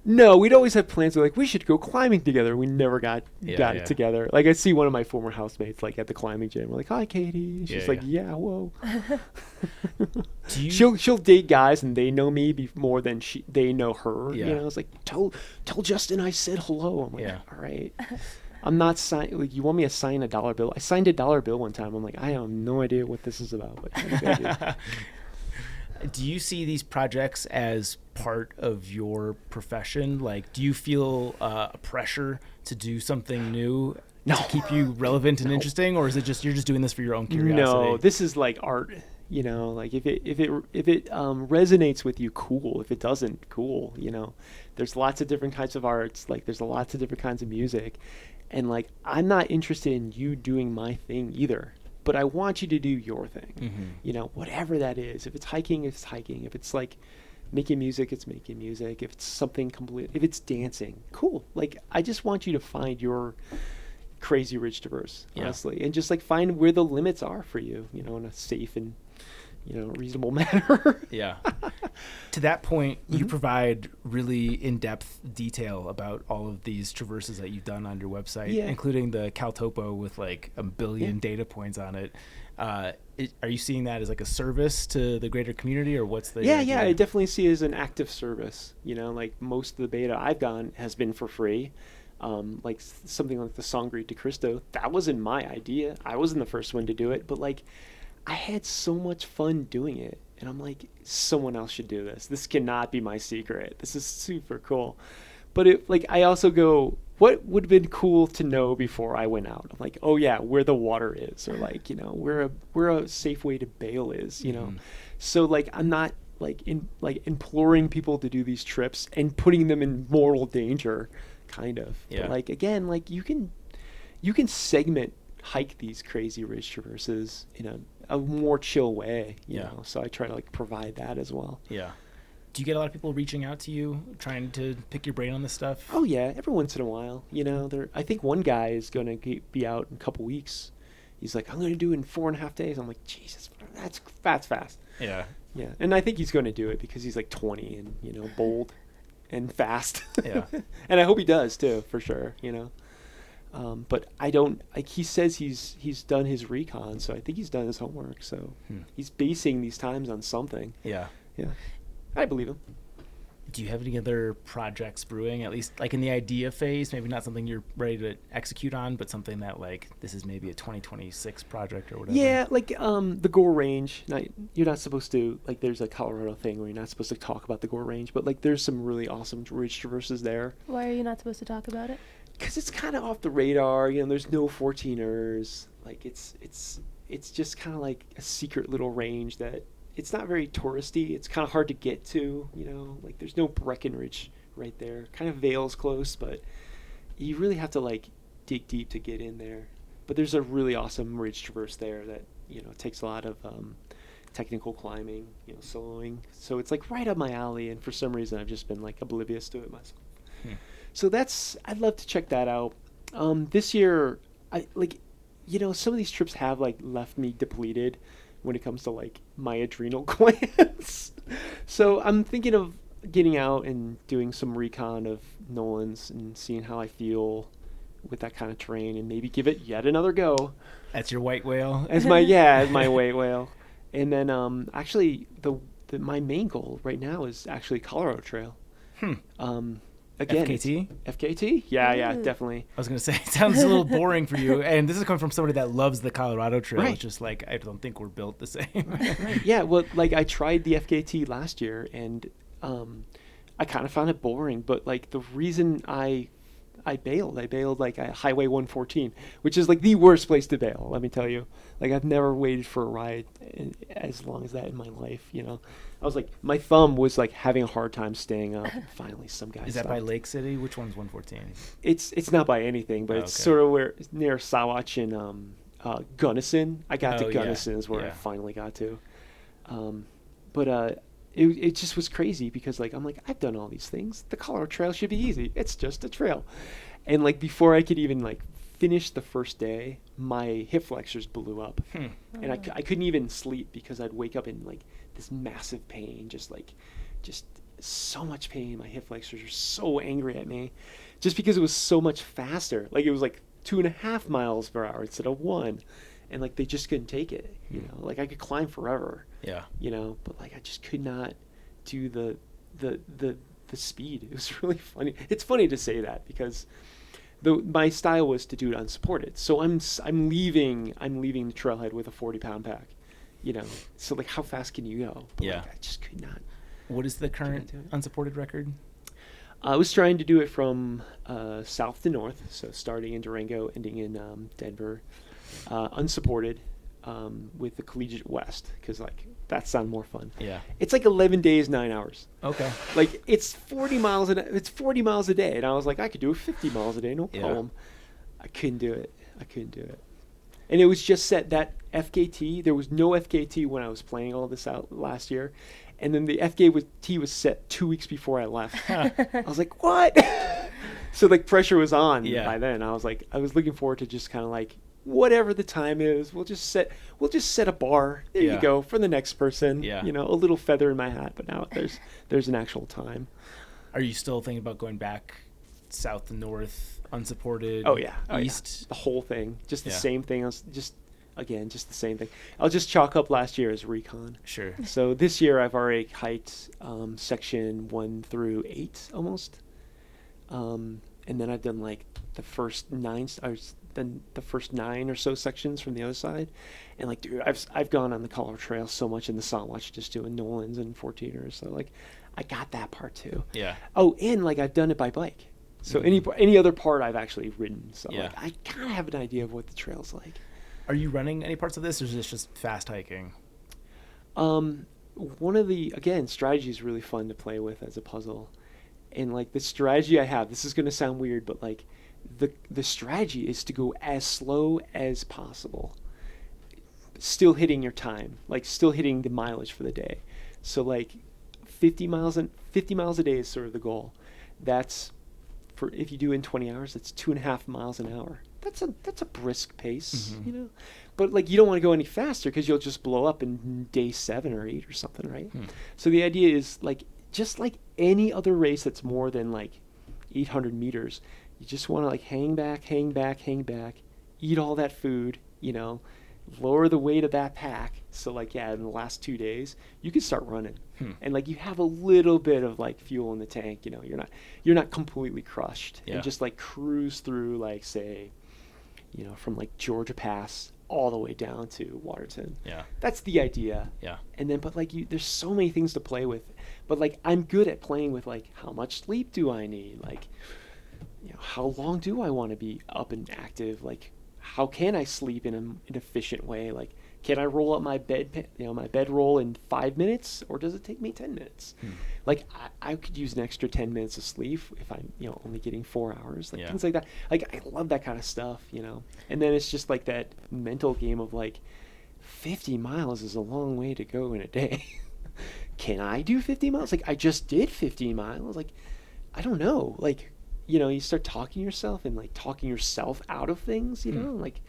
No, we'd always have plans. We're like, we should go climbing together. We never got it together. Like, I see one of my former housemates like at the climbing gym. We're like, hi, Katie. She's like, yeah, whoa. She'll date guys and they know me more than they know her. Yeah. You know, it's like, tell Justin I said hello. I'm like, all right. I'm not signing. Like, you want me to sign a dollar bill? I signed a dollar bill one time. I'm like, I have no idea what this is about. But I do you see these projects as part of your profession? Like, do you feel a pressure to do something new to keep you relevant and interesting, or is it just you're just doing this for your own curiosity? No, this is like art. You know, like if it resonates with you, cool. If it doesn't, cool. You know, there's lots of different kinds of arts. Like, there's lots of different kinds of music, and like, I'm not interested in you doing my thing either. But I want you to do your thing, you know, whatever that is. If it's hiking, it's hiking. If it's like making music, it's making music. If it's something complete, if it's dancing, cool. Like, I just want you to find your crazy ridge traverse, honestly, and just like find where the limits are for you, you know, in a safe and, you know, reasonable manner. Yeah. To that point, you provide really in-depth detail about all of these traverses that you've done on your website, including the CalTopo with like a billion data points on it. Are you seeing that as like a service to the greater community, or what's the idea? I definitely see it as an active service. You know, like most of the beta I've done has been for free. Like something like the Sangre de Cristo, that wasn't my idea. I wasn't the first one to do it, but like, I had so much fun doing it, and I'm like, someone else should do this. This cannot be my secret. This is super cool. But I also go, what would have been cool to know before I went out? I'm like, oh yeah, where the water is, or like, you know, where a safe way to bail is, you know. So like, I'm not like imploring people to do these trips and putting them in mortal danger, kind of. Yeah. But like, again, like you can hike these crazy ridge traverses in a more chill way, you know. So I try to like provide that as well. Yeah. Do you get a lot of people reaching out to you, trying to pick your brain on this stuff? Oh yeah, every once in a while. You know, I think one guy is going to be out in a couple weeks, he's like, I'm going to do it in 4.5 days. I'm like, Jesus, that's fast. Yeah. Yeah. And I think he's going to do it because he's like 20 and, you know, bold and fast. Yeah. And I hope he does too, for sure, you know. But I don't, like, he says he's done his recon, so I think he's done his homework. So he's basing these times on something. Yeah. Yeah. I believe him. Do you have any other projects brewing, at least like in the idea phase? Maybe not something you're ready to execute on, but something that like this is maybe a 2026 project or whatever. Yeah, like the Gore Range. You're not supposed to, like, there's a Colorado thing where you're not supposed to talk about the Gore Range, but like there's some really awesome ridge traverses there. Why are you not supposed to talk about it? Because it's kind of off the radar. You know, there's no 14ers. Like it's just kind of like a secret little range that it's not very touristy. It's kind of hard to get to. You know, like there's no Breckenridge right there. Kind of Vail's close, but you really have to like dig deep to get in there. But there's a really awesome ridge traverse there that, you know, takes a lot of technical climbing, you know, soloing. So it's like right up my alley, and for some reason I've just been like oblivious to it myself. So I'd love to check that out. This year, some of these trips have like left me depleted when it comes to like my adrenal glands. So I'm thinking of getting out and doing some recon of Nolan's and seeing how I feel with that kind of terrain, and maybe give it yet another go. That's your white whale? As my white whale. And then actually my main goal right now is actually Colorado Trail. Again, FKT? Yeah, definitely. I was going to say, it sounds a little boring for you. And this is coming from somebody that loves the Colorado Trail. Right. It's just like, I don't think we're built the same. Right. Yeah, well, like I tried the FKT last year, and I kind of found it boring. But like the reason I bailed like at Highway 114, which is like the worst place to bail, let me tell you. Like I've never waited for a ride as long as that in my life, you know. I was like, my thumb was like having a hard time staying up. And finally, some guy Is stopped. that by Lake City? Which one's 114? It's not by anything, but it's sort of where near Sawatch and Gunnison. I got to Gunnison is where I finally got to. It just was crazy because like I'm like, I've done all these things. The Colorado Trail should be easy. It's just a trail. And like before I could even like finish the first day, my hip flexors blew up. And I couldn't even sleep because I'd wake up in like this massive pain, just so much pain. My hip flexors are so angry at me just because it was so much faster. Like it was like 2.5 miles per hour instead of 1. And like they just couldn't take it, you know. Like I could climb forever. Yeah. You know, but like I just could not do the speed. It was really funny. It's funny to say that because my style was to do it unsupported. So I'm leaving the trailhead with a 40-pound pack. You know, so like how fast can you go? But like, I just could not. What is the current unsupported record? I was trying to do it from south to north, so starting in Durango, ending in Denver, unsupported, with the Collegiate West, because like that sounds more fun. Yeah, it's like 11 days, 9 hours. Okay, like it's 40 miles a day, and I was like, I could do it 50 miles a day, no problem. I couldn't do it. And it was just set that FKT. There was no FKT when I was playing all this out last year. And then the FKT was set 2 weeks before I left. I was like, what? So like pressure was on by then. I was looking forward to just kind of like, whatever the time is, we'll just set a bar. There you go for the next person. Yeah. You know, a little feather in my hat, but now there's an actual time. Are you still thinking about going back south to north? Unsupported. East. The whole thing, just the same thing. Just the same thing. I'll just chalk up last year as recon. Sure. So this year I've already hiked section 1 through 8 almost, and then I've done like the first 9 or so sections from the other side, and like dude, I've gone on the Colorado Trail so much in the Sawatch just doing Nolans and 14ers. So like I got that part too. Yeah. Oh, and like I've done it by bike. So any other part I've actually ridden. So like I kind of have an idea of what the trail's like. Are you running any parts of this, or is this just fast hiking? One of the, again, strategy is really fun to play with as a puzzle. And like the strategy I have, this is going to sound weird, but like the strategy is to go as slow as possible, still hitting your time, like still hitting the mileage for the day. So like 50 miles a day is sort of the goal. That's for, if you do in 20 hours, that's 2.5 miles an hour. that's a brisk pace, Mhm. you know. But like you don't want to go any faster because you'll just blow up in day 7 or 8 or something, right? So the idea is like just like any other race that's more than like 800 meters, you just want to like hang back, eat all that food, you know, lower the weight of that pack. So like, yeah, in the last 2 days, you can start running. And like you have a little bit of like fuel in the tank, you know, you're not completely crushed. And just like cruise through like, say, you know, from like Georgia Pass all the way down to Waterton. Yeah. That's the idea. Yeah. And then, but like there's so many things to play with. But like I'm good at playing with like how much sleep do I need? Like, you know, how long do I want to be up and active? Like, how can I sleep in an efficient way? Like, can I roll up my bedroll in 5 minutes, or does it take me 10 minutes? Like, I could use an extra 10 minutes of sleep if I'm, you know, only getting 4 hours, like things like that. Like, I love that kind of stuff, you know. And then it's just like that mental game of like, 50 miles is a long way to go in a day. Can I do 50 miles? Like, I just did 50 miles. Like, I don't know. Like, you know, you start talking yourself and like talking yourself out of things, you know, like,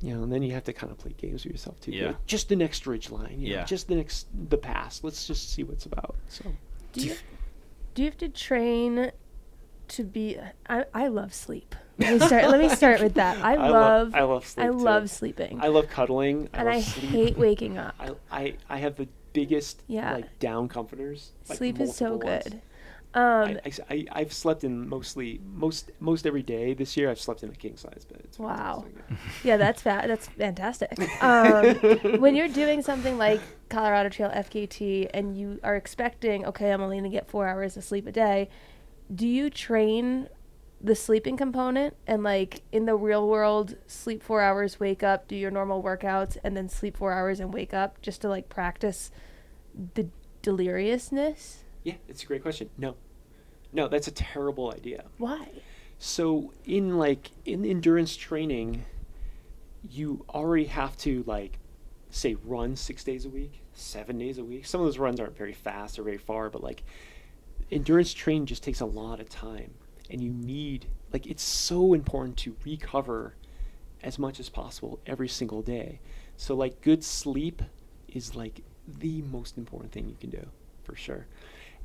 you know, and then you have to kind of play games with yourself too. Like, just the next ridgeline, you know, just the pass. Let's just see what's about. So, do you have to train to be? I love sleep. Let me start with that. I love sleep. I love sleeping. I love cuddling. And I hate waking up. I have the biggest like down comforters. Like, sleep is so good. I've slept in most every day this year. I've slept in a king size bed. It's wow. fantastic. Yeah, that's fantastic. When you're doing something like Colorado Trail FKT and you are expecting, okay, I'm only going to get 4 hours of sleep a day, do you train the sleeping component and like in the real world sleep 4 hours, wake up, do your normal workouts, and then sleep 4 hours and wake up just to like practice the deliriousness? Yeah, it's a great question. No, that's a terrible idea. Why? So in endurance training, you already have to like, say, run 6 days a week, 7 days a week. Some of those runs aren't very fast or very far, but like endurance training just takes a lot of time. And you need, like, it's so important to recover as much as possible every single day. So like good sleep is like the most important thing you can do, for sure.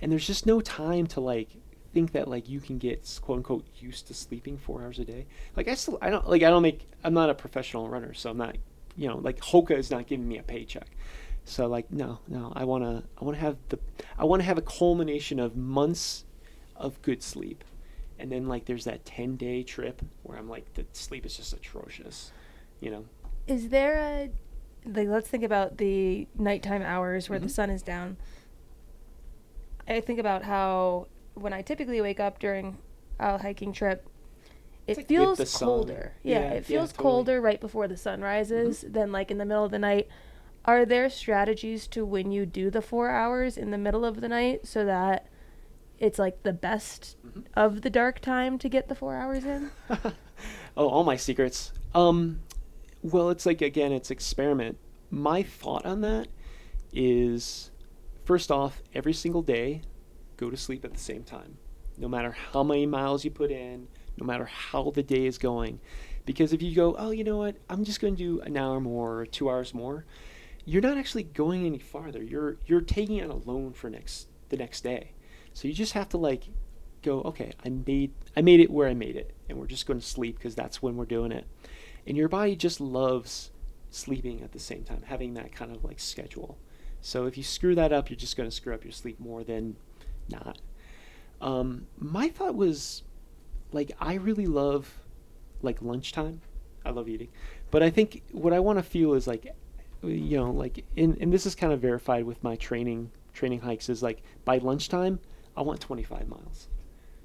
And there's just no time to like think that like you can get quote unquote used to sleeping 4 hours a day. Like I'm not a professional runner, so I'm not, you know, like Hoka is not giving me a paycheck. So like no, I want to have a culmination of months of good sleep. And then like there's that 10-day trip where I'm like the sleep is just atrocious, you know. Is there let's think about the nighttime hours where the sun is down. I think about how when I typically wake up during a hiking trip, it feels colder. Yeah, it feels colder right before the sun rises than like in the middle of the night. Are there strategies to when you do the 4 hours in the middle of the night so that it's like the best of the dark time to get the 4 hours in? Oh, all my secrets. Well, it's like, again, it's experiment. My thought on that is, first off, every single day, go to sleep at the same time. No matter how many miles you put in, no matter how the day is going. Because if you go, oh, you know what, I'm just going to do an hour more or 2 hours more, you're not actually going any farther. You're taking it alone for the next day. So you just have to like go, okay, I made it where I made it, and we're just going to sleep because that's when we're doing it. And your body just loves sleeping at the same time, having that kind of like schedule. So if you screw that up, you're just going to screw up your sleep more than not. My thought was, like, I really love like lunchtime. I love eating, but I think what I want to feel is like, you know, like and this is kind of verified with my training hikes, is like by lunchtime I want 25 miles.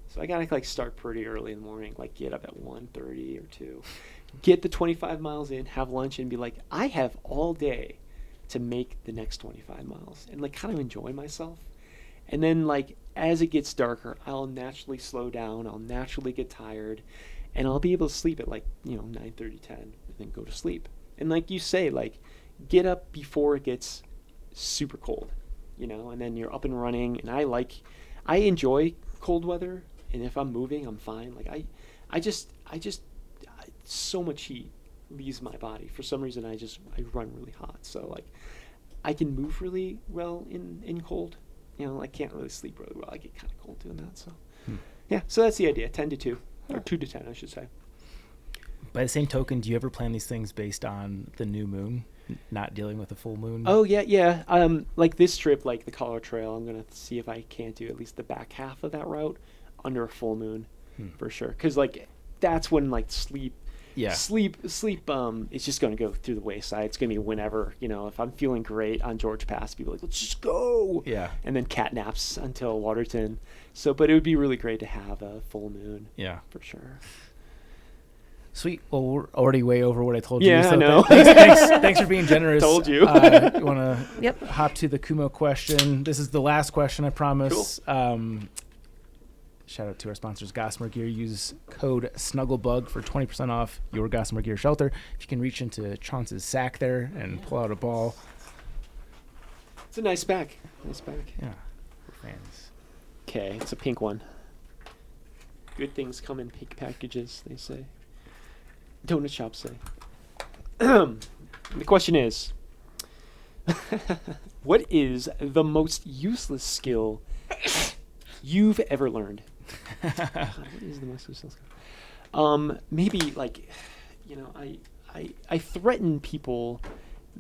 So I gotta like start pretty early in the morning, like get up at 1:30 or 2, get the 25 miles in, have lunch, and be like, I have all day to make the next 25 miles, and like kind of enjoy myself. And then like as it gets darker, I'll naturally slow down, I'll naturally get tired, and I'll be able to sleep at like, you know, 9:30, 10, and then go to sleep. And like you say, like get up before it gets super cold, you know, and then you're up and running. And I enjoy cold weather, and if I'm moving, I'm fine. Like I just so much heat leaves my body. For some reason, I run really hot. So like, I can move really well in cold. I can't really sleep really well. I get kind of cold doing that. So yeah, so that's the idea. 10 to 2, or 2 to 10, I should say. By the same token, do you ever plan these things based on the new moon, not dealing with a full moon? Oh yeah. Like this trip, like the Colorado Trail, I'm gonna see if I can't do at least the back half of that route under a full moon, for sure. Because like that's when like sleep is just gonna go through the wayside. It's gonna be whenever, if I'm feeling great on George Pass, people are like, let's just go. Yeah. And then cat naps until Waterton. So, but it would be really great to have a full moon. Yeah, for sure. Sweet. Well, we're already way over what I told you. Yeah, so I know. Thanks for being generous. Told you. You want to hop to the Kumo question? This is the last question, I promise. Cool. Shout out to our sponsors, Gossamer Gear. Use code SNUGGLEBUG for 20% off your Gossamer Gear shelter. If you can reach into Chaunce's sack there and pull out a ball. It's a nice bag. Yeah, for fans. Okay, it's a pink one. Good things come in pink packages, they say. Donut shops say. The question is, what is the most useless skill you've ever learned? God, what is the most useless skill? Maybe like, I threaten people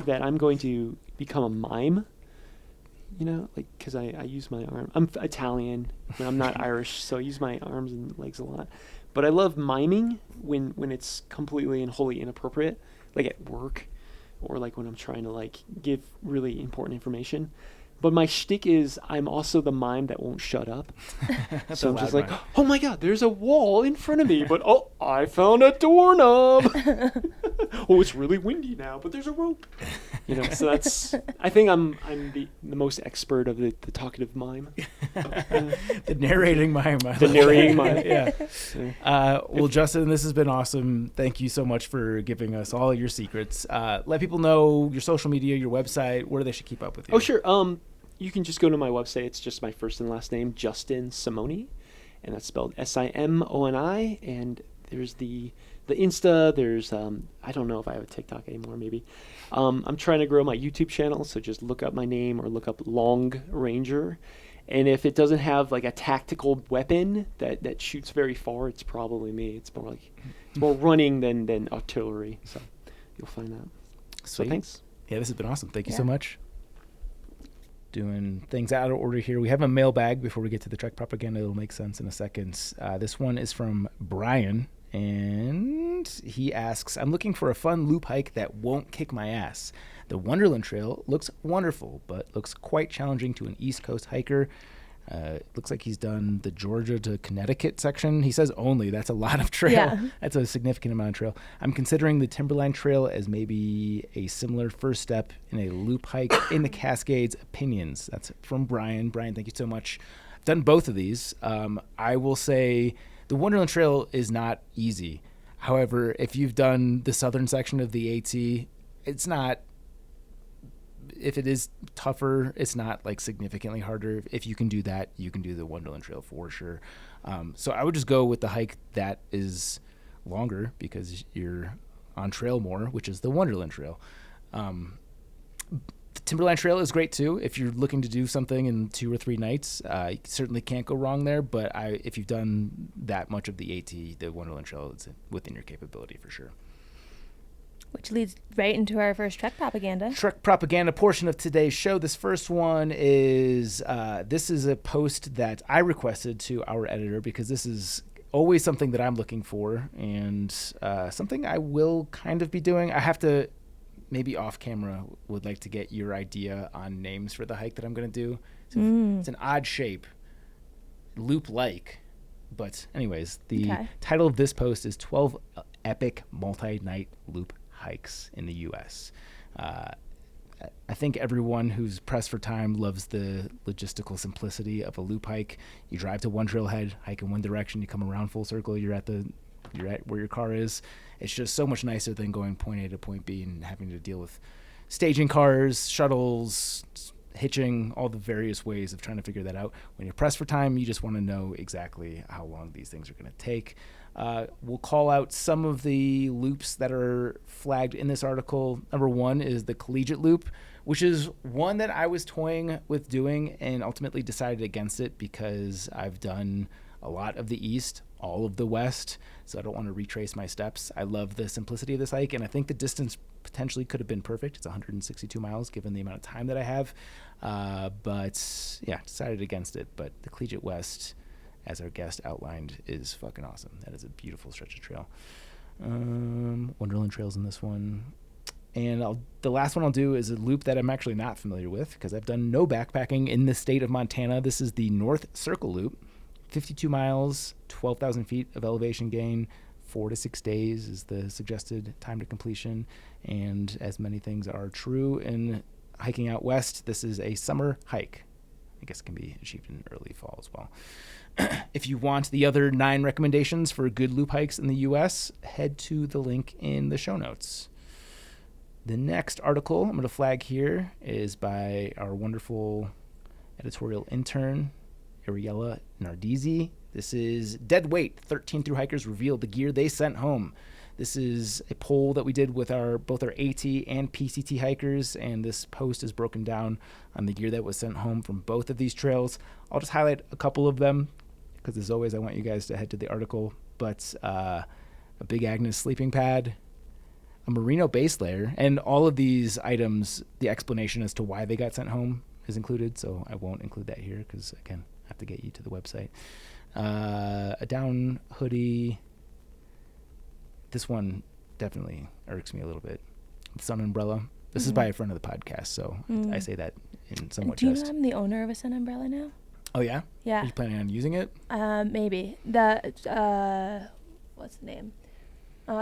that I'm going to become a mime. Like, because I use my arm. I'm Italian, and I'm not Irish, so I use my arms and legs a lot. But I love miming when it's completely and wholly inappropriate, like at work, or like when I'm trying to like give really important information. But my shtick is I'm also the mime that won't shut up. So I'm just like, oh my God, there's a wall in front of me, but I found a doorknob. It's really windy now, but there's a rope. So that's, I think I'm the most expert of the talkative mime. The narrating mime. Yeah. Well, Justin, this has been awesome. Thank you so much for giving us all your secrets. Let people know your social media, your website, where they should keep up with you. Oh, sure. You can just go to my website. It's just my first and last name, Justin Simoni, and that's spelled Simoni. And there's the Insta. There's I don't know if I have a TikTok anymore. Maybe. I'm trying to grow my YouTube channel, so just look up my name or look up Long Ranger. And if it doesn't have like a tactical weapon that shoots very far, it's probably me. It's more running than artillery. So you'll find that. Sweet. So thanks. Yeah, this has been awesome. Thank you so much. Doing things out of order here. We have a mailbag before we get to the Trek propaganda. It'll make sense in a second. This one is from Brian, and he asks, I'm looking for a fun loop hike that won't kick my ass. The Wonderland Trail looks wonderful, but looks quite challenging to an East Coast hiker. It looks like he's done the Georgia to Connecticut section. He says only. That's a lot of trail. Yeah. That's a significant amount of trail. I'm considering the Timberline Trail as maybe a similar first step in a loop hike in the Cascades. Opinions. That's from Brian. Brian, thank you so much. I've done both of these. I will say the Wonderland Trail is not easy. However, if you've done the southern section of the AT, it's not. If it is tougher, it's not like significantly harder. If you can do that, you can do the Wonderland Trail for sure. So I would just go with the hike that is longer because you're on trail more, which is the Wonderland Trail. The Timberline Trail is great too. If you're looking to do something in 2 or 3 nights, you certainly can't go wrong there. But if you've done that much of the AT, the Wonderland Trail is within your capability for sure. Which leads right into our first Trek propaganda. Trek propaganda portion of today's show. This first one is this is a post that I requested to our editor because this is always something that I'm looking for and something I will kind of be doing. I have to maybe off camera would like to get your idea on names for the hike that I'm going to do. It's an odd shape, loop-like. But anyways, the title of this post is 12 Epic Multi-Night Loop Hikes in the U.S. I think everyone who's pressed for time loves the logistical simplicity of a loop hike. You drive to one trailhead, hike in one direction, you come around full circle, you're at where your car is. It's just so much nicer than going point A to point B and having to deal with staging cars, shuttles, hitching, all the various ways of trying to figure that out. When you're pressed for time, you just want to know exactly how long these things are going to take. We'll call out some of the loops that are flagged in this article. Number one is the collegiate loop, which is one that I was toying with doing and ultimately decided against it because I've done a lot of the East, all of the West, so I don't want to retrace my steps. I love the simplicity of this hike, and I think the distance potentially could have been perfect. It's 162 miles given the amount of time that I have, but yeah, decided against it. But the Collegiate West, as our guest outlined, is fucking awesome. That is a beautiful stretch of trail. Wonderland Trail's in this one. And the last one I'll do is a loop that I'm actually not familiar with because I've done no backpacking in the state of Montana. This is the North Circle Loop. 52 miles, 12,000 feet of elevation gain, 4 to 6 days is the suggested time to completion. And as many things are true in hiking out west, this is a summer hike. I guess it can be achieved in early fall as well. If you want the other 9 recommendations for good loop hikes in the U.S., head to the link in the show notes. The next article I'm going to flag here is by our wonderful editorial intern, Ariella Nardizzi. This is Dead Weight. 13 through hikers revealed the gear they sent home. This is a poll that we did with both our AT and PCT hikers, and this post is broken down on the gear that was sent home from both of these trails. I'll just highlight a couple of them because as always I want you guys to head to the article. But a Big Agnes sleeping pad, a merino base layer, and all of these items, the explanation as to why they got sent home is included, so I won't include that here because, again, I have to get you to the website. A down hoodie. This one definitely irks me a little bit. Sun umbrella. This is by a friend of the podcast, so I say that in somewhat Do you jest. know I'm the owner of a sun umbrella now? Oh, yeah? Yeah. Are you planning on using it? Maybe. What's the name?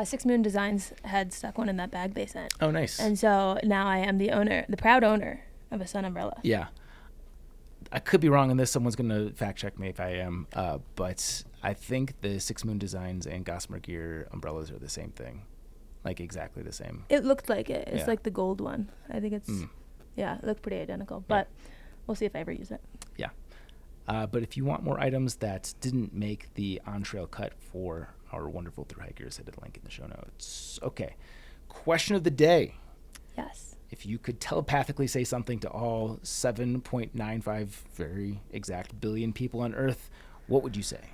Six Moon Designs had stuck one in that bag they sent. Oh, nice. And so now I am the proud owner of a sun umbrella. Yeah. I could be wrong on this. Someone's going to fact check me if I am. But I think the Six Moon Designs and Gossamer Gear umbrellas are the same thing. Like exactly the same. It looked like it. It's Yeah. like the gold one. I think it's, it looked pretty identical. But we'll see if I ever use it. Yeah. But if you want more items that didn't make the on-trail cut for our wonderful thru hikers, hit the link in the show notes. Okay. Question of the day. Yes. If you could telepathically say something to all 7.95 very exact billion people on Earth, what would you say?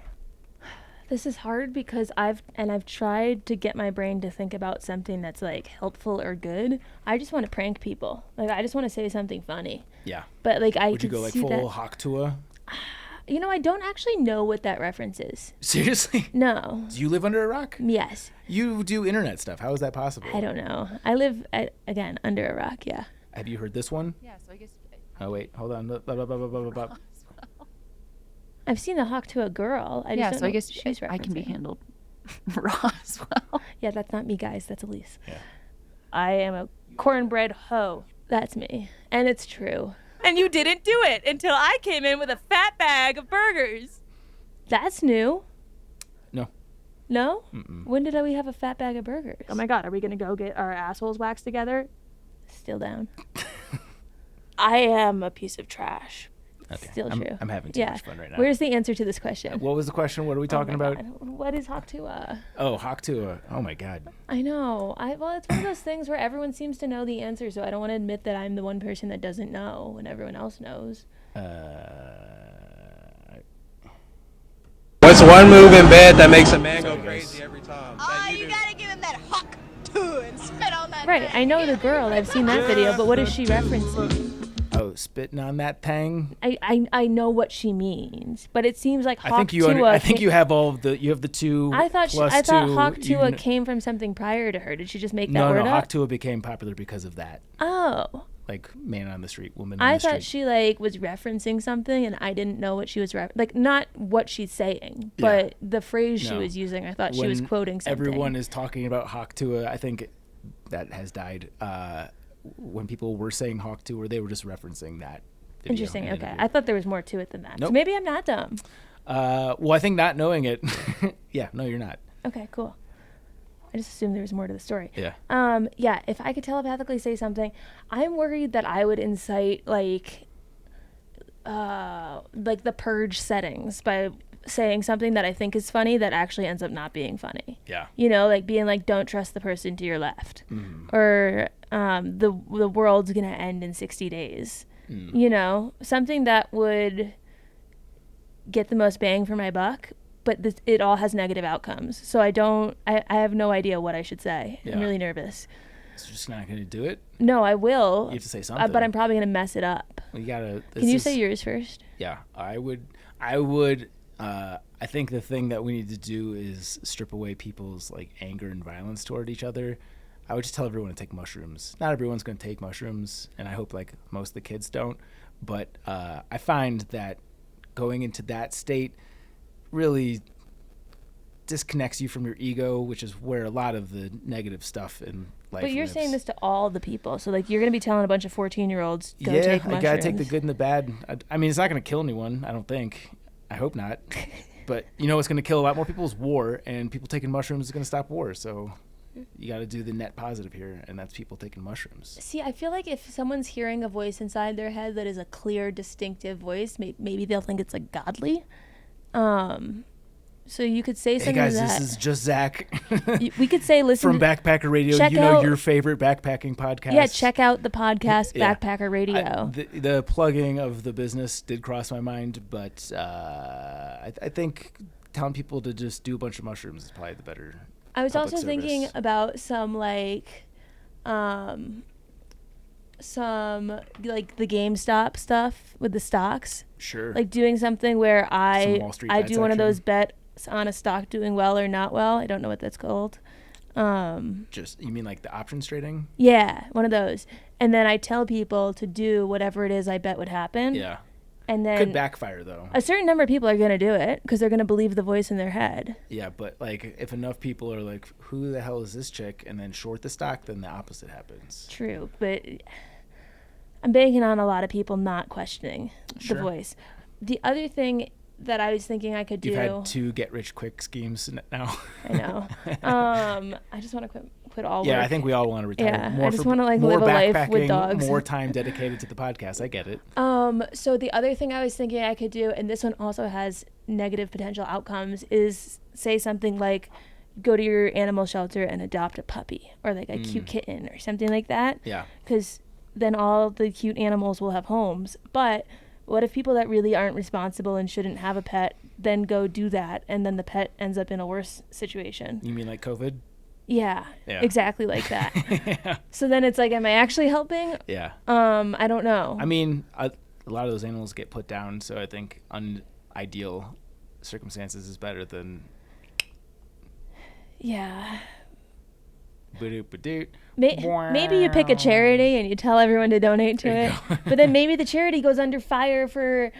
This is hard because I've tried to get my brain to think about something that's like helpful or good. I just want to prank people. Like I just want to say something funny. Yeah. But like would you go like full Haktua? You know, I don't actually know what that reference is. Seriously? No. Do you live under a rock? Yes. You do internet stuff. How is that possible? I don't know. I live, again, under a rock, yeah. Have you heard this one? Yeah, so I guess... Oh, wait. Hold on. Blah, blah, blah, blah, blah, blah. I've seen a hawk to a girl. I guess she's I can be handled raw as well. Yeah, that's not me, guys. That's Elise. Yeah. I am a cornbread hoe. That's me. And it's true. And you didn't do it until I came in with a fat bag of burgers. That's new. No. No? Mm-mm. When did we have a fat bag of burgers? Oh my God, are we going to go get our assholes waxed together? Still down. I am a piece of trash. Okay. Still true. I'm having too much fun right now. Where's the answer to this question? What was the question? What are we talking about? God. What is Haktua? Oh, Haktua. Oh my God. I know. Well, it's one of those things where everyone seems to know the answer, so I don't want to admit that I'm the one person that doesn't know when everyone else knows. What's one move in bed that makes a man go crazy every time? Oh, you gotta give him that Haktua and spit on that. Right. I know the girl. I've seen that video, but what is she referencing? Oh, spitting on that thing. I know what she means, but it seems like Haktua. I think you have all of the. You have the two. I thought plus two, Haktua came from something prior to her. Did she just make that word up? No, Haktua became popular because of that. Oh. Like man on the street, woman on the street. I thought she like was referencing something, and I didn't know what she was like. Not what she's saying, but the phrase she was using. I thought she was quoting something. Everyone is talking about Haktua. I think that has died. When people were saying Haktua, they were just referencing that video. Interesting. Okay. I thought there was more to it than that. Nope. So maybe I'm not dumb. Well, I think not knowing it. Yeah, no, you're not. Okay, cool. I just assumed there was more to the story. Yeah. Yeah, if I could telepathically say something, I'm worried that I would incite like the purge settings by saying something that I think is funny that actually ends up not being funny. Yeah. You know, like being like, don't trust the person to your left. Or the world's going to end in 60 days. You know, something that would get the most bang for my buck, but it all has negative outcomes. So I have no idea what I should say. Yeah. I'm really nervous. So you're just not going to do it? No, I will. You have to say something. But I'm probably going to mess it up. Well, you gotta. Can you say yours first? Yeah, I would. I think the thing that we need to do is strip away people's like anger and violence toward each other. I would just tell everyone to take mushrooms. Not everyone's going to take mushrooms, and I hope like most of the kids don't. But I find that going into that state really disconnects you from your ego, which is where a lot of the negative stuff in life But you're lives. saying this to all the people. So, like, you're going to be telling a bunch of 14-year-olds, go take mushrooms. I got to take the good and the bad. I mean, it's not going to kill anyone, I don't think. I hope not. But you know what's going to kill a lot more people is war, and people taking mushrooms is going to stop war. So you got to do the net positive here, and that's people taking mushrooms. See, I feel like if someone's hearing a voice inside their head that is a clear, distinctive voice, maybe they'll think it's, like, godly. So you could say something Hey guys, to that. this is just Zach We could say, listen from Backpacker Radio. check You know out- your favorite backpacking podcast. Yeah, check out the podcast Yeah. Backpacker Radio. The plugging of the business did cross my mind, but I think telling people to just do a bunch of mushrooms is probably the better. I was public also thinking service. about some like the GameStop stuff with the stocks. Sure. Like doing something where Some Wall Street I bets do one of action. those bets on a stock doing well or not well. I don't know what that's called. Just you mean like the options trading? Yeah, one of those. And then I tell people to do whatever it is I bet would happen. Yeah. And then Could backfire though. a certain number of people are going to do it because they're going to believe the voice in their head. Yeah, but like if enough people are like, "Who the hell is this chick?" and then short the stock, then the opposite happens. True, but I'm banking on a lot of people not questioning Sure. the voice. The other thing that I was thinking I could do. You've had 2 get-rich-quick schemes now. I know. I just want to quit all Yeah, work. I think we all want to retire. Yeah, more I just for- wanna, like, more live a life with backpacking, dogs. More time dedicated to the podcast. I get it. So the other thing I was thinking I could do, and this one also has negative potential outcomes, is say something like, go to your animal shelter and adopt a puppy or like a cute kitten or something like that. Yeah. Because then all the cute animals will have homes. But what if people that really aren't responsible and shouldn't have a pet then go do that, and then the pet ends up in a worse situation? You mean like COVID? Yeah, Yeah. exactly like that. Yeah. So then it's like, am I actually helping? Yeah. I don't know. I mean, a lot of those animals get put down, so I think unideal circumstances is better than Yeah. ba-doop-ba-doot. Maybe you pick a charity and you tell everyone to donate to There it, you go. but then maybe the charity goes under fire for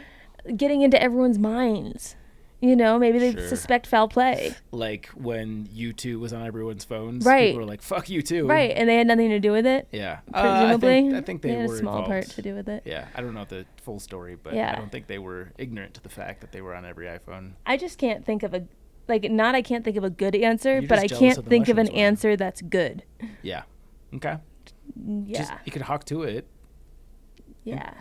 getting into everyone's minds. You know, maybe they Sure. suspect foul play. Like when U2 was on everyone's phones, Right. people were like, "Fuck you too." Right, and they had nothing to do with it. Yeah. Presumably, I think they had were a small involved. part to do with it. Yeah, I don't know the full story, but Yeah. I don't think they were ignorant to the fact that they were on every iPhone. I just can't think of I can't think of a good answer, You're but I just jealous can't of the think of an mushrooms one. answer that's good. Yeah. Okay. Yeah, Just, you could hawk to it. yeah.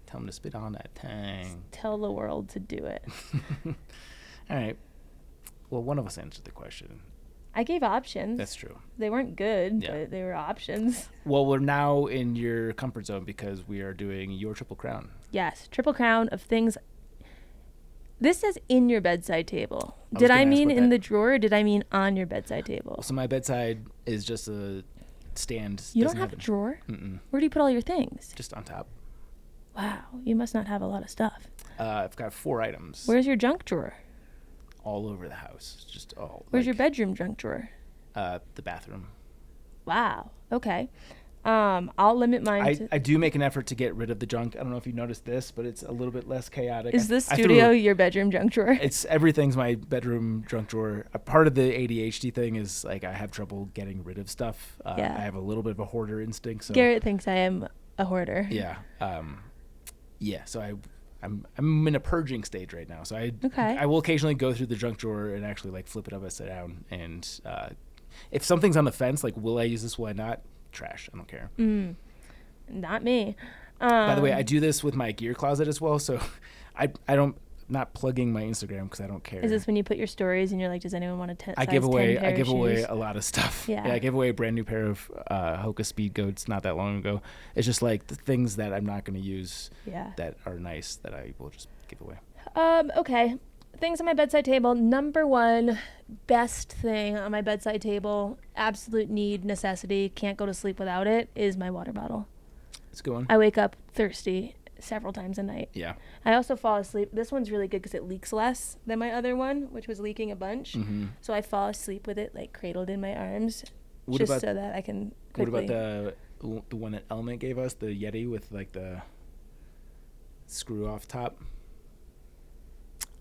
Tell them to spit on that tang. Tell the world to do it. All right. Well, one of us answered the question. I gave options. That's true. They weren't good, Yeah. but they were options. Well, we're now in your comfort zone because we are doing your Triple Crown. Yes, Triple Crown of things. This says in your bedside table. I was Did I gonna ask mean about in that. the drawer or did I mean on your bedside table? So my bedside is just a stand. You don't Doesn't have a a- drawer? Mm-mm. Where do you put all your things? Just on top. Wow, you must not have a lot of stuff. I've got 4 items. Where's your junk drawer? all over the house. Just all. Where's your like, bedroom junk drawer? The bathroom. Wow. Okay. I'll limit mine to... I do make an effort to get rid of the junk. I don't know if you noticed this, but it's a little bit less chaotic. Is this I threw- studio your bedroom junk drawer? It's everything's my bedroom junk drawer. A part of the ADHD thing is like I have trouble getting rid of stuff. Yeah. I have a little bit of a hoarder instinct. So Garrett thinks I am a hoarder. yeah, yeah. So I'm in a purging stage right now. So Okay. I will occasionally go through the junk drawer and actually like flip it upside down and if something's on the fence, like, will I use this, will I not? Trash. I don't care. Not me. By the way, I do this with my gear closet as well, so I don't, not plugging my Instagram because I don't care. Is this when you put your stories and you're like, does anyone want a I give away a lot of stuff. Yeah. I gave away a brand new pair of Hoka Speed Goats not that long ago. It's just like the things that I'm not going to use that are nice that I will just give away. Okay. Things on my bedside table. Number one, best thing on my bedside table, absolute need, necessity, can't go to sleep without it, is my water bottle. It's a good one. I wake up thirsty several times a night. Yeah. I also fall asleep. This one's really good because it leaks less than my other one, which was leaking a bunch. Mm-hmm. So I fall asleep with it like cradled in my arms, What just about- so that I can quickly. What about the one that Element gave us, the Yeti with like the screw off top?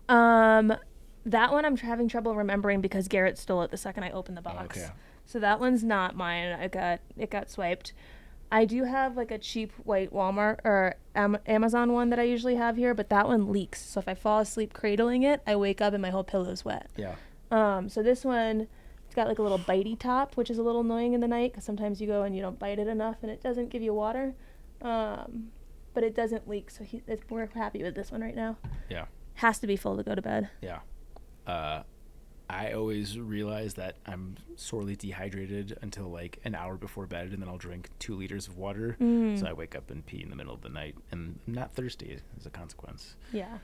That one I'm having trouble remembering because Garrett stole it the second I opened the box. Okay. So that one's not mine. It got swiped. I do have like a cheap white Walmart or Amazon one that I usually have here, but that one leaks. So if I fall asleep cradling it, I wake up and my whole pillow's wet. Yeah. So this one, it's got like a little bitey top, which is a little annoying in the night because sometimes you go and you don't bite it enough and it doesn't give you water. But it doesn't leak, so we're happy with this one right now. Yeah. Has to be full to go to bed. Yeah. I always realize that I'm sorely dehydrated until like an hour before bed, and then I'll drink 2 liters of water. So I wake up and pee in the middle of the night, and I'm not thirsty as a consequence. Yeah.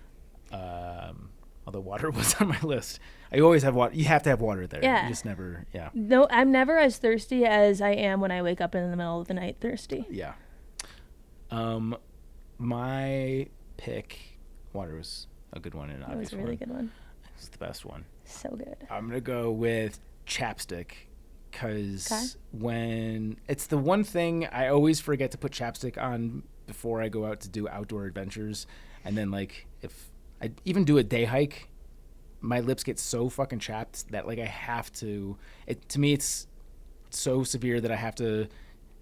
Although water was on my list. I always have water. You have to have water there. Yeah. You just never, yeah. No, I'm never as thirsty as I am when I wake up in the middle of the night thirsty. Yeah. My pick, water was a good one and That was obvious a really one. good one. It's the best one. So good. I'm going to go with chapstick because when it's the one thing I always forget to put chapstick on before I go out to do outdoor adventures. And then like if I even do a day hike, my lips get so fucking chapped that like I have to, to me it's so severe that I have to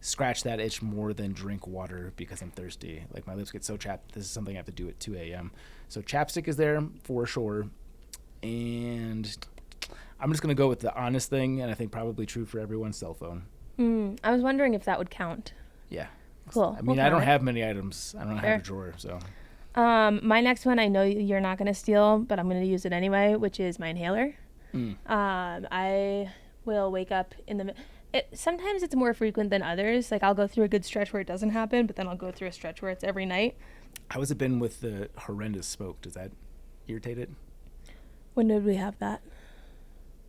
scratch that itch more than drink water because I'm thirsty. Like my lips get so chapped. This is something I have to do at 2 a.m. So chapstick is there for sure. And I'm just going to go with the honest thing, and I think probably true for everyone's cell phone. I was wondering if that would count. Yeah. Cool. I mean, We'll I don't count it. have many items. I don't Fair. have a drawer, so. My next one, I know you're not going to steal, but I'm going to use it anyway, which is my inhaler. I will wake up in the... sometimes it's more frequent than others. Like, I'll go through a good stretch where it doesn't happen, but then I'll go through a stretch where it's every night. How has it been with the horrendous smoke? Does that irritate it? When did we have that?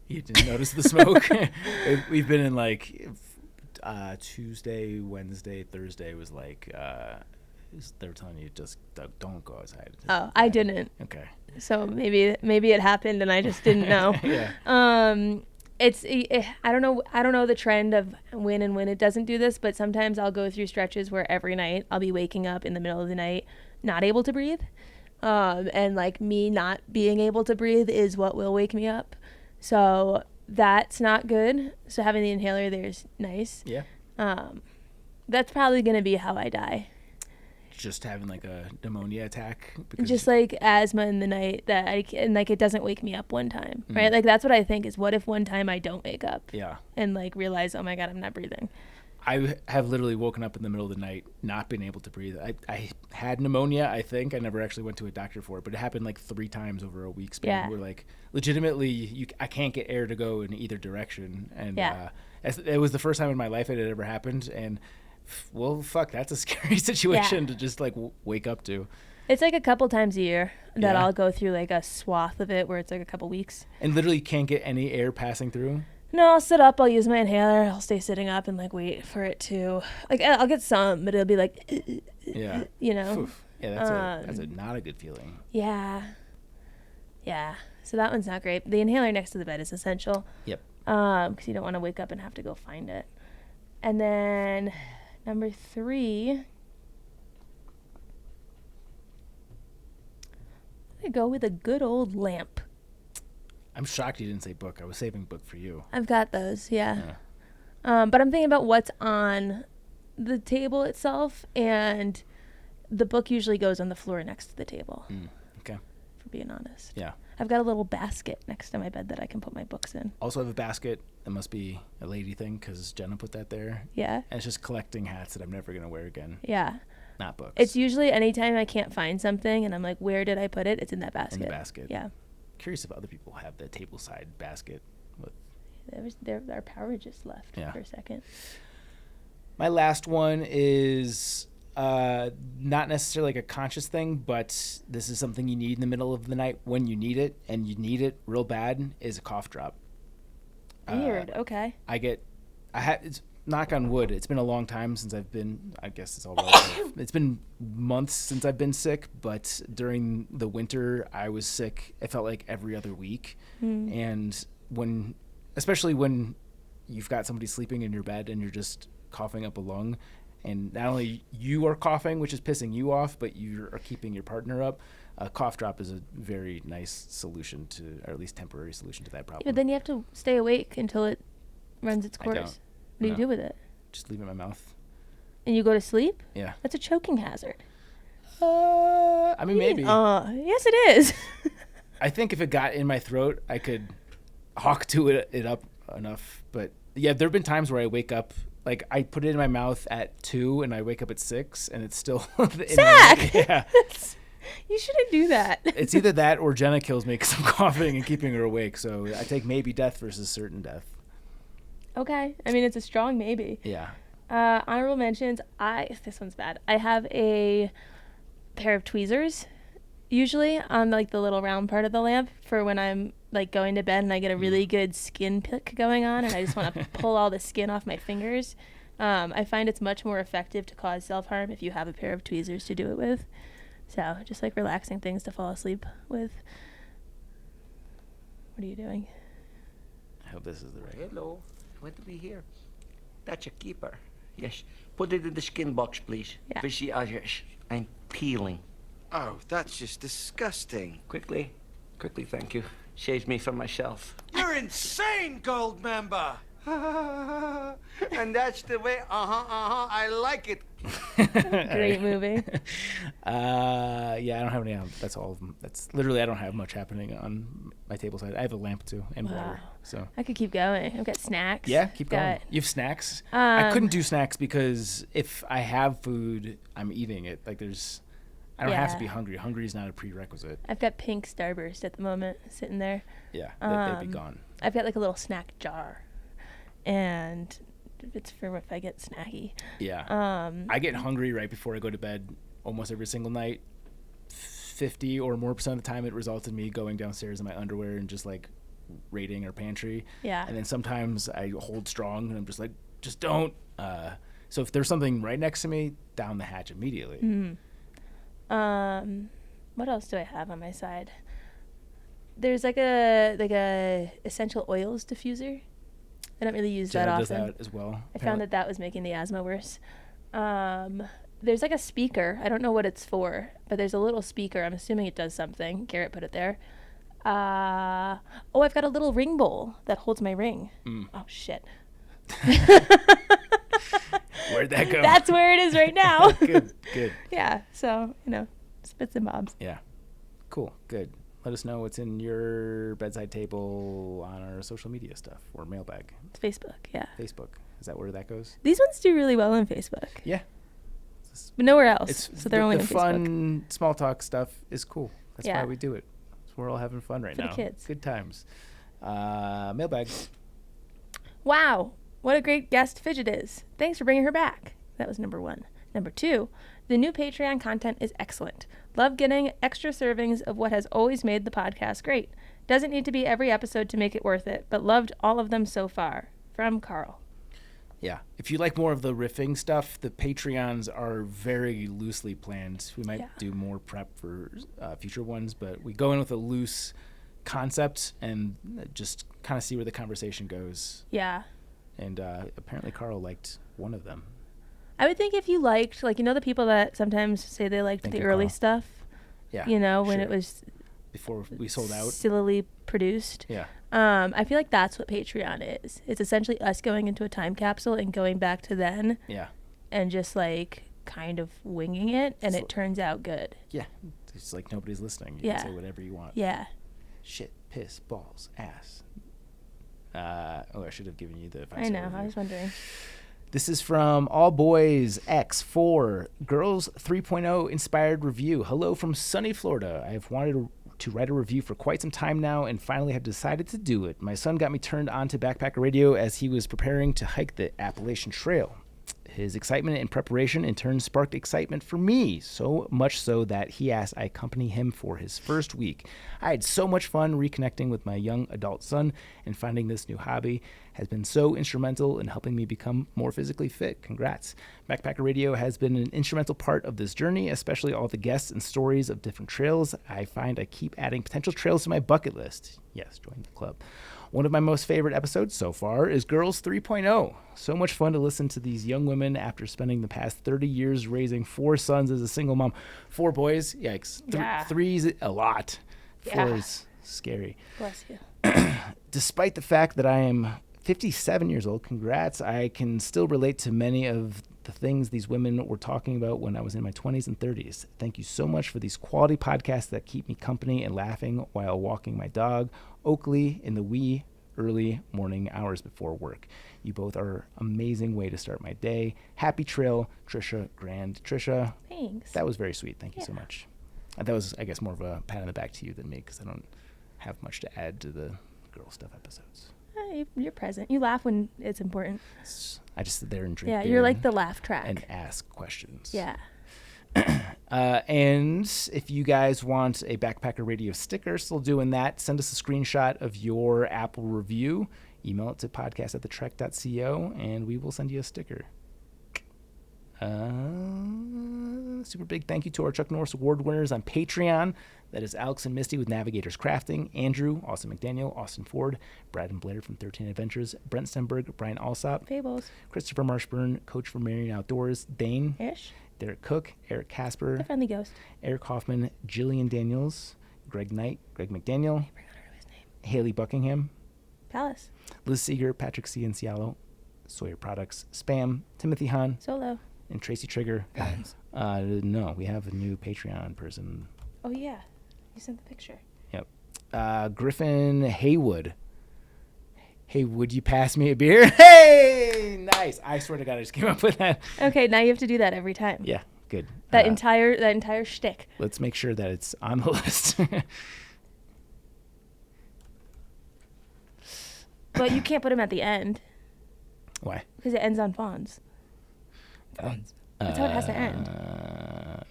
You didn't notice the smoke? We've been in, like, Tuesday, Wednesday, Thursday was like... they were telling you just don't go outside. Oh, I didn't. Okay. So maybe it happened and I just didn't know. Yeah. I don't know the trend of when it doesn't do this, but sometimes I'll go through stretches where every night I'll be waking up in the middle of the night not able to breathe. And like me not being able to breathe is what will wake me up. So that's not good. So having the inhaler there is nice. Yeah. That's probably going to be how I die. Just having like a pneumonia attack because Just like asthma in the night and like it doesn't wake me up one time, right? Like that's what I think is, what if one time I don't wake up yeah, and like realize, oh my God, I'm not breathing. I have literally woken up in the middle of the night not being able to breathe. I had pneumonia, I think. I never actually went to a doctor for it, but it happened like 3 times over a week span. Yeah. Where like legitimately I can't get air to go in either direction, and Yeah. It was the first time in my life it had ever happened, and well, fuck, that's a scary situation to just like wake up to. It's like a couple times a year that Yeah. I'll go through like a swath of it where it's like a couple weeks. And literally can't get any air passing through. No, I'll sit up, I'll use my inhaler, I'll stay sitting up and like wait for it to, like I'll get some, but it'll be like, Yeah. you know. Oof. Yeah, that's a not a good feeling. Yeah. So that one's not great. The inhaler next to the bed is essential. Yep. Because you don't want to wake up and have to go find it. And then number 3, I go with a good old lamp. I'm shocked you didn't say book. I was saving book for you. I've got those, yeah. But I'm thinking about what's on the table itself, and the book usually goes on the floor next to the table, Okay. for being honest. Yeah. I've got a little basket next to my bed that I can put my books in. Also have a basket. That must be a lady thing because Jenna put that there. Yeah. And it's just collecting hats that I'm never going to wear again. Yeah. Not books. It's usually anytime I can't find something and I'm like, where did I put it? It's in that basket. In the basket. Yeah. Curious if other people have the table side basket. Our power just left for a second. My last one is not necessarily like a conscious thing, but this is something you need in the middle of the night when you need it, and you need it real bad, is a cough drop. Weird. Okay. It's knock on wood. It's been a long time since I've been, I guess it's all relative. It's been months since I've been sick, but during the winter I was sick. It felt like every other week. And especially when you've got somebody sleeping in your bed and you're just coughing up a lung, and not only you are coughing, which is pissing you off, but you are keeping your partner up, a cough drop is a very nice solution to, or at least temporary solution to that problem. But then you have to stay awake until it runs its course. What do you do with it? Just leave it in my mouth. And you go to sleep? Yeah. That's a choking hazard. I mean, maybe. Yes, it is. I think if it got in my throat, I could hawk to it up enough. But yeah, there have been times where I wake up, like I put it in my mouth at 2 and I wake up at 6 and it's still Zach! Yeah. You shouldn't do that. It's either that or Jenna kills me because I'm coughing and keeping her awake. So I take maybe death versus certain death. Okay. I mean, it's a strong maybe. Yeah. Honorable mentions. This one's bad. I have a pair of tweezers, usually on like the little round part of the lamp for when I'm like going to bed and I get a really good skin pick going on and I just want to pull all the skin off my fingers. I find it's much more effective to cause self-harm if you have a pair of tweezers to do it with. So just like relaxing things to fall asleep with. What are you doing? I hope this is the right. Hello. What do we hear? That's a keeper. Yes. Put it in the skin box, please. Yeah. Fishy eyes. I'm peeling. Oh, that's just disgusting. Quickly, thank you. Saves me from myself. You're insane, gold member! And that's the way, I like it. Great movie. Yeah, I don't have any. That's all of them. That's literally, I don't have much happening on my table side. I have a lamp too and water. So I could keep going. I've got snacks. Yeah, keep going. You have snacks? I couldn't do snacks because if I have food, I'm eating it. Like I don't have to be hungry. Hungry is not a prerequisite. I've got pink Starburst at the moment sitting there. Yeah, they'd be gone. I've got like a little snack jar, and it's for if I get snacky. Yeah. I get hungry right before I go to bed almost every single night. 50 or more % of the time, it results in me going downstairs in my underwear and just like raiding our pantry. Yeah. And then sometimes I hold strong and I'm just like, just don't. So if there's something right next to me, down the hatch immediately. Mm-hmm. What else do I have on my side? There's like a essential oils diffuser. I don't really use that often. Does that as well. I found that was making the asthma worse. There's like a speaker. I don't know what it's for, but there's a little speaker. I'm assuming it does something. Garrett put it there. I've got a little ring bowl that holds my ring. Oh, shit. Where'd that go? That's where it is right now. Good. Yeah, so, spits and bobs. Yeah. Cool, good. Let us know what's in your bedside table on our social media stuff or mailbag. It's Facebook, yeah. Facebook. Is that where that goes? These ones do really well on Facebook. Yeah. But nowhere else. So they're only on Facebook. The fun small talk stuff is cool. That's Yeah. why we do it. We're all having fun right now. For the kids. Good times. Mailbag. Wow. What a great guest Fidget is. Thanks for bringing her back. That was number 1. Number 2, the new Patreon content is excellent. Love getting extra servings of what has always made the podcast great. Doesn't need to be every episode to make it worth it, but loved all of them so far. From Carl. Yeah. If you like more of the riffing stuff, the Patreons are very loosely planned. We might do more prep for future ones, but we go in with a loose concept and just kind of see where the conversation goes. Yeah. And apparently Carl liked one of them. I would think if you liked, the people that sometimes say they liked the early stuff. Yeah. When it was before we sold out. Sillily produced. Yeah. I feel like that's what Patreon is. It's essentially us going into a time capsule and going back to then. Yeah. And just kind of winging it, and it turns out good. Yeah. It's like nobody's listening. You can say whatever you want. Yeah. Shit, piss, balls, ass. I should have given you the 5-star I know. review. I was wondering. This is from All Boys X4 Girls 3.0 Inspired Review. Hello from sunny Florida. I have wanted to write a review for quite some time now and finally have decided to do it. My son got me turned on to Backpacker Radio as he was preparing to hike the Appalachian Trail. His excitement and preparation in turn sparked excitement for me, so much so that he asked I accompany him for his first week. I had so much fun reconnecting with my young adult son, and finding this new hobby has been so instrumental in helping me become more physically fit. Congrats. Backpacker Radio has been an instrumental part of this journey, especially all the guests and stories of different trails. I find I keep adding potential trails to my bucket list. Yes, join the club. One of my most favorite episodes so far is Girls 3.0. So much fun to listen to these young women after spending the past 30 years raising 4 sons as a single mom. 4 boys? Yikes. 3's a lot. 4 is scary. Bless you. Despite the fact that I am 57 years old, congrats, I can still relate to many of the things these women were talking about when I was in my 20s and 30s. Thank you so much for these quality podcasts that keep me company and laughing while walking my dog, Oakley, in the wee early morning hours before work. You both are amazing way to start my day. Happy trail, Trisha Grand. Trisha, Thanks. that was very sweet. Thank you so much. That was, I guess, more of a pat on the back to you than me because I don't have much to add to the girl stuff episodes. You're present. You laugh when it's important. I just sit there and drink Yeah, beer you're like the laugh track. and ask questions. Yeah. And if you guys want a Backpacker Radio sticker, still doing that, send us a screenshot of your Apple review. Email it to podcast@thetrek.co, and we will send you a sticker. Super big thank you to our Chuck Norris Award winners on Patreon. That is Alex and Misty with Navigators Crafting, Andrew, Austin McDaniel, Austin Ford, Brad and Blair from 13 Adventures, Brent Stenberg, Brian Alsop, Fables, Christopher Marshburn, Coach for Marion Outdoors, Dane, Ish, Derek Cook, Eric Casper, The Friendly Ghost, Eric Hoffman, Jillian Daniels, Greg Knight, Greg McDaniel, Haley Buckingham, Palace, Liz Seeger, Patrick C. Cialo, Sawyer Products, Spam, Timothy Hahn, Solo, and Tracy Trigger. No, we have a new Patreon person. Oh, yeah. You sent the picture. Yep. Griffin Haywood. Hey, would you pass me a beer? Hey, nice. I swear to God, I just came up with that. Okay, now you have to do that every time. Yeah, good. That entire shtick. Let's make sure that it's on the list. But you can't put them at the end. Why? Because it ends on fawns. That's how it has to end.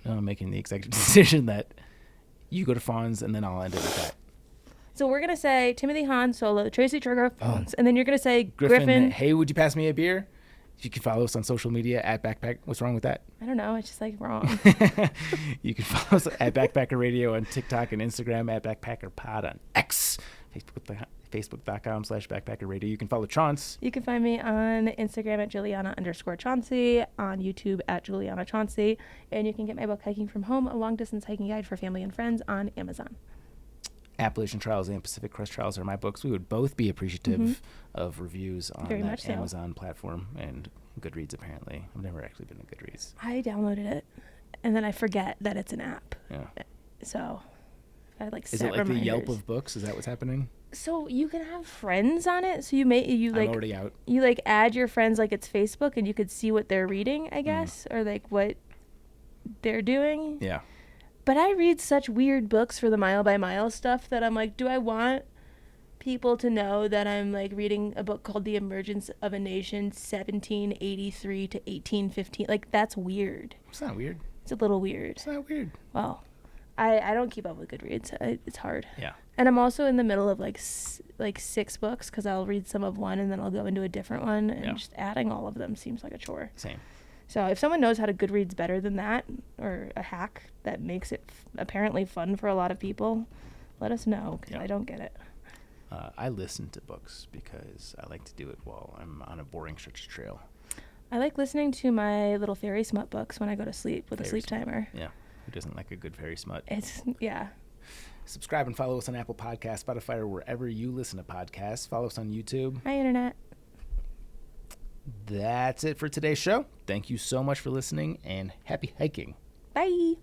No, I'm making the executive decision that you go to Fawns and then I'll end it with that. So we're going to say Timothy Hahn, Solo, Tracy Trigger, Fawns. And then you're going to say Griffin. Hey, would you pass me a beer? You can follow us on social media at Backpack. What's wrong with that? I don't know. It's just like wrong. You can follow us at Backpacker Radio on TikTok and Instagram, at Backpacker Pod on X, Facebook.com/Backpacker Radio. You can follow Chauncey. You can find me on Instagram at Juliana_Chauncey, on YouTube at Juliana Chauncey, and you can get my book Hiking from Home, a long-distance hiking guide for family and friends, on Amazon. Appalachian Trials and Pacific Crest Trials are my books. We would both be appreciative of reviews on Very that much so. Amazon platform and Goodreads, apparently. I've never actually been to Goodreads. I downloaded it, and then I forget that it's an app. Yeah. So I Is it like the Yelp of books? Is that what's happening? So you can have friends on it. So I'm already out. You like add your friends like it's Facebook, and you could see what they're reading, I guess, or like what they're doing. Yeah. But I read such weird books for the mile by mile stuff that I'm like, do I want people to know that I'm like reading a book called The Emergence of a Nation 1783 to 1815? Like, that's weird. It's not weird. It's a little weird. It's not weird. Well, I don't keep up with Goodreads. It's hard. Yeah. And I'm also in the middle of like 6 books because I'll read some of one and then I'll go into a different one. And just adding all of them seems like a chore. Same. So if someone knows how to Goodreads better than that, or a hack that makes it apparently fun for a lot of people, let us know, because I don't get it. I listen to books because I like to do it while I'm on a boring stretch of trail. I like listening to my little fairy smut books when I go to sleep with a sleep timer. Yeah. Who doesn't like a good fairy smut? Yeah. Subscribe and follow us on Apple Podcasts, Spotify, or wherever you listen to podcasts. Follow us on YouTube. Hi, Internet. That's it for today's show. Thank you so much for listening, and happy hiking. Bye.